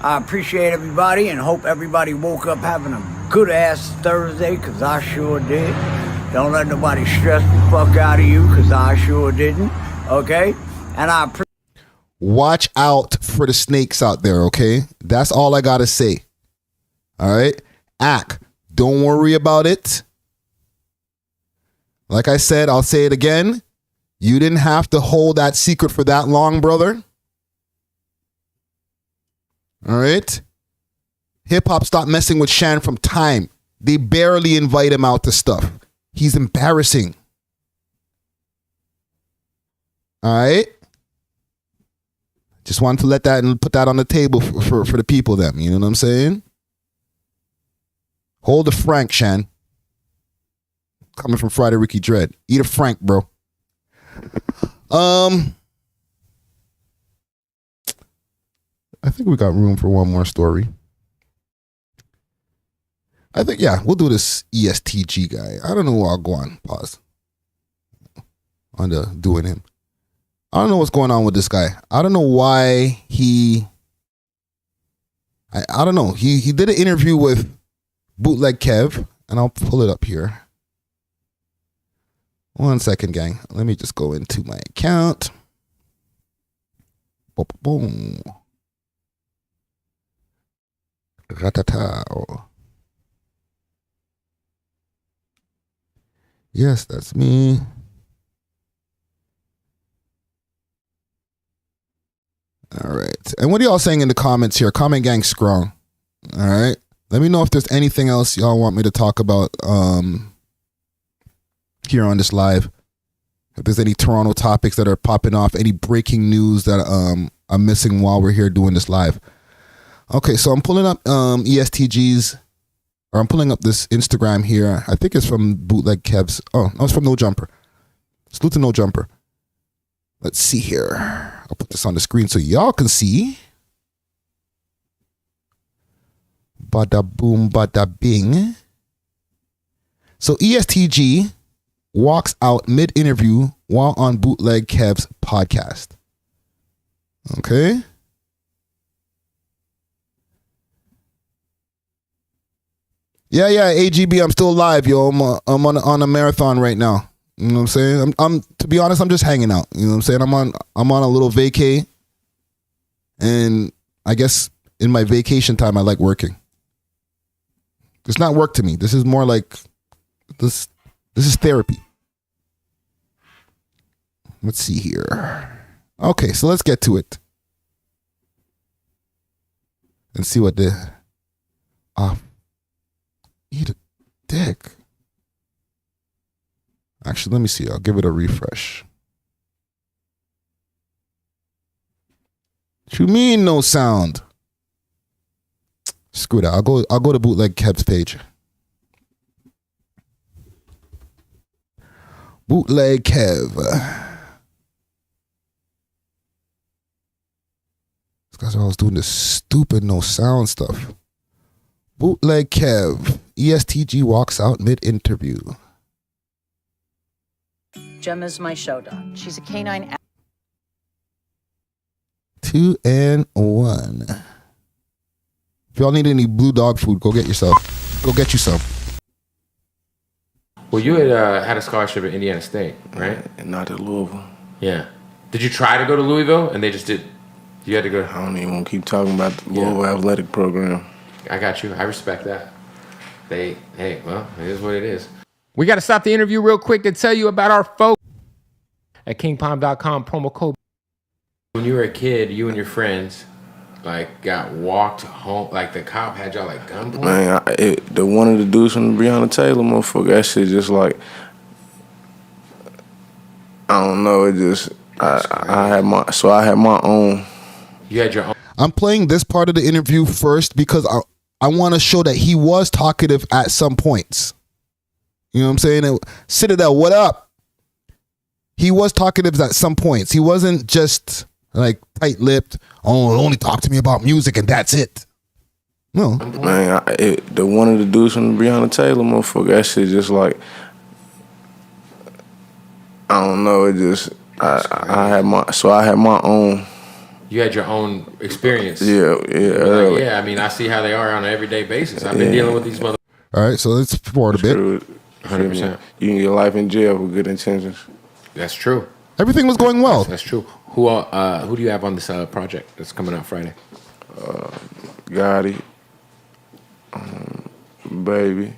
I appreciate everybody and hope everybody woke up having a good-ass Thursday, because I sure did. Don't let nobody stress the fuck out of you, because I sure didn't. Okay? And I appreciate... watch out for the snakes out there, okay? That's all I got to say. All right? Don't worry about it. Like I said, I'll say it again. You didn't have to hold that secret for that long, brother. All right? Hip-hop stopped messing with Shan from time. They barely invite him out to stuff. He's embarrassing. All right? Just wanted to let that and put that on the table for the people then. You know what I'm saying? Hold the Frank, Shan. Coming from Friday Ricky Dread. Eat a Frank, bro. I think we got room for one more story. I think, yeah, we'll do this ESTG guy. I don't know who I'll go on. Pause. On the doing him. I don't know what's going on with this guy. I don't know why I don't know. He did an interview with Bootleg Kev, and I'll pull it up here. 1 second, gang. Let me just go into my account. Boom, boom. Ratata. Yes, that's me. All right. And what are y'all saying in the comments here? Comment gang strong. All right. Let me know if there's anything else y'all want me to talk about here on this live. If there's any Toronto topics that are popping off, any breaking news that I'm missing while we're here doing this live. Okay, so I'm pulling up ESTG's, or I'm pulling up this Instagram here. I think it's from Bootleg Kev's. Oh, no, it's from No Jumper. Salute to No Jumper. Let's see here. I'll put this on the screen so y'all can see. Bada boom, bada bing. So ESTG walks out mid-interview while on Bootleg Kev's podcast. Okay. Yeah, AGB, I'm still alive, yo. I'm on a marathon right now. You know what I'm saying? I'm to be honest, I'm just hanging out. You know what I'm saying? I'm on a little vacay. And I guess in my vacation time I like working. It's not work to me. This is more like this is therapy. Let's see here. Okay, so let's get to it. And see what the eat a dick. Actually, let me see. I'll give it a refresh. What you mean no sound? Screw that. I'll go to Bootleg Kev's page. Bootleg Kev. This guy's always doing this stupid no sound stuff. Bootleg Kev. ESTG walks out mid-interview. Gemma's my show dog. She's a canine. 2 and 1. If y'all need any blue dog food, go get you some. Well, you had a scholarship at Indiana State, right? Not at Louisville. Yeah. Did you try to go to Louisville and they just did? You had to go. I don't even want to keep talking about the Louisville athletic program. I got you. I respect that. Hey, well, it is what it is. We got to stop the interview real quick to tell you about our folks at kingpalm.com, promo code. When you were a kid, you and your friends got walked home, the cop had y'all gunpoint. Man, one of the dudes from the Breonna Taylor motherfucker, that shit just I don't know, it just I had my own. You had your own. I'm playing this part of the interview first because I want to show that he was talkative at some points. You know what I'm saying? Citadel, what up? He was talkative at some points. He wasn't just tight-lipped. Oh, only talk to me about music and that's it. No. Man, one of the dudes from the Breonna Taylor motherfucker, that shit just I don't know, it just I had my own. You had your own experience. Yeah. Yeah, I mean, I see how they are on an everyday basis. I've been dealing with these mother. All right, so let's forward a bit. 100%. You can get life in jail with good intentions. That's true. Everything was going well. That's true. Who do you have on this project that's coming out Friday? Gotti, Baby,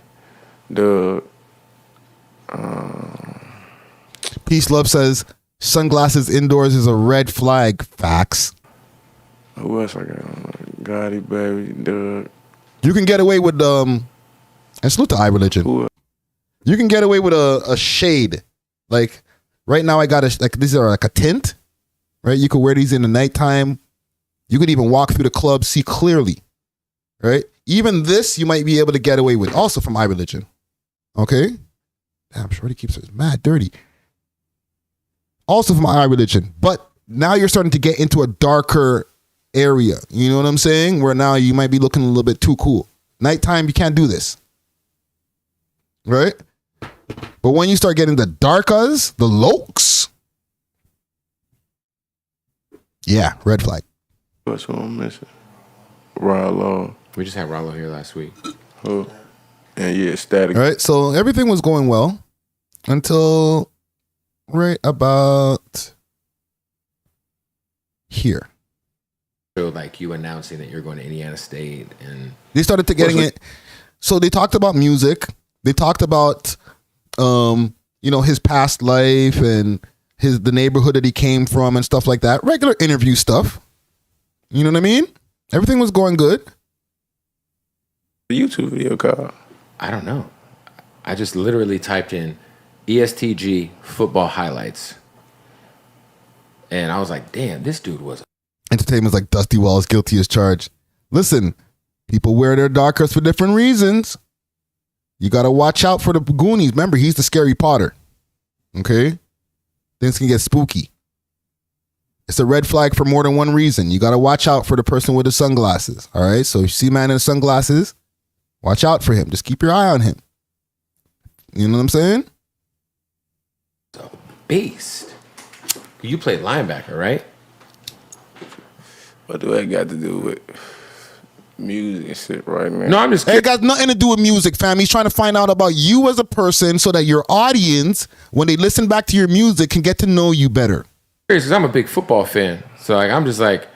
Doug. Peace Love says sunglasses indoors is a red flag. Facts. Who else I got? Gotti, Baby, Doug. You can get away with and salute to iReligion. You can get away with a shade. Like right now, I got these are like a tint, right? You could wear these in the nighttime. You could even walk through the club, see clearly, right? Even this, you might be able to get away with. Also from iReligion, okay? Damn, Shorty keeps it mad dirty. Also from iReligion, but now you're starting to get into a darker area. You know what I'm saying? Where now you might be looking a little bit too cool. Nighttime, you can't do this, right? But when you start getting the darkas, the lokes, yeah, red flag. That's who I'm missing. Rollo. We just had Rollo here last week. Who? And yeah, Static. All right, so everything was going well until right about here. So like you announcing that you're going to Indiana State, and they started to getting it. So they talked about music. They talked about, his past life and the neighborhood that he came from and stuff like that. Regular interview stuff. You know what I mean? Everything was going good. The YouTube video called? I don't know. I just literally typed in ESTG football highlights, and I was like, "Damn, this dude was." Entertainment's like Dusty Wells guilty as charged. Listen, people wear their darkers for different reasons. You got to watch out for the Goonies. Remember, he's the scary Potter. Okay? Things can get spooky. It's a red flag for more than one reason. You got to watch out for the person with the sunglasses. All right? So if you see a man in the sunglasses, watch out for him. Just keep your eye on him. You know what I'm saying? Beast. You played linebacker, right? What do that got to do with music and shit right now? No, I'm just kidding. It got nothing to do with music, fam. He's trying to find out about you as a person so that your audience, when they listen back to your music, can get to know you better. Because I'm a big football fan. So like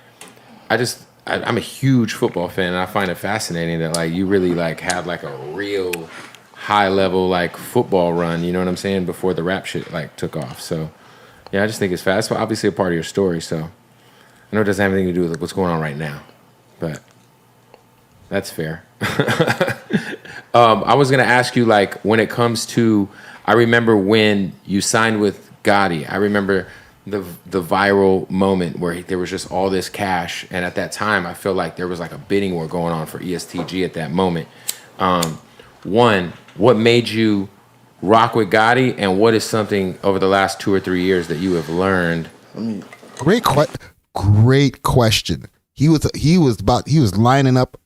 I'm a huge football fan, and I find it fascinating that like you really like have like a real high level like football run, you know what I'm saying, before the rap shit like took off. So yeah, I just think it's fast. It's obviously a part of your story, so I know it doesn't have anything to do with what's going on right now, but that's fair. I was gonna ask you, like, when it comes to, I remember when you signed with Gotti. I remember the viral moment where there was just all this cash, and at that time, I feel like there was like a bidding war going on for ESTG at that moment. One, what made you rock with Gotti, and what is something over the last 2 or 3 years that you have learned? Great question. He was lining up,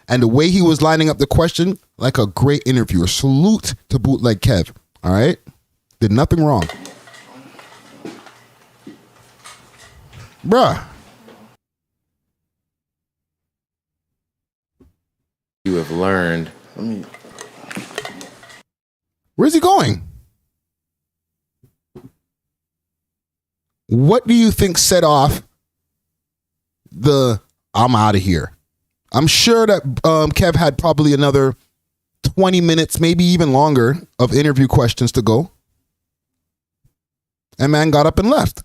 and the way he was lining up the question, like a great interviewer. Salute to Bootleg Kev. All right, did nothing wrong, bruh. You have learned. Where's he going? What do you think set off the I'm out of here? I'm sure that Kev had probably another 20 minutes, maybe even longer, of interview questions to go. And man got up and left.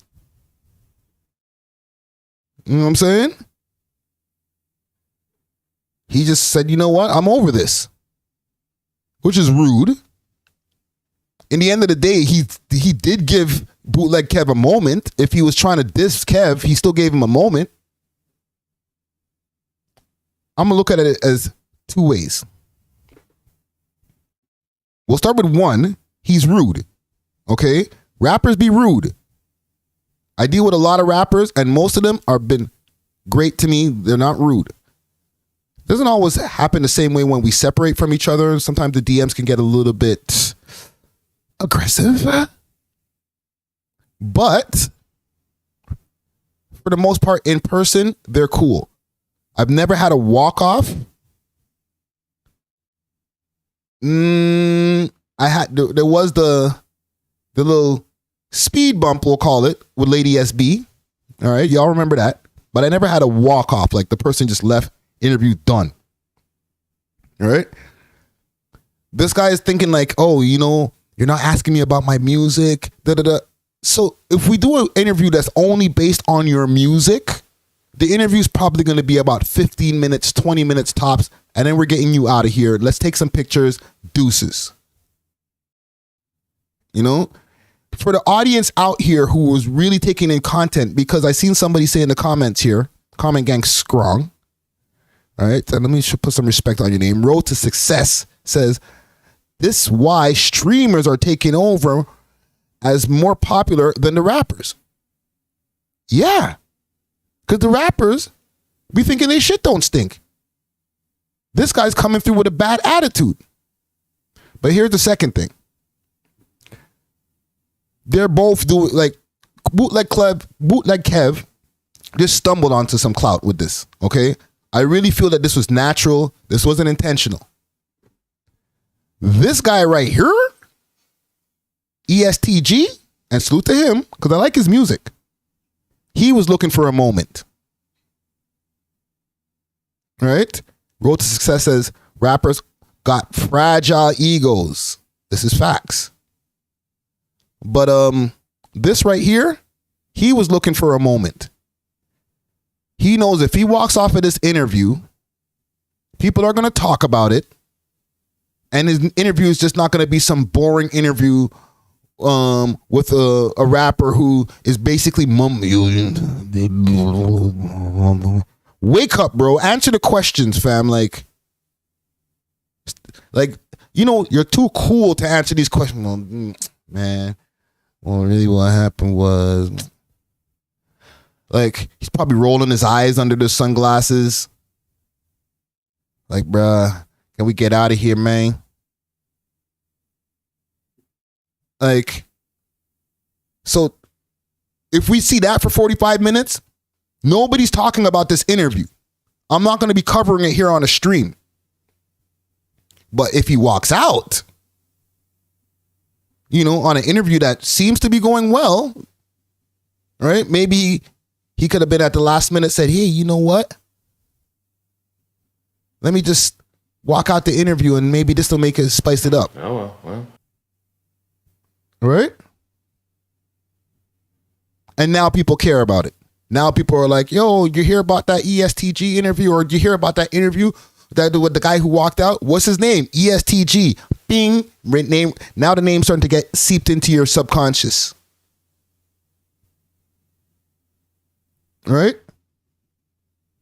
You know what I'm saying? He just said, you know what? I'm over this. Which is rude. In the end of the day, he did give Bootleg Kev a moment. If he was trying to diss Kev, he still gave him a moment. I'm going to look at it as two ways. We'll start with one. He's rude. Okay? Rappers be rude. I deal with a lot of rappers, and most of them have been great to me. They're not rude. Doesn't always happen the same way when we separate from each other. Sometimes the DMs can get a little bit aggressive. But for the most part, in person, they're cool. I've never had a walk-off. I had there was the little speed bump, we'll call it, with Lady SB. All right, y'all remember that. But I never had a walk off, like the person just left, interview done. All right? This guy is thinking like, oh, you know, you're not asking me about my music, da-da-da. So if we do an interview that's only based on your music, the interview is probably going to be about 15 minutes, 20 minutes tops, and then we're getting you out of here. Let's take some pictures, deuces. You know? For the audience out here who was really taking in content, because I seen somebody say in the comments here, comment gang strong. All right, so let me put some respect on your name. Road to Success says, this why streamers are taking over as more popular than the rappers. Yeah, because the rappers be thinking they shit don't stink. This guy's coming through with a bad attitude. But here's the second thing. They're both doing, like, Bootleg Kev just stumbled onto some clout with this, okay? I really feel that this was natural. This wasn't intentional. This guy right here, ESTG, and salute to him, because I like his music. He was looking for a moment. Right? Road to Success says, rappers got fragile egos. This is facts. But this right here, he was looking for a moment. He knows if he walks off of this interview, people are going to talk about it. And his interview is just not going to be some boring interview with a rapper who is basically mumbling. Wake up, bro. Answer the questions, fam. Like, you know, you're too cool to answer these questions. Well, man. Well, really what happened was, like, he's probably rolling his eyes under the sunglasses. Like, bruh, can we get out of here, man? Like, so if we see that for 45 minutes, nobody's talking about this interview. I'm not going to be covering it here on a stream. But if he walks out, you know, on an interview that seems to be going well, right? Maybe he could have been at the last minute, said, hey, you know what? Let me just walk out the interview and maybe this will make it spice it up. Oh, well. Right? And now people care about it. Now people are like, yo, you hear about that ESTG interview, or did you hear about that interview that with the guy who walked out? What's his name? ESTG. Bing. Name. Now the name's starting to get seeped into your subconscious. Right?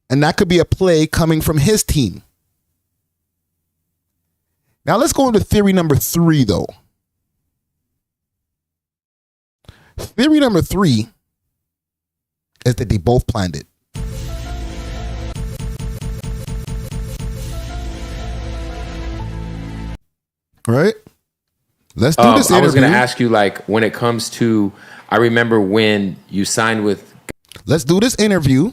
And that could be a play coming from his team. Now let's go into theory number 3, though. Theory number 3 is that they both planned it. Right? Let's do this interview. I was going to ask you, like, when it comes to, I remember when you signed with... Let's do this interview.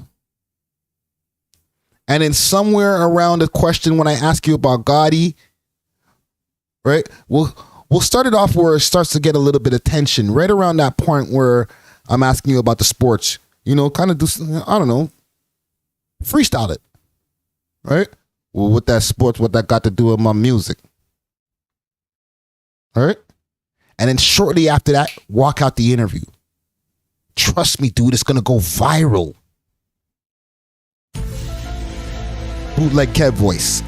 And then somewhere around the question when I ask you about Gotti, right? We'll start it off where it starts to get a little bit of tension. Right around that point where I'm asking you about the sports. You know, kind of do, I don't know, freestyle it. Right? Well, with that sports, what that got to do with my music? All right? And then shortly after that, walk out the interview. Trust me, dude, it's going to go viral. Bootleg Kev voice.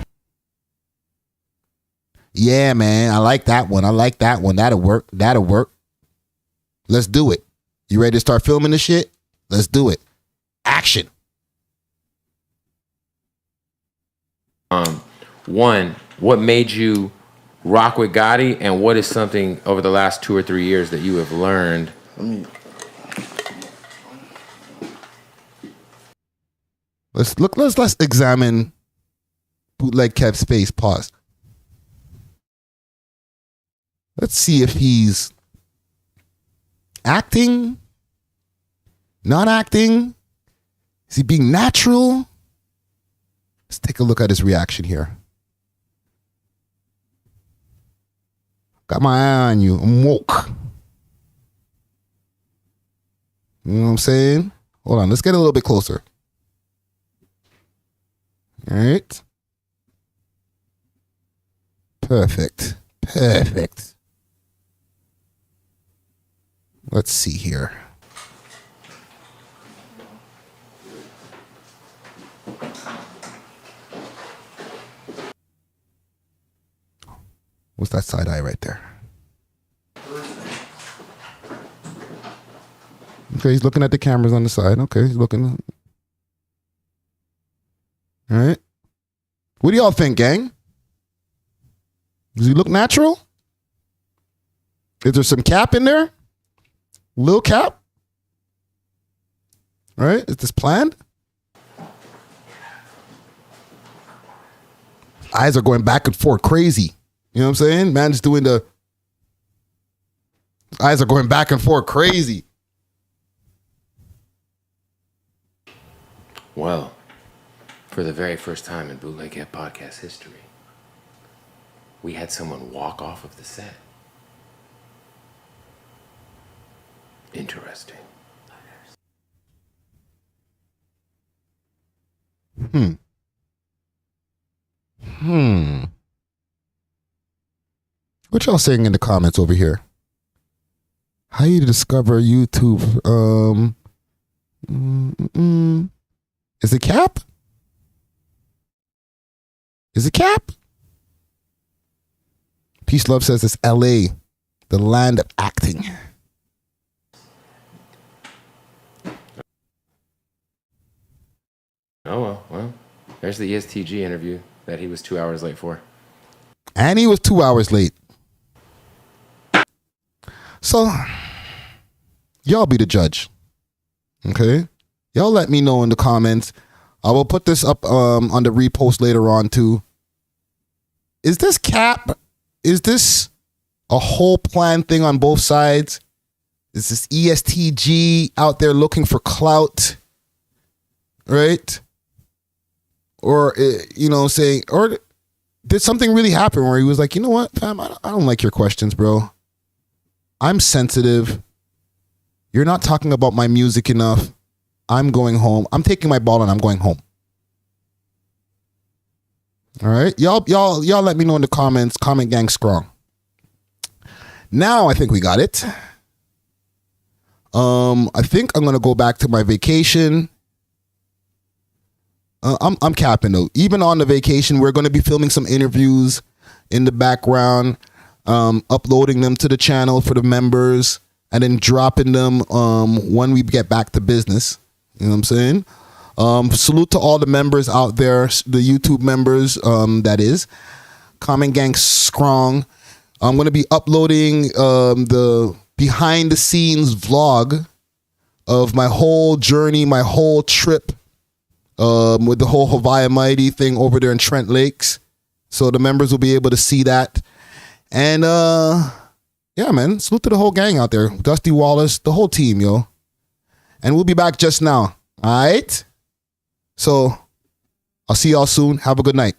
Yeah, man, I like that one. That'll work. Let's do it. You ready to start filming this shit? Let's do it. Action. One, what made you rock with Gotti, and what is something over the last 2 or 3 years that you have learned? Let's examine Bootleg Kev's face. Pause. Let's see if he's acting, not acting. Is he being natural? Let's take a look at his reaction here. Got my eye on you. I'm woke. You know what I'm saying? Hold on, let's get a little bit closer. All right. Perfect. Perfect. Let's see here. What's that side eye right there? Okay, he's looking at the cameras on the side. Okay, he's looking. All right. What do y'all think, gang? Does he look natural? Is there some cap in there? Little cap? All right, is this planned? Eyes are going back and forth crazy. You know what I'm saying? Man's doing the eyes are going back and forth crazy. Well, for the very first time in Bootleg podcast history, we had someone walk off of the set. Interesting. What y'all saying in the comments over here? How you discover YouTube? Is it cap? Is it cap? Peace Love says it's LA, the land of acting. Oh, well, there's the ESTG interview that he was 2 hours late for. And he was 2 hours late. So, y'all be the judge. Okay? Y'all let me know in the comments. I will put this up on the repost later on too. Is this cap? Is this a whole plan thing on both sides? Is this ESTG out there looking for clout? Right? Or, saying, or did something really happen where he was like, you know what, fam, I don't like your questions, bro. I'm sensitive. You're not talking about my music enough. I'm going home. I'm taking my ball and I'm going home. All right. Y'all let me know in the comments. Comment gang strong. Now I think we got it. I think I'm gonna go back to my vacation. I'm capping though. Even on the vacation, we're gonna be filming some interviews in the background, uploading them to the channel for the members, and then dropping them when we get back to business. You know what I'm saying? Salute to all the members out there, the YouTube members, that is. Comment gang strong. I'm going to be uploading the behind the scenes vlog of my whole journey, my whole trip with the whole Haviah Mighty thing over there in Trent Lakes. So the members will be able to see that. And yeah, man, salute to the whole gang out there. Dusty Wallace, the whole team, yo. And we'll be back just now. All right? So I'll see y'all soon. Have a good night.